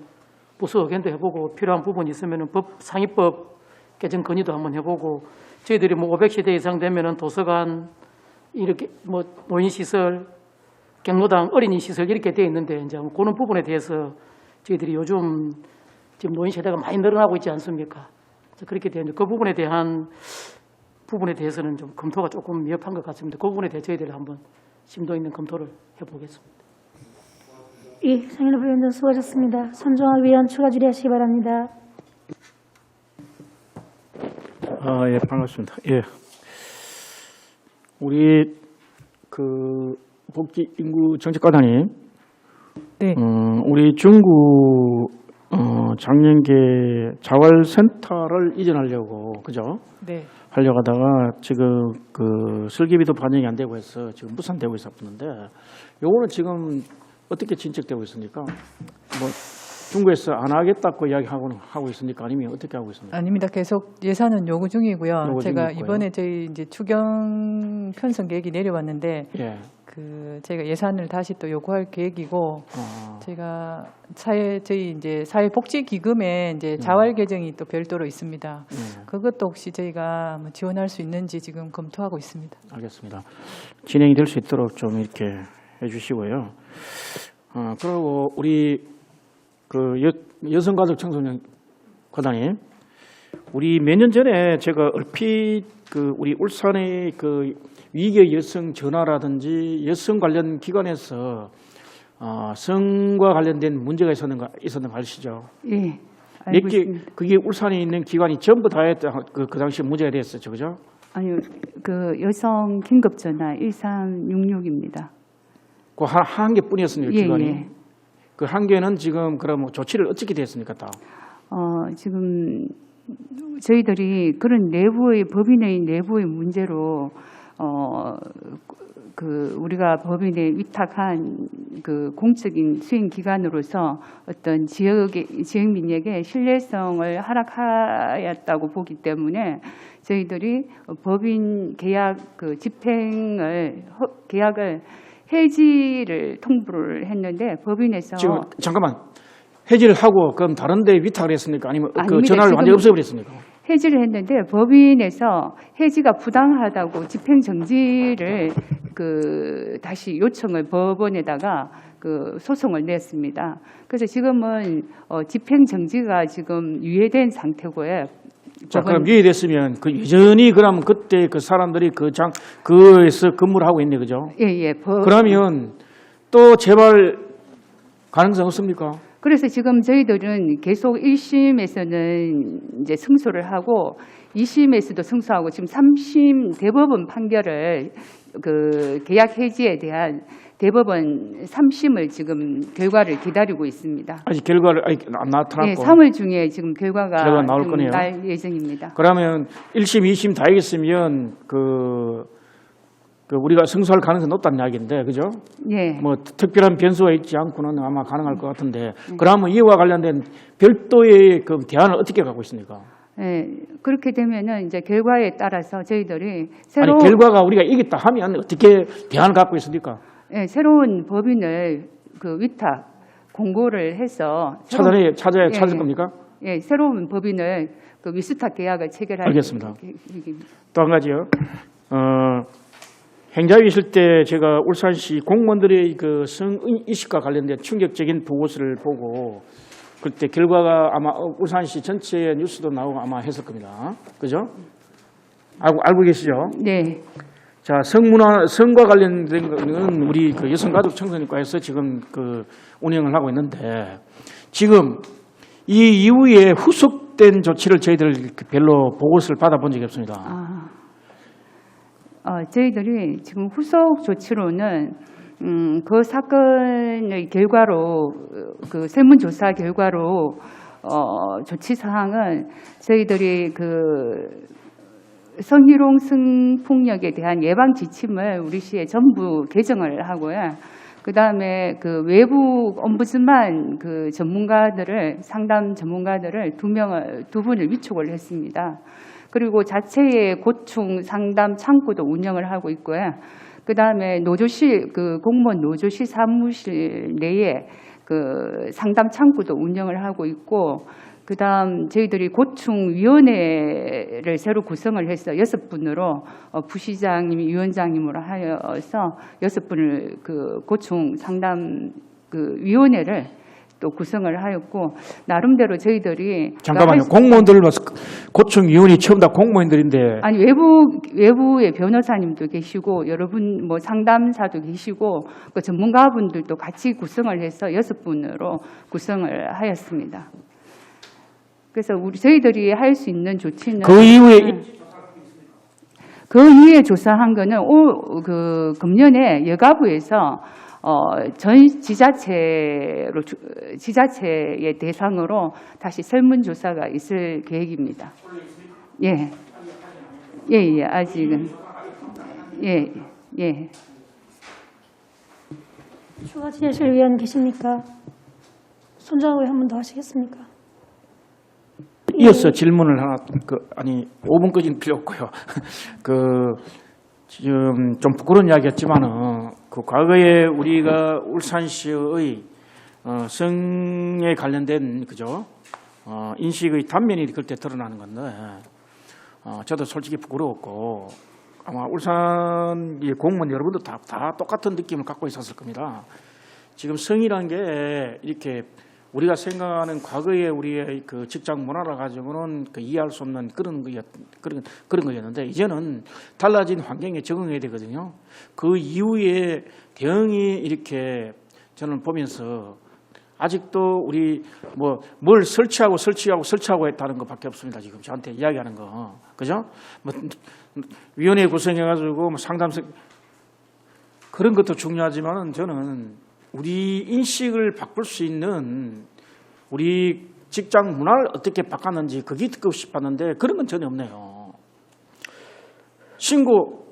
[SPEAKER 2] 부서 의견도 해보고 필요한 부분이 있으면 상위법 개정 건의도 한번 해보고, 저희들이 500세대 이상 되면은 도서관, 이렇게 노인시설, 경로당, 어린이시설 이렇게 되어 있는데, 이제 그런 부분에 대해서 저희들이 요즘 지금 노인 세대가 많이 늘어나고 있지 않습니까? 그렇게 되는데 그 부분에 대해서는 좀 검토가 조금 미흡한 것 같습니다. 그 부분에 대해 저희들이 한번 심도 있는 검토를 해보겠습니다.
[SPEAKER 1] 예, 상인호 부위원장 수고하셨습니다. 손종학 위원 추가 질의하시기 바랍니다.
[SPEAKER 9] 예, 반갑습니다. 예. 우리 복지인구정책과장님,
[SPEAKER 4] 네.
[SPEAKER 9] 우리 중구 장년계 자활센터를 이전하려고, 그죠?
[SPEAKER 4] 네.
[SPEAKER 9] 하려고 하다가 지금 설계비도 반영이 안 되고 해서 지금 무산되고 있었는데, 요거는 지금 어떻게 진척되고 있습니까? 중구에서 안 하겠다고 하고 있습니까? 아니면 어떻게 하고 있습니까?
[SPEAKER 4] 아닙니다. 계속 예산은 요구 중이고요.
[SPEAKER 9] 요구
[SPEAKER 4] 제가
[SPEAKER 9] 중이고요.
[SPEAKER 4] 이번에 저희 이제 추경 편성 계획이 내려왔는데
[SPEAKER 9] 예.
[SPEAKER 4] 저희가 예산을 다시 또 요구할 계획이고 저희가 저희 이제 사회복지기금에 이제 자활 계정이 또 별도로 있습니다. 그것도 혹시 저희가 뭐 지원할 수 있는지 지금 검토하고 있습니다.
[SPEAKER 9] 알겠습니다. 진행이 될 수 있도록 좀 이렇게 해주시고요. 그리고 우리 그 여성가족 청소년 과장님, 우리 몇 년 전에 제가 얼핏 그 우리 울산의 그 위기 여성 전화라든지 여성 관련 기관에서 성과 관련된 문제가 있었는 거 아시죠?
[SPEAKER 10] 예,
[SPEAKER 9] 몇
[SPEAKER 10] 알고
[SPEAKER 9] 개,
[SPEAKER 10] 있습니다.
[SPEAKER 9] 그게 울산에 있는 기관이 전부 다 했다, 그 당시 문제가 됐었죠, 그죠?
[SPEAKER 10] 아니요, 그 여성 긴급 전화 1366입니다.
[SPEAKER 9] 그 한 개뿐이었습니까,
[SPEAKER 10] 예,
[SPEAKER 9] 기관이?
[SPEAKER 10] 예.
[SPEAKER 9] 그 한 개는 지금 그럼 조치를 어떻게 됐습니까, 다?
[SPEAKER 10] 지금 저희들이 그런 법인의 내부의 문제로 우리가 법인에 위탁한 그 공적인 수행 기관으로서 어떤 지역 민에게 신뢰성을 하락하였다고 보기 때문에 저희들이 법인 계약 계약을 해지를 통보를 했는데 법인에서
[SPEAKER 9] 지금 잠깐만, 해지를 하고 그럼 다른 데 위탁을 했습니까? 아니면 그
[SPEAKER 10] 아닙니다.
[SPEAKER 9] 전화를 완전히
[SPEAKER 10] 지금
[SPEAKER 9] 없애버렸습니까?
[SPEAKER 10] 해지를 했는데 법인에서 해지가 부당하다고 집행정지를 다시 요청을 법원에다가 소송을 냈습니다. 그래서 지금은 집행정지가 지금 유예된 상태고요.
[SPEAKER 9] 자, 그럼 유예됐으면 그 여전히 그럼 그때 그 사람들이 그에서 근무를 하고 있네, 그죠?
[SPEAKER 10] 예.
[SPEAKER 9] 그러면 또 재발 가능성 없습니까?
[SPEAKER 10] 그래서 지금 저희들은 계속 1심에서는 이제 승소를 하고 2심에서도 승소하고 지금 3심 대법원 판결을 계약 해지에 대한 대법원 3심을 지금 결과를 기다리고 있습니다.
[SPEAKER 9] 아직 결과를 안 나타났고.
[SPEAKER 10] 네, 3월 중에 지금 결과가
[SPEAKER 9] 나올
[SPEAKER 10] 좀
[SPEAKER 9] 거네요.
[SPEAKER 10] 날 예정입니다.
[SPEAKER 9] 그러면 1심, 2심 다 이겼으면 우리가 승소할 가능성이 높다는 이야기인데, 그죠?
[SPEAKER 10] 네.
[SPEAKER 9] 뭐 특별한 변수가 있지 않고는 아마 가능할 것 같은데, 그러면 이와 관련된 별도의 그 대안을 어떻게 갖고 있습니까?
[SPEAKER 10] 네, 그렇게 되면은 이제 결과에 따라서 저희들이
[SPEAKER 9] 아니, 결과가 우리가 이겼다 하면 어떻게 대안을 갖고 있습니까?
[SPEAKER 10] 네, 새로운 법인을 위탁 공고를 해서
[SPEAKER 9] 찾을 겁니까?
[SPEAKER 10] 예, 새로운 법인을 위수탁 계약을 체결할
[SPEAKER 9] 알겠습니다.
[SPEAKER 10] 계획입니다.
[SPEAKER 9] 또 한 가지요. 행자위 있을 때 제가 울산시 공무원들의 그 성인식과 관련된 충격적인 보고서를 보고 그때 결과가 아마 울산시 전체 뉴스도 나오고 아마 했을 겁니다. 그죠? 알고 계시죠?
[SPEAKER 10] 네.
[SPEAKER 9] 자, 성과 관련된 거는 우리 그 여성가족 청소년과에서 지금 운영을 하고 있는데 지금 이 이후에 후속된 조치를 저희들 별로 보고서를 받아본 적이 없습니다.
[SPEAKER 10] 저희들이 지금 후속 조치로는 그 사건의 결과로 설문조사 결과로 조치 사항은 저희들이 성희롱 성폭력에 대한 예방 지침을 우리 시에 전부 개정을 하고요. 그다음에 외부 옴부즈만 상담 전문가들을 두 분을 위촉을 했습니다. 그리고 자체의 고충 상담 창구도 운영을 하고 있고요. 그다음에 노조실 공무원 노조실 사무실 내에 상담 창구도 운영을 하고 있고, 그다음 저희들이 고충위원회를 새로 구성을 해서 6분으로 부시장님이 위원장님으로 하여서 6분을 고충 상담 위원회를 또 구성을 하였고, 나름대로 저희들이
[SPEAKER 9] 잠깐만요. 공무원들 고충위원이 처음 다 공무원들인데.
[SPEAKER 10] 아니 외부의 변호사님도 계시고 여러분 상담사도 계시고 전문가분들도 같이 구성을 해서 6분으로 구성을 하였습니다. 그래서 저희들이 할 수 있는 조치는
[SPEAKER 9] 그 이후에
[SPEAKER 10] 조사한 거는 금년에 여가부에서 전 지자체의 대상으로 다시 설문조사가 있을 계획입니다. 예, 아직은. 예.
[SPEAKER 1] 추가 진행실 위원 계십니까? 손정우 한 번 더 하시겠습니까?
[SPEAKER 9] 이어서 질문을 하나, 5분까지는 필요 없고요. 지금 좀 부끄러운 이야기였지만은, 그 과거에 우리가 울산시의 성에 관련된 그죠 인식의 단면이 그때 드러나는 건데 저도 솔직히 부끄러웠고 아마 울산 공무원 여러분도 다 똑같은 느낌을 갖고 있었을 겁니다. 지금 성이란 게 이렇게 우리가 생각하는 과거의 우리의 그 직장 문화라 가지고는 그 이해할 수 없는 그런 거였는데 이제는 달라진 환경에 적응해야 되거든요. 그 이후에 대응이 이렇게 저는 보면서 아직도 우리 뭘 설치하고 했다는 것밖에 없습니다. 지금 저한테 이야기하는 거, 그죠? 위원회 구성해가지고 상담소 그런 것도 중요하지만은 저는 우리 인식을 바꿀 수 있는 우리 직장 문화를 어떻게 바꿨는지 그게 듣고 싶었는데 그런 건 전혀 없네요. 신고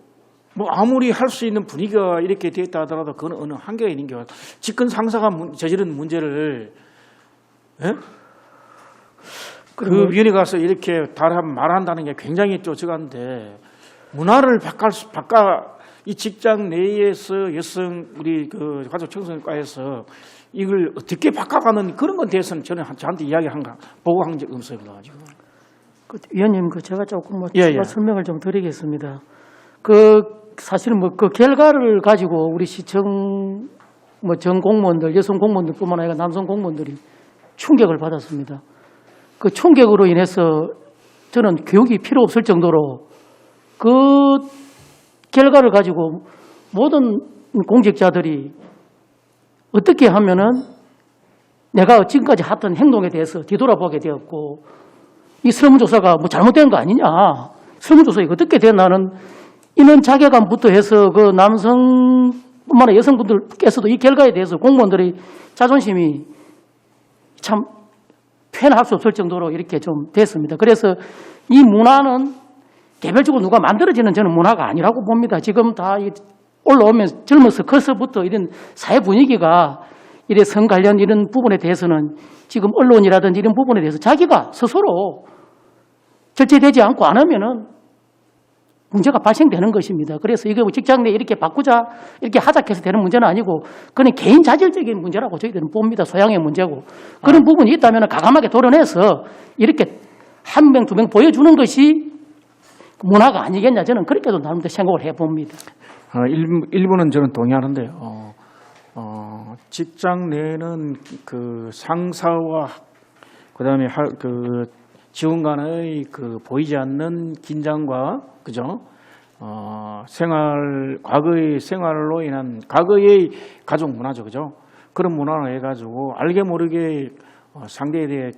[SPEAKER 9] 아무리 할 수 있는 분위기가 이렇게 되어 있다 하더라도 그건 어느 한계가 있는 게 직권 상사가 저지른 문제를 그 위원회 가서 이렇게 말한다는 게 굉장히 쪼직한데 문화를 이 직장 내에서 여성 우리 그 가족 청소년과에서 이걸 어떻게 바꿔가는 그런 건 대해서는 저는 저한테 보고한 적 없습니다. 지금.
[SPEAKER 2] 위원님, 제가 조금
[SPEAKER 9] 예.
[SPEAKER 2] 설명을 좀 드리겠습니다. 사실은 그 결과를 가지고 우리 시청 전 공무원들, 여성 공무원들뿐만 아니라 남성 공무원들이 충격을 받았습니다. 그 충격으로 인해서 저는 교육이 필요 없을 정도로 그 결과를 가지고 모든 공직자들이 어떻게 하면은 내가 지금까지 했던 행동에 대해서 뒤돌아보게 되었고 이 설문조사가 잘못된 거 아니냐, 설문조사가 어떻게 됐나는 이런 자괴감부터 해서 그 남성뿐만 아니라 여성분들께서도 이 결과에 대해서 공무원들의 자존심이 참 표현할 수 없을 정도로 이렇게 좀 됐습니다. 그래서 이 문화는 개별적으로 누가 만들어지는 저는 문화가 아니라고 봅니다. 지금 다 올라오면 젊어서 커서부터 이런 사회 분위기가 이래 성 관련 이런 부분에 대해서는 지금 언론이라든지 이런 부분에 대해서 자기가 스스로 절제되지 않고 안 하면은 문제가 발생되는 것입니다. 그래서 이거 직장 내에 이렇게 바꾸자, 이렇게 하자 해서 되는 문제는 아니고 그건 개인 자질적인 문제라고 저희들은 봅니다. 소양의 문제고. 그런 부분이 있다면 과감하게 도려내서 이렇게 한 명, 두 명 보여주는 것이 문화가 아니겠냐, 저는 그렇게도 나름대로 생각을 해봅니다.
[SPEAKER 9] 일부는 저는 동의하는데요. 직장 내에는 그 상사와 그다음에 그 지원 간의 그 보이지 않는 긴장과 그죠? 과거의 생활로 인한 과거의 가족 문화죠, 그죠? 그런 문화로 해가지고 알게 모르게 상대에 대해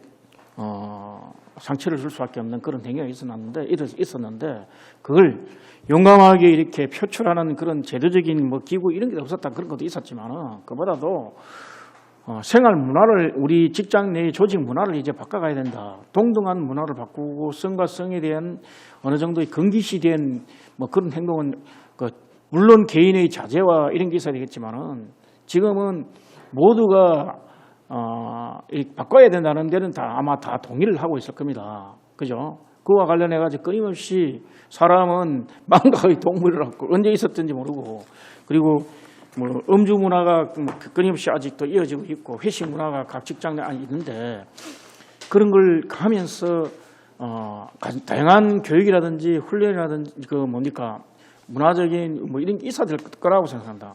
[SPEAKER 9] 상처를 줄 수밖에 없는 그런 행위가 있었는데 그걸 용감하게 이렇게 표출하는 그런 제도적인 기구 이런 게 없었다 그런 것도 있었지만은 그보다도 생활 문화를 우리 직장 내의 조직 문화를 이제 바꿔가야 된다. 동등한 문화를 바꾸고 성과 성에 대한 어느 정도의 건기시된 그런 행동은 물론 개인의 자제와 이런 게 있어야 되겠지만은 지금은 모두가 바꿔야 된다는 데는 아마 다 동의를 하고 있을 겁니다. 그죠? 그와 관련해 가지고 끊임없이 사람은 망각의 동물이라고 언제 있었든지 모르고 그리고 음주 문화가 끊임없이 아직도 이어지고 있고 회식 문화가 각 직장 내에 있는데 그런 걸 하면서 다양한 교육이라든지 훈련이라든지 문화적인 이런 게 있어야 될 거라고 생각한다.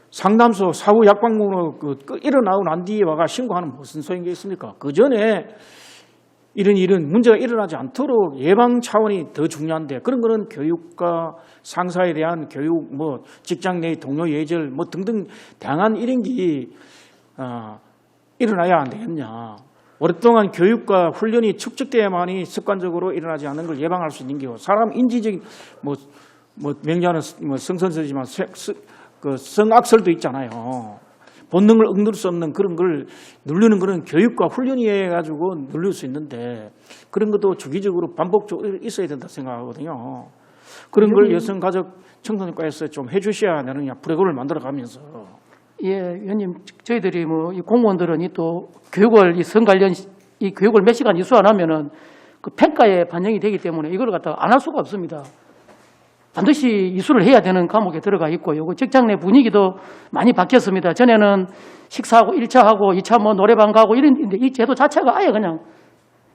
[SPEAKER 9] 상담소 사후 약방문으로 일어나고 난 뒤에 와가 신고하는 무슨 소용이 있습니까? 그 전에 이런 문제가 일어나지 않도록 예방 차원이 더 중요한데 그런 거는 교육과 상사에 대한 교육, 직장 내의 동료 예절 등등 다양한 이런 게 일어나야 안 되겠냐. 오랫동안 교육과 훈련이 축적돼야만이 습관적으로 일어나지 않는 걸 예방할 수 있는 게요. 사람 인지적인 명제하는 성선설이지만 성악설도 있잖아요. 본능을 억누를 수 없는 그런 걸 누르는 거는 교육과 훈련이 해가지고 누릴 수 있는데 그런 것도 주기적으로 반복적으로 있어야 된다 생각하거든요. 그런 걸 여성가족 청소년과에서 좀 해주셔야 되느냐 프로그램을 만들어가면서.
[SPEAKER 2] 예, 위원님, 저희들이 이 공무원들은 또 교육을 성 관련 교육을 몇 시간 이수 안 하면은 그 평가에 반영이 되기 때문에 이걸 갖다가 안 할 수가 없습니다. 반드시 이수를 해야 되는 과목에 들어가 있고, 요거 직장 내 분위기도 많이 바뀌었습니다. 전에는 식사하고 1차 하고 2차 뭐 노래방 가고 이랬는데 이 제도 자체가 아예 그냥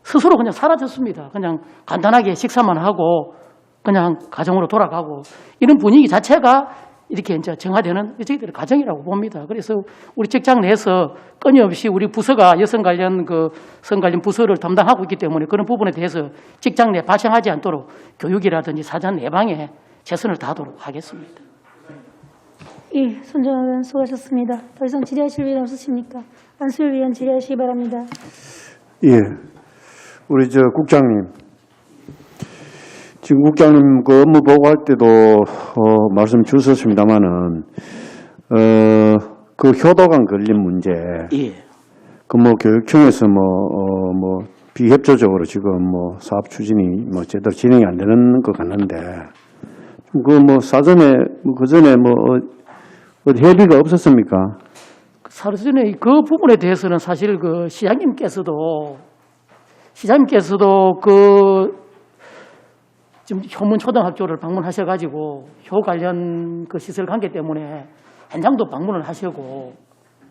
[SPEAKER 2] 스스로 그냥 사라졌습니다. 그냥 간단하게 식사만 하고 그냥 가정으로 돌아가고 이런 분위기 자체가 이렇게 이제 정화되는 저희들의 과정이라고 봅니다. 그래서 우리 직장 내에서 끊임없이 우리 부서가 여성 관련 부서를 담당하고 있기 때문에 그런 부분에 대해서 직장 내 발생하지 않도록 교육이라든지 사전 예방에 최선을 다하도록 하겠습니다.
[SPEAKER 1] 예, 손정아 의원 수고하셨습니다. 더 이상 질의하실 의원 없으십니까? 안수일 의원 질의하시기 바랍니다.
[SPEAKER 3] 예, 우리 국장님, 지금 국장님 그 업무 보고할 때도 말씀 주셨습니다만은 그 효도관 걸린 문제,
[SPEAKER 2] 예.
[SPEAKER 3] 그 교육청에서 비협조적으로 지금 사업 추진이 제대로 진행이 안 되는 것 같는데 사전에 그 전에 어디 협의가 없었습니까?
[SPEAKER 2] 사전에 그 부분에 대해서는 사실 그 시장님께서도 지금 효문초등학교를 방문하셔가지고 효 관련 그 시설 관계 때문에 현장도 방문을 하시고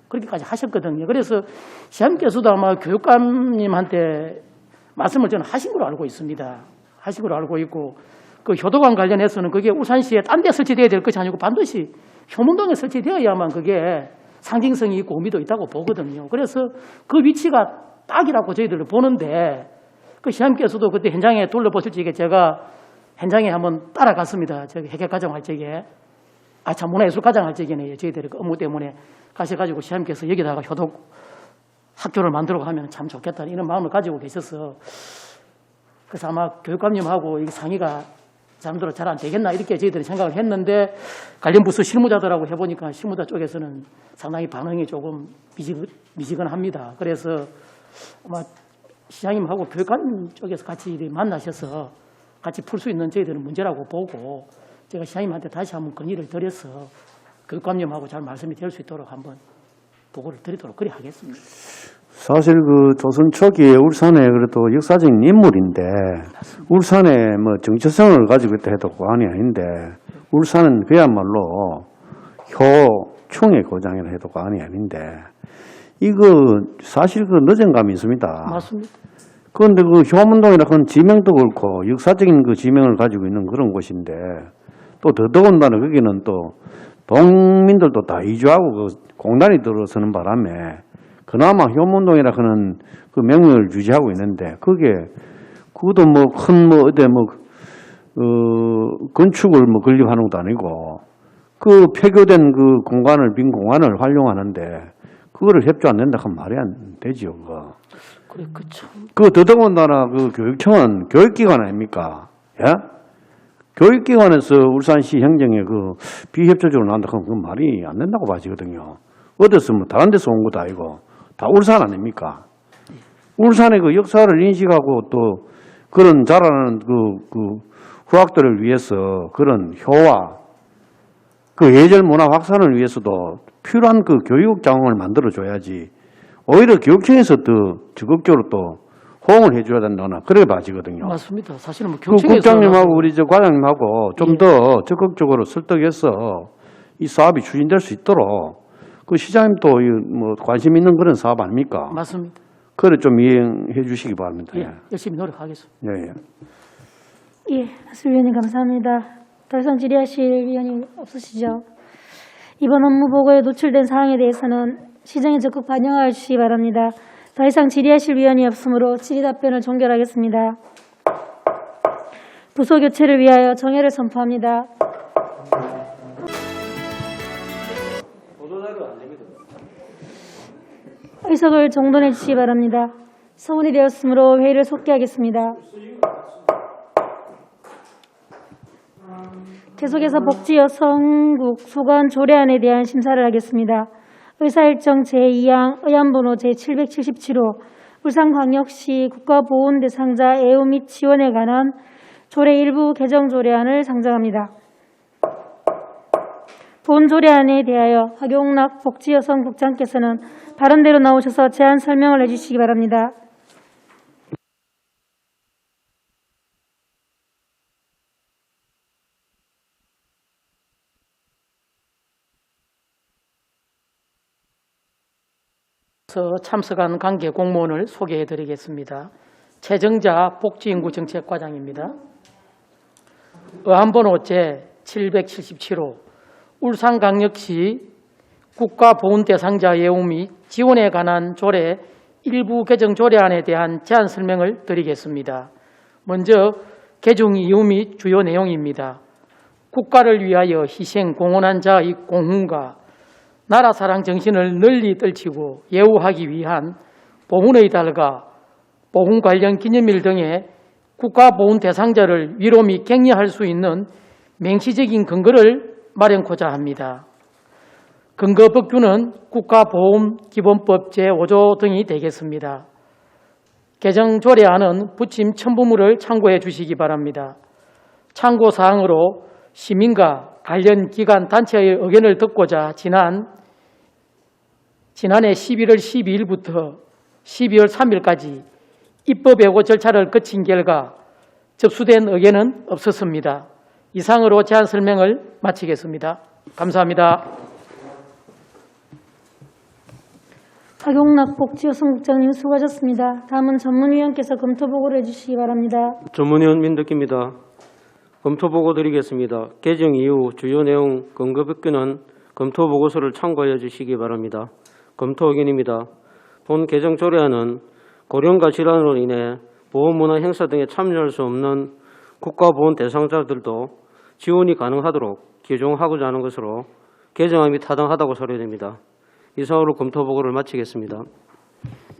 [SPEAKER 2] 그렇게까지 하셨거든요. 그래서 시장님께서도 아마 교육감님한테 말씀을 저는 하신 걸로 알고 있습니다. 하신 걸로 알고 있고 그 효도관 관련해서는 그게 울산시에 딴 데 설치되어야 될 것이 아니고 반드시 효문동에 설치되어야만 그게 상징성이 있고 의미도 있다고 보거든요. 그래서 그 위치가 딱이라고 저희들을 보는데 그 시장님께서도 그때 현장에 둘러보실 적에 제가 현장에 한번 따라갔습니다. 저기 회계과정 할 적에 문화예술과정 할 적에는 저희들이 그 업무 때문에 가셔가지고 시장님께서 여기다가 효도 학교를 만들어 가면 참 좋겠다는 이런 마음을 가지고 계셔서 그래서 아마 교육감님하고 이 상의가 잠들어 잘 안 되겠나 이렇게 저희들이 생각을 했는데 관련 부서 실무자들하고 해보니까 실무자 쪽에서는 상당히 반응이 조금 미지근합니다. 그래서 아마 시장님하고 교육감 쪽에서 같이 만나셔서 같이 풀 수 있는 저희들은 문제라고 보고 제가 시장님한테 다시 한번 건의를 드려서 교육감님하고 잘 말씀이 될 수 있도록 한번 보고를 드리도록 그리 하겠습니다.
[SPEAKER 3] 사실 그 조선 초기에 울산에 그래도 역사적인 인물인데 울산에 정체성을 가지고 있다 해도 과언이 아닌데 울산은 그야말로 효충의 고장이라 해도 과언이 아닌데 이거 사실 그 늦은 감이 있습니다.
[SPEAKER 2] 맞습니다.
[SPEAKER 3] 그런데 그 효문동이라 그런 지명도 그렇고 역사적인 그 지명을 가지고 있는 그런 곳인데 또 더더군다나 거기는 또 동민들도 다 이주하고 그 공단이 들어서는 바람에 그나마 효문동이라 하는 그 명명을 유지하고 있는데 그것도 건축을 건립하는 것도 아니고 그 폐교된 그 공간을 빈 공간을 활용하는데 그거를 협조 안 된다 하면 말이 안 되지요.
[SPEAKER 2] 그래, 그쵸.
[SPEAKER 3] 그 더더군다나 그 교육청은 교육기관 아닙니까? 예? 교육기관에서 울산시 행정에 그 비협조적으로 나온다 하면 그건 말이 안 된다고 봐지거든요. 어디서 다른 데서 온 것도 아니고 다 울산 아닙니까? 울산의 그 역사를 인식하고 또 그런 자라나는 그 후학들을 위해서 그런 효와 그 예절 문화 확산을 위해서도 필요한 그 교육 자원을 만들어 줘야지 오히려 교육청에서 더 적극적으로 또 호응을 해줘야 된다나 그래 봐지거든요.
[SPEAKER 2] 맞습니다. 사실은
[SPEAKER 3] 그 국장님하고 우리 과장님하고 좀 더 적극적으로 설득해서 이 사업이 추진될 수 있도록 그 시장님도 관심 있는 그런 사업 아닙니까?
[SPEAKER 2] 맞습니다.
[SPEAKER 3] 그래 좀 이행해 주시기 바랍니다.
[SPEAKER 2] 예, 열심히 노력하겠습니다.
[SPEAKER 3] 예.
[SPEAKER 1] 예, 안수일 의원님 감사합니다. 더 이상 질의하실 의원이 없으시죠? 이번 업무 보고에 노출된 사항에 대해서는 시정에 적극 반영하여 주시기 바랍니다. 더 이상 질의하실 위원이 없으므로 질의 답변을 종결하겠습니다. 부서 교체를 위하여 정회를 선포합니다. 의석을 정돈해 주시기 바랍니다. 성원이 되었으므로 회의를 속기하겠습니다. 계속해서 복지여성국 소관 조례안에 대한 심사를 하겠습니다. 의사일정 제2항 의안번호 제777호 울산광역시 국가보훈 대상자 애우 및 지원에 관한 조례 일부 개정 조례안을 상정합니다. 본 조례안에 대하여 박용락 복지여성국장께서는 발언대로 나오셔서 제안 설명을 해주시기 바랍니다.
[SPEAKER 2] 참석한 관계 공무원을 소개해 드리겠습니다. 최정자 복지인구정책과장입니다. 의안번호 제777호 울산광역시 국가보훈 대상자 예우 및 지원에 관한 조례 일부 개정 조례안에 대한 제안 설명을 드리겠습니다. 먼저 개정 이유 및 주요 내용입니다. 국가를 위하여 희생 공헌한 자의 공훈과 나라 사랑 정신을 널리 떨치고 예우하기 위한 보훈의 달과 보훈 관련 기념일 등의 국가보훈 대상자를 위로 및 격려할 수 있는 맹시적인 근거를 마련코자 합니다. 근거 법규는 국가보훈기본법 제5조 등이 되겠습니다. 개정 조례안은 부침 첨부물을 참고해 주시기 바랍니다. 참고사항으로 시민과 관련 기관 단체의 의견을 듣고자 지난해 11월 12일부터 12월 3일까지 입법 예고 절차를 거친 결과 접수된 의견은 없었습니다. 이상으로 제안 설명을 마치겠습니다. 감사합니다.
[SPEAKER 1] 박용락 복지여성국장님 수고하셨습니다. 다음은 전문위원께서 검토보고를 해주시기 바랍니다.
[SPEAKER 11] 전문위원 민덕기입니다. 검토보고 드리겠습니다. 개정 이후 주요 내용 근거 법규는 검토보고서를 참고해 주시기 바랍니다. 검토 의견입니다. 본 개정 조례안은 고령과 질환으로 인해 보호문화 행사 등에 참여할 수 없는 국가보훈 대상자들도 지원이 가능하도록 개정하고자 하는 것으로 개정안이 타당하다고 소개됩니다. 이상으로 검토보고를 마치겠습니다.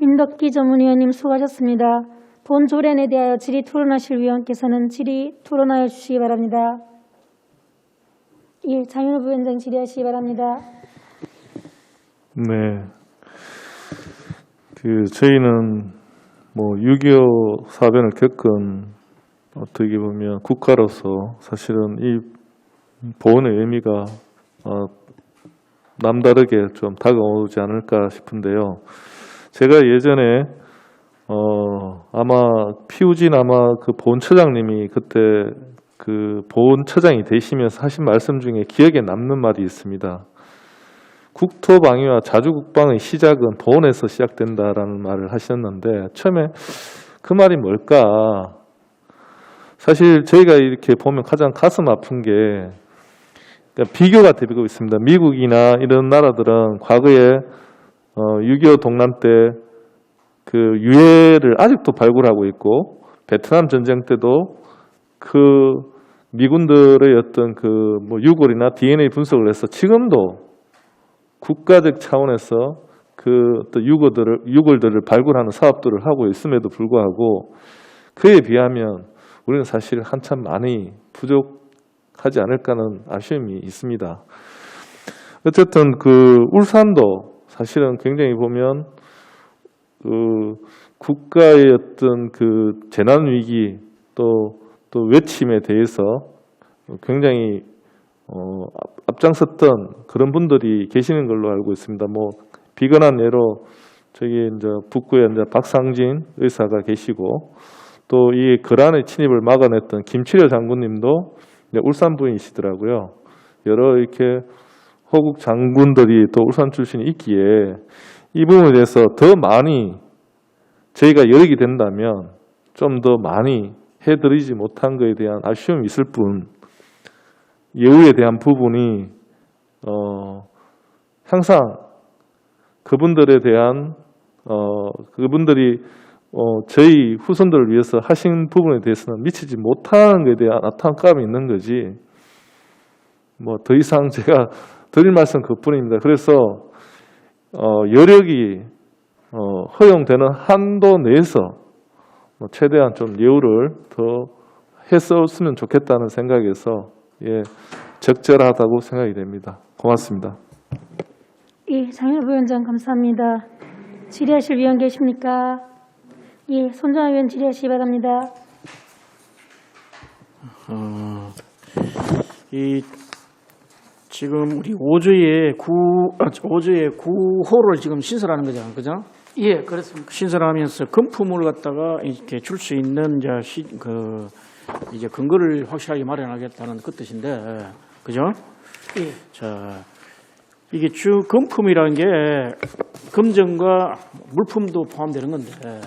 [SPEAKER 1] 민덕기 전문위원님 수고하셨습니다. 본 조례안에 대하여 질의 토론하실 위원께서는 질의 토론하여 주시기 바랍니다. 예, 장윤호 부위원장 질의하시기 바랍니다.
[SPEAKER 7] 네. 저희는 6.25 사변을 겪은 어떻게 보면 국가로서 사실은 이 보훈의 의미가 남다르게 좀 다가오지 않을까 싶은데요. 제가 예전에 아마 피우진 그 보훈처장님이 그때 그 보훈처장이 되시면서 하신 말씀 중에 기억에 남는 말이 있습니다. 국토방위와 자주국방의 시작은 보훈에서 시작된다라는 말을 하셨는데 처음에 그 말이 뭘까? 사실 저희가 이렇게 보면 가장 가슴 아픈 게 그러니까 비교가 되고 있습니다. 미국이나 이런 나라들은 과거에 6.25 동란 때 그 유해를 아직도 발굴하고 있고 베트남 전쟁 때도 그 미군들의 어떤 유골이나 DNA 분석을 해서 지금도 국가적 차원에서 그 어떤 유골들을 발굴하는 사업들을 하고 있음에도 불구하고 그에 비하면 우리는 사실 한참 많이 부족하지 않을까는 아쉬움이 있습니다. 어쨌든 울산도 사실은 굉장히 보면 국가의 어떤 재난 위기 또 외침에 대해서 굉장히 앞장섰던 그런 분들이 계시는 걸로 알고 있습니다. 비근한 예로 저기 북구에 박상진 의사가 계시고 또 이 거란의 침입을 막아냈던 김치려 장군님도 울산 부인이시더라고요. 여러 이렇게 호국 장군들이 또 울산 출신이 있기에 이 부분에 대해서 더 많이 저희가 여력이 된다면 좀 더 많이 해드리지 못한 것에 대한 아쉬움이 있을 뿐 예우에 대한 부분이 항상 그분들에 대한 그분들이 저희 후손들을 위해서 하신 부분에 대해서는 미치지 못하는 것에 대한 안타까움이 있는 거지 더 이상 제가 드릴 말씀 그뿐입니다. 그래서 여력이 허용되는 한도 내에서 최대한 좀 예우를 더 했었으면 좋겠다는 생각에서 적절하다고 생각이 됩니다. 고맙습니다.
[SPEAKER 1] 예, 장윤호 부위원장 감사합니다. 질의하실 위원 계십니까? 예, 손정아 위원 질의하시기 바랍니다.
[SPEAKER 9] 지금 우리 5조의 9호를 지금 신설하는 거잖아요, 그죠?
[SPEAKER 2] 예, 그렇습니다.
[SPEAKER 9] 신설하면서 금품을 갖다가 이렇게 줄 수 있는 이제 근거를 확실하게 마련하겠다는 그 뜻인데, 그죠?
[SPEAKER 2] 예.
[SPEAKER 9] 자, 이게 금품이라는 게 검정과 물품도 포함되는 건데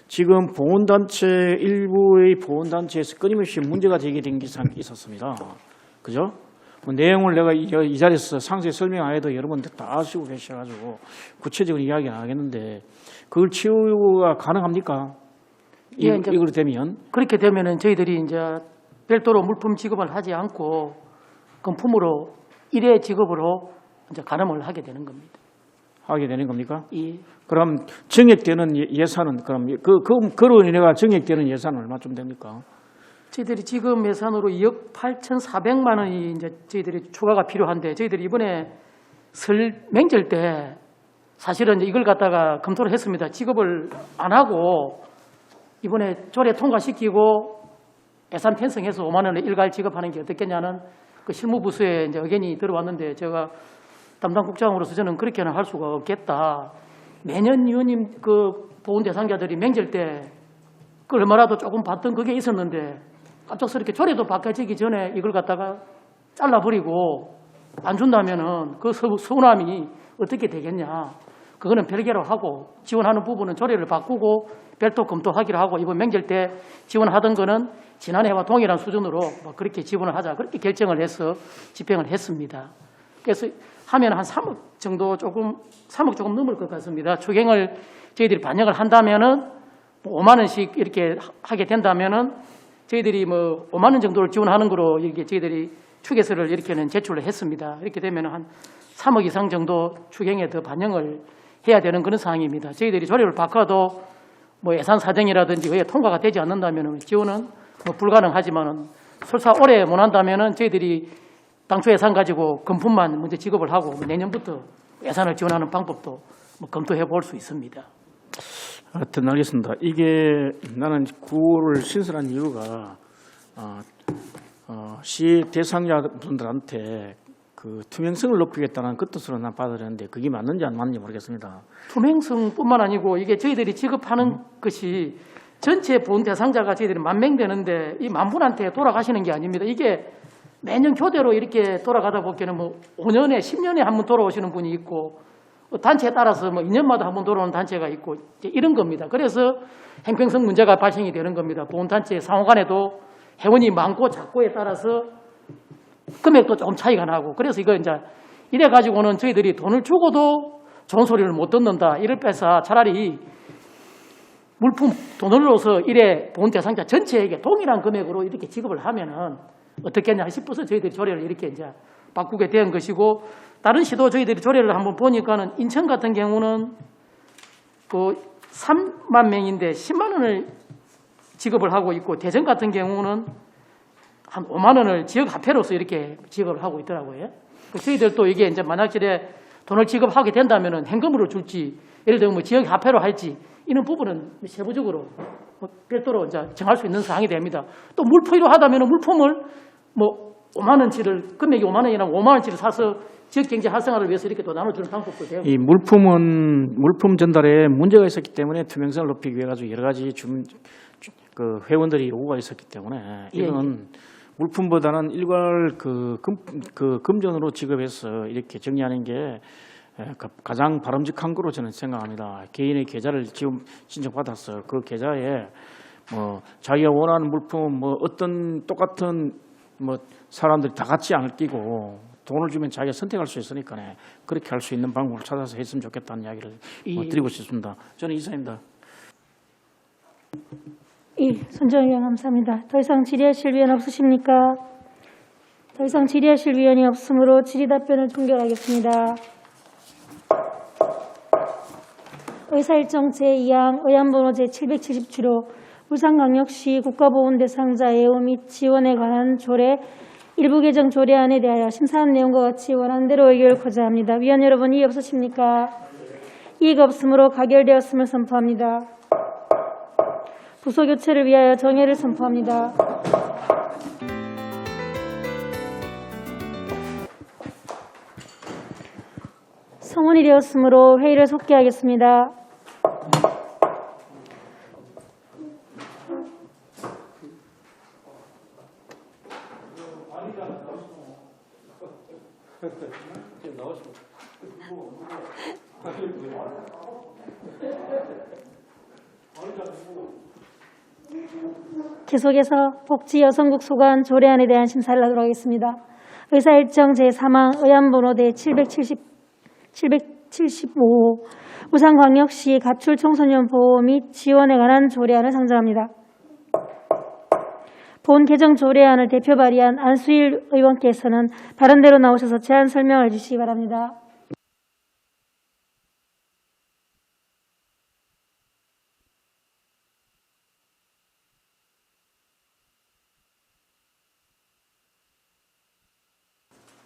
[SPEAKER 9] 지금 보훈단체 일부의 보훈단체에서 끊임없이 문제가 제기된 게 있었습니다. 그죠? 뭐 내용을 내가 이 자리에서 상세히 설명 안 해도 여러분들 다 아시고 계셔가지고 구체적으로 이야기는 안 하겠는데 그걸 치유가 가능합니까?
[SPEAKER 2] 예, 이제
[SPEAKER 9] 이걸 되면
[SPEAKER 2] 그렇게 되면은 저희들이 이제 별도로 물품 지급을 하지 않고 금품으로 일회 지급으로 이제 가름을 하게 되는 겁니다.
[SPEAKER 9] 하게 되는 겁니까?
[SPEAKER 2] 이
[SPEAKER 9] 그럼 증액되는 예산은 그럼 그로 인해가 증액되는 예산은 얼마쯤 됩니까?
[SPEAKER 2] 저희들이 지금 예산으로 2억 8,400만 원이 이제 저희들이 추가가 필요한데 저희들이 이번에 설 명절 때 사실은 이제 이걸 갖다가 검토를 했습니다. 지급을 안 하고 이번에 조례 통과시키고 예산 편성해서 5만 원을 일괄 지급하는 게 어떻겠냐는 그 실무부서에 이제 의견이 들어왔는데 제가 담당 국장으로서 저는 그렇게는 할 수가 없겠다. 매년 위원님 그 보훈 대상자들이 명절 때 그 얼마라도 조금 받던 그게 있었는데 갑작스럽게 조례도 바뀌어지기 전에 이걸 갖다가 잘라버리고 안 준다면은 그 서운함이 어떻게 되겠냐. 그거는 별개로 하고 지원하는 부분은 조례를 바꾸고 별도 검토하기로 하고 이번 명절 때 지원하던 거는 지난해와 동일한 수준으로 뭐 그렇게 지원을 하자 그렇게 결정을 해서 집행을 했습니다. 그래서 하면 한 3억 정도 3억 조금 넘을 것 같습니다. 추경을 저희들이 반영을 한다면은 5만 원씩 이렇게 하게 된다면은 저희들이 뭐 5만 원 정도를 지원하는 거로 이렇게 저희들이 추계서를 이렇게는 제출을 했습니다. 이렇게 되면 한 3억 이상 정도 추경에 더 반영을 해야 되는 그런 상황입니다. 저희들이 조례를 바꿔도 뭐 예산 사정이라든지 왜 통과가 되지 않는다면 지원은 뭐 불가능하지만은 설사 올해 못 한다면은 저희들이 당초 예산 가지고 금품만 먼저 지급을 하고 내년부터 예산을 지원하는 방법도 뭐 검토해 볼 수 있습니다.
[SPEAKER 9] 하여튼 알겠습니다. 이게 나는 구호를 신설한 이유가 시 대상자분들한테 그 투명성을 높이겠다는 그 뜻으로 난 받아들였는데 그게 맞는지 안 맞는지 모르겠습니다.
[SPEAKER 2] 투명성뿐만 아니고 이게 저희들이 지급하는 것이 전체 보훈 대상자가 저희들이 10,000명 되는데 이 10,000분한테 돌아가시는 게 아닙니다. 이게 매년 교대로 이렇게 돌아가다 보기에는 뭐 5년에 10년에 한 번 돌아오시는 분이 있고 단체에 따라서 뭐 2년마다 한 번 돌아오는 단체가 있고 이런 겁니다. 그래서 행평성 문제가 발생이 되는 겁니다. 보훈단체 상호 간에도 회원이 많고 작고에 따라서 금액도 조금 차이가 나고 그래서 이거 이제 이래 가지고는 저희들이 돈을 주고도 좋은 소리를 못 듣는다. 이를 빼서 차라리 물품 돈으로서 이래 보훈 대상자 전체에게 동일한 금액으로 이렇게 지급을 하면은 어떻겠냐 싶어서 저희들이 조례를 이렇게 이제 바꾸게 된 것이고 다른 시도 저희들이 조례를 한번 보니까는 인천 같은 경우는 그 3만 명인데 10만 원을 지급을 하고 있고 대전 같은 경우는 한 5만 원을 지역 화폐로서 이렇게 지급을 하고 있더라고요. 저희들도 이게 이제 만약에 돈을 지급하게 된다면은 현금으로 줄지 예를 들면 뭐 지역 화폐로 할지 이런 부분은 세부적으로 별도로 이제 정할 수 있는 사항이 됩니다. 또 물품으로 하다면은 물품을 뭐 5만 원치를 금액이 5만 원이나 5만 원치를 사서 지역 경제 활성화를 위해서 이렇게 또 나눠주는 방법도 되고.
[SPEAKER 9] 이 물품 전달에 문제가 있었기 때문에 투명성을 높이기 위해 가지고 여러 가지 그 회원들이 요구가 있었기 때문에 이건 물품보다는 일괄 금전으로 지급해서 이렇게 정리하는 게 가장 바람직한 거로 저는 생각합니다. 개인의 계좌를 지금 신청받아서 그 계좌에 뭐 자기가 원하는 물품 뭐 어떤 똑같은 뭐 사람들이 다 같이 안 끼고 돈을 주면 자기가 선택할 수 있으니까 그렇게 할 수 있는 방법을 찾아서 했으면 좋겠다는 이야기를 드리고 싶습니다. 저는 이상입니다.
[SPEAKER 1] 손정희 의원 감사합니다. 더 이상 질의하실 위원 없으십니까? 더 이상 질의하실 위원이 없으므로 질의답변을 종결하겠습니다. 의사일정 제2항 의안번호 제770주로 울산광역시 국가보훈 대상자 예우 및 지원에 관한 조례 일부 개정 조례안에 대하여 심사한 내용과 같이 원하는 대로 의결코자 합니다. 위원 여러분 이의 없으십니까? 이의가 없으므로 가결되었음을 선포합니다. 부서 교체를 위하여 정회를 선포합니다. 성원이 되었으므로 회의를 속기하겠습니다. 계속해서 복지여성국 소관 조례안에 대한 심사를 하도록 하겠습니다. 의사일정 제3항 의안번호 대 775호 울산광역시 가출 청소년 보호 및 지원에 관한 조례안을 상정합니다. 본 개정 조례안을 대표 발의한 안수일 의원께서는 발언대로 나오셔서 제안 설명을 주시기 바랍니다.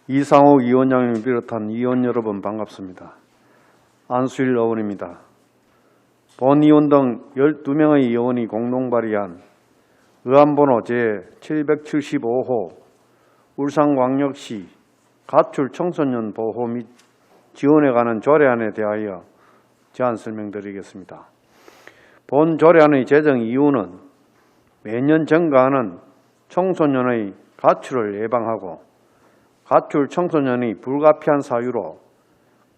[SPEAKER 3] 이상호 위원장님을 비롯한 위원 여러분 반갑습니다. 안수일 의원입니다. 본위원 등 12명의 의원이 공동 발의한 의안번호 제775호 울산광역시 가출 청소년 보호 및 지원에 관한 조례안에 대하여 제안 설명드리겠습니다. 본 조례안의 제정 이유는 매년 증가하는 청소년의 가출을 예방하고 가출 청소년이 불가피한 사유로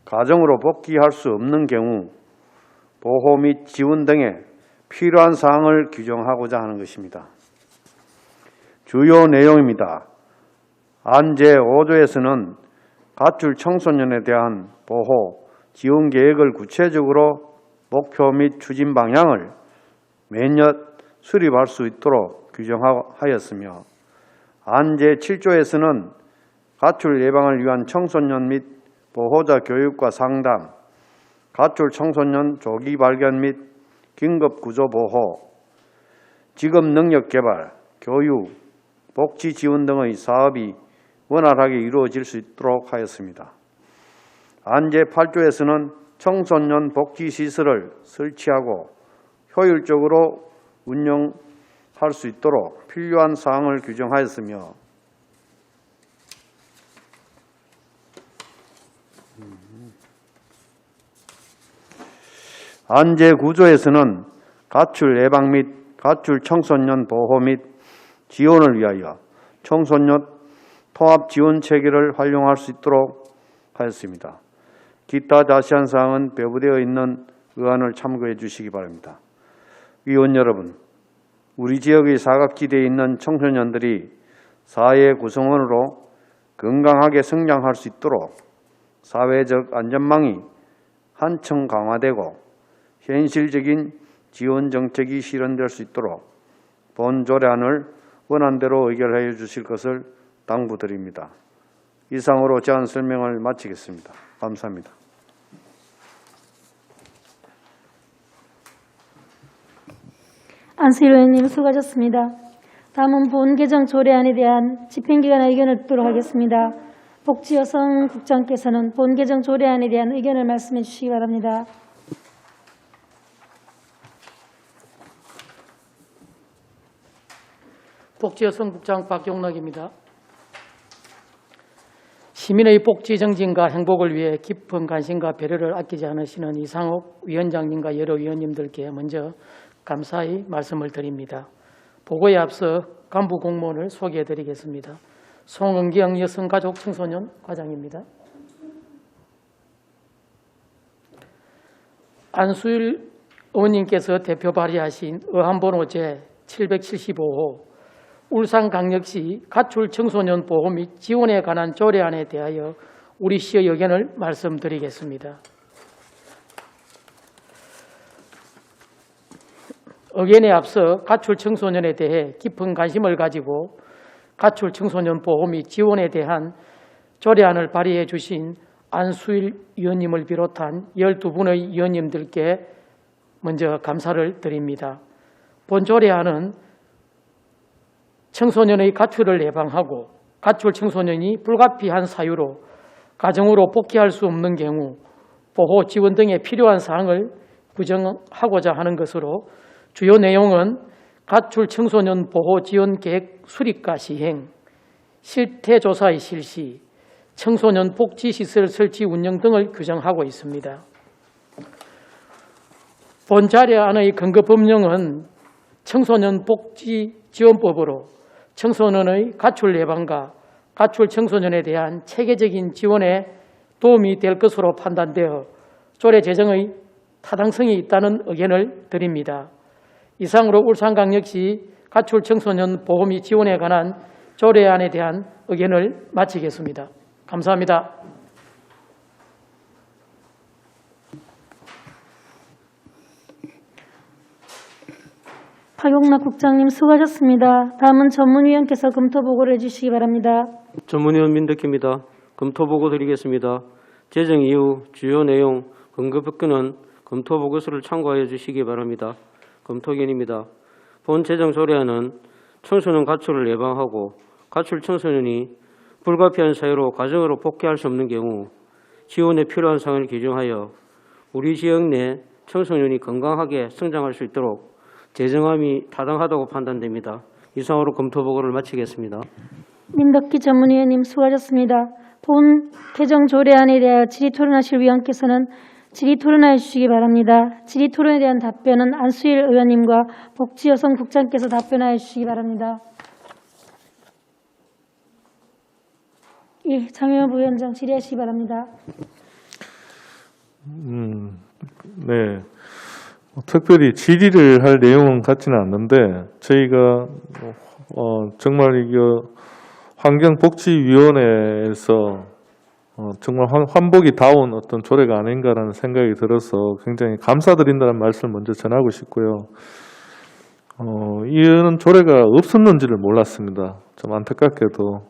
[SPEAKER 3] 가정으로 복귀할 수 없는 경우 보호 및 지원 등의 필요한 사항을 규정하고자 하는 것입니다. 주요 내용입니다. 안 제5조에서는 가출 청소년에 대한 보호, 지원 계획을 구체적으로 목표 및 추진 방향을 매년 수립할 수 있도록 규정하였으며 안 제7조에서는 가출 예방을 위한 청소년 및 보호자 교육과 상담, 가출 청소년 조기 발견 및 긴급 구조 보호, 직업 능력 개발, 교육, 복지 지원 등의 사업이 원활하게 이루어질 수 있도록 하였습니다. 안 제8조에서는 청소년 복지 시설을 설치하고 효율적으로 운영할 수 있도록 필요한 사항을 규정하였으며 안 제9조에서는 가출 예방 및 가출 청소년 보호 및 지원을 위하여 청소년 통합 지원 체계를 활용할 수 있도록 하였습니다. 기타 자세한 사항은 배부되어 있는 의안을 참고해 주시기 바랍니다. 위원 여러분, 우리 지역의 사각지대에 있는 청소년들이 사회 구성원으로 건강하게 성장할 수 있도록 사회적 안전망이 한층 강화되고 현실적인 지원 정책이 실현될 수 있도록 본 조례안을 원안대로 의결하여 주실 것을 당부드립니다. 이상으로 제안 설명을 마치겠습니다. 감사합니다.
[SPEAKER 1] 안수일 의원님 수고하셨습니다. 다음은 본 개정 조례안에 대한 집행기관의 의견을 듣도록 하겠습니다. 복지여성국장께서는 본 개정 조례안에 대한 의견을 말씀해 주시기 바랍니다.
[SPEAKER 2] 복지여성국장 박용락입니다. 시민의 복지 정진과 행복을 위해 깊은 관심과 배려를 아끼지 않으시는 이상옥 위원장님과 여러 위원님들께 먼저 감사의 말씀을 드립니다. 보고에 앞서 간부 공무원을 소개해드리겠습니다. 송은경 여성가족청소년 과장입니다. 안수일 의원님께서 대표 발의하신 의안번호 제775호 울산광역시 가출 청소년 보호 및 지원에 관한 조례안에 대하여 우리 시의 의견을 말씀드리겠습니다. 의견에 앞서 가출 청소년에 대해 깊은 관심을 가지고 가출 청소년 보호 및 지원에 대한 조례안을 발의해 주신 안수일 위원님을 비롯한 12분의 위원님들께 먼저 감사를 드립니다. 본 조례안은 청소년의 가출을 예방하고 가출 청소년이 불가피한 사유로 가정으로 복귀할 수 없는 경우 보호 지원 등의 필요한 사항을 규정하고자 하는 것으로 주요 내용은 가출 청소년 보호 지원 계획 수립과 시행, 실태 조사의 실시, 청소년 복지 시설 설치 운영 등을 규정하고 있습니다. 본 조례안의 근거 법령은 청소년 복지 지원법으로 청소년의 가출 예방과 가출 청소년에 대한 체계적인 지원에 도움이 될 것으로 판단되어 조례 제정의 타당성이 있다는 의견을 드립니다. 이상으로 울산광역시 가출 청소년 보호 및 지원에 관한 조례안에 대한 의견을 마치겠습니다. 감사합니다.
[SPEAKER 1] 박용락 국장님 수고하셨습니다. 다음은 전문위원께서 검토 보고를 해주시기 바랍니다.
[SPEAKER 11] 전문위원 민덕희입니다. 검토 보고 드리겠습니다. 제정 이후 주요 내용, 근거 법규는 검토 보고서를 참고하여 주시기 바랍니다. 검토견입니다. 본 제정 조례안은 청소년 가출을 예방하고 가출 청소년이 불가피한 사유로 가정으로 복귀할 수 없는 경우 지원에 필요한 사항을 규정하여 우리 지역 내 청소년이 건강하게 성장할 수 있도록 제정함이 타당하다고 판단됩니다. 이상으로 검토 보고를 마치겠습니다.
[SPEAKER 1] 민덕기 전문위원님 수고하셨습니다. 본 개정 조례안에 대하여 질의토론하실 위원께서는 질의토론하여 주시기 바랍니다. 질의토론에 대한 답변은 안수일 의원님과 복지여성국장께서 답변하여 주시기 바랍니다. 예, 장혜원 부위원장 질의하시기 바랍니다.
[SPEAKER 7] 네. 특별히 질의를 할 내용은 같지는 않는데 저희가 정말 이거 환경복지위원회에서 정말 환복이다운 어떤 조례가 아닌가라는 생각이 들어서 굉장히 감사드린다는 말씀을 먼저 전하고 싶고요. 이런 조례가 없었는지를 몰랐습니다. 좀 안타깝게도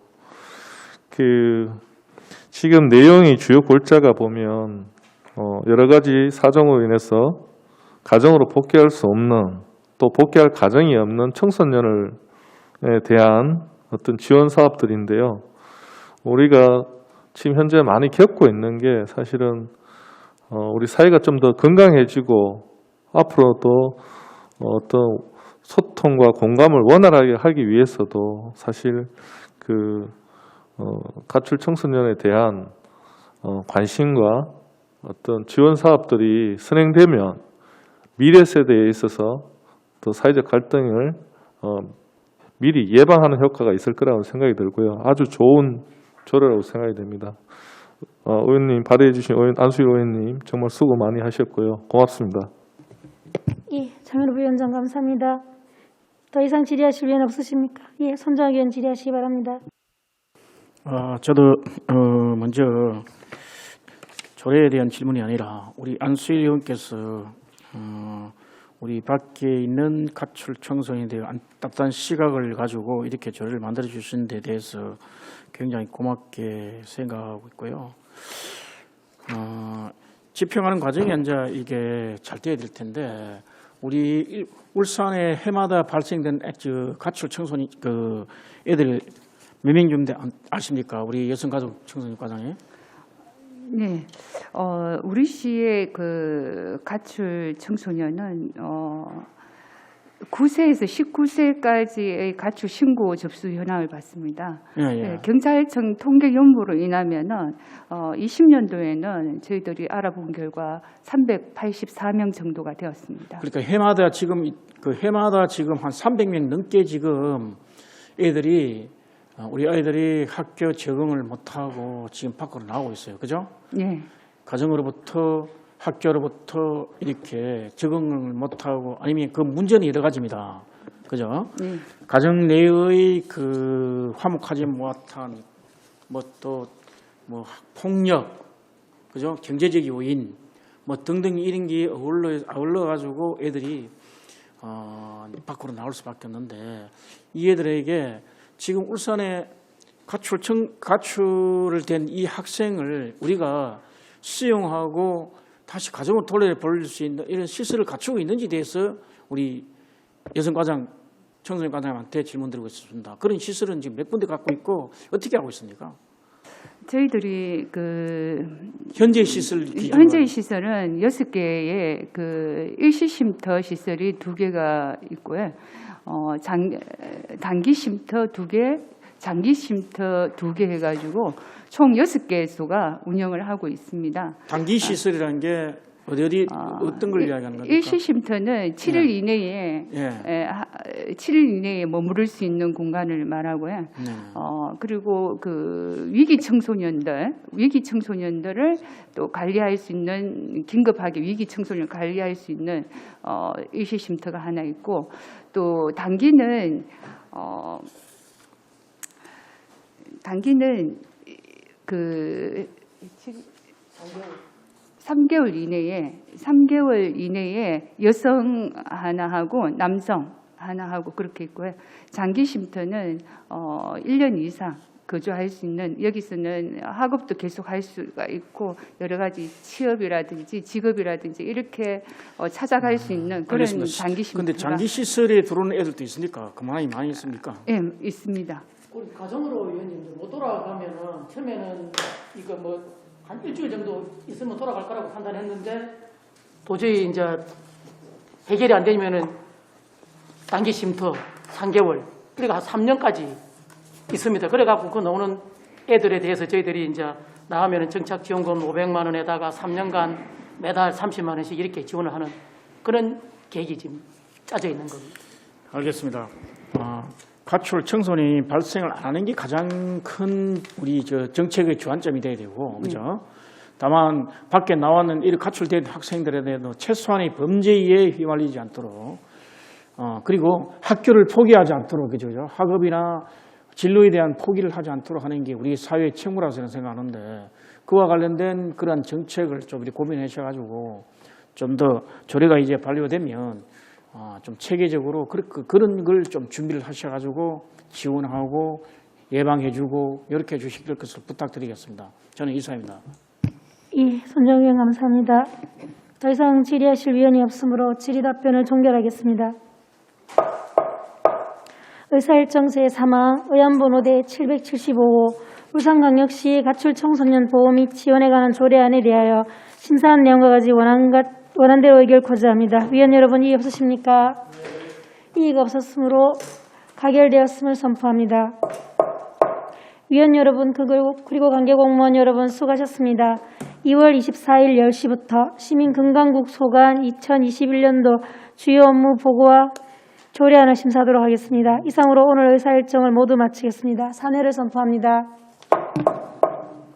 [SPEAKER 7] 지금 내용이 주요 골자가 보면 여러 가지 사정으로 인해서 가정으로 복귀할 수 없는 또 복귀할 가정이 없는 청소년에 대한 어떤 지원 사업들인데요. 우리가 지금 현재 많이 겪고 있는 게 사실은 우리 사회가 좀 더 건강해지고 앞으로도 어떤 소통과 공감을 원활하게 하기 위해서도 사실 가출 청소년에 대한 관심과 어떤 지원 사업들이 선행되면 미래 세대에 있어서 또 사회적 갈등을 미리 예방하는 효과가 있을 거라고 생각이 들고요. 아주 좋은 조례라고 생각이 됩니다. 의원님 발의해 주신 안수일 의원님 정말 수고 많이 하셨고요. 고맙습니다.
[SPEAKER 1] 예, 장현우 부위원장 감사합니다. 더 이상 질의하실 위원 없으십니까? 예, 손정학 의원 질의하시기 바랍니다.
[SPEAKER 9] 저도 먼저 조례에 대한 질문이 아니라 우리 안수일 의원께서 우리 밖에 있는 가출 청소년에 대한 따뜻한 시각을 가지고 이렇게 조례를 만들어 주신 데 대해서 굉장히 고맙게 생각하고 있고요. 집행하는 과정이 이제 이게 잘 돼야 될 텐데 우리 울산에 해마다 발생된 가출 청소년 애들 몇 명 정도 아십니까? 우리 여성가족 청소년 과장에?
[SPEAKER 10] 네, 우리 시의 가출 청소년은 9세에서 19세까지의 가출 신고 접수 현황을 봤습니다. 네, 경찰청 통계 연보로 인하면은 20년도에는 저희들이 알아본 결과 384명 정도가 되었습니다.
[SPEAKER 9] 그러니까 해마다 지금 한 300명 넘게 지금 우리 아이들이 학교 적응을 못하고 지금 밖으로 나오고 있어요. 그죠?
[SPEAKER 10] 네.
[SPEAKER 9] 가정으로부터 학교로부터 이렇게 적응을 못하고 아니면 그 문제는 여러 가지입니다. 그죠?
[SPEAKER 10] 네.
[SPEAKER 9] 가정 내의 화목하지 못한 폭력, 그죠? 경제적 요인 등등 이런 게 어울러 가지고 애들이 밖으로 나올 수밖에 없는데 이 애들에게 지금 울산에 가출을 된 이 학생을 우리가 수용하고 다시 가정으로 돌려볼 수 있는 이런 시설을 갖추고 있는지에 대해서 우리 여성과장, 청소년과장한테 질문드리고 있습니다. 그런 시설은 지금 몇 군데 갖고 있고 어떻게 하고 있습니까?
[SPEAKER 10] 저희들이
[SPEAKER 9] 현재 시설은
[SPEAKER 10] 6개의 일시쉼터 시설이 2개가 있고요. 단기 쉼터 2개, 장기 쉼터 2개 해가지고 총 6개소가 운영을 하고 있습니다.
[SPEAKER 9] 단기 시설이라는 게 어떤 걸 이야기하는 겁니까?
[SPEAKER 10] 일시쉼터는 7일 이내에
[SPEAKER 9] 예.
[SPEAKER 10] 7일 이내에 머무를 수 있는 공간을 말하고요.
[SPEAKER 9] 네.
[SPEAKER 10] 그리고 그 위기 청소년들을 또 관리할 수 있는 긴급하게 위기 청소년 관리할 수 있는 일시쉼터가 하나 있고 또 단기는 3개월 이내에 여성 하나 하고 남성 하나 하고 그렇게 있고요. 장기 쉼터는 1년 이상 거주할 수 있는, 여기서는 학업도 계속 할 수가 있고 여러 가지 취업이라든지 직업이라든지 이렇게 찾아갈 수 있는 그런
[SPEAKER 9] 알겠습니다.
[SPEAKER 10] 장기 쉼터가
[SPEAKER 9] 근데 장기 시설에 들어오는 애들도 있으니까 그만하게 많이 있습니까?
[SPEAKER 10] 예, 있습니다.
[SPEAKER 2] 우리 가정으로 의원님들 못 돌아가면은 처음에는 이거 뭐 한 일주일 정도 있으면 돌아갈 거라고 판단했는데 도저히 이제 해결이 안 되면은 단기 쉼터 3개월 그러니까 한 3년까지 있습니다. 그래갖고 그 나오는 애들에 대해서 저희들이 이제 나가면은 정착지원금 500만 원에다가 3년간 매달 30만 원씩 이렇게 지원을 하는 그런 계획이 지금 짜져 있는 겁니다.
[SPEAKER 9] 알겠습니다. 가출 청소년이 발생을 안 하는 게 가장 큰 우리 정책의 주안점이 돼야 되고, 그죠? 다만 밖에 나왔는 이 가출된 학생들에 대해서 최소한의 범죄에 휘말리지 않도록, 그리고 학교를 포기하지 않도록, 그죠? 학업이나 진로에 대한 포기를 하지 않도록 하는 게 우리 사회의 책무라고 저는 생각하는데, 그와 관련된 그러한 정책을 좀 고민해 주셔가지고 좀 더 조례가 이제 반려되면 좀 체계적으로 그런 걸 좀 준비를 하셔가지고 지원하고 예방해주고 이렇게 해주실 것을 부탁드리겠습니다. 저는 이사입니다.
[SPEAKER 1] 예, 손정우 의원 감사합니다. 더 이상 질의하실 위원이 없으므로 질의 답변을 종결하겠습니다. 의사일정 제3항 의안번호 대775호 울산광역시 가출 청소년 보호 및 지원에 관한 조례안에 대하여 심사한 내용과 같이 원안대로 의결코자 합니다. 위원 여러분, 이의 없으십니까? 이의가 없었으므로 가결되었음을 선포합니다. 위원 여러분, 그리고 관계공무원 여러분 수고하셨습니다. 2월 24일 10시부터 시민건강국 소관 2021년도 주요 업무 보고와 조례안을 심사하도록 하겠습니다. 이상으로 오늘 의사일정을 모두 마치겠습니다. 사내를 선포합니다.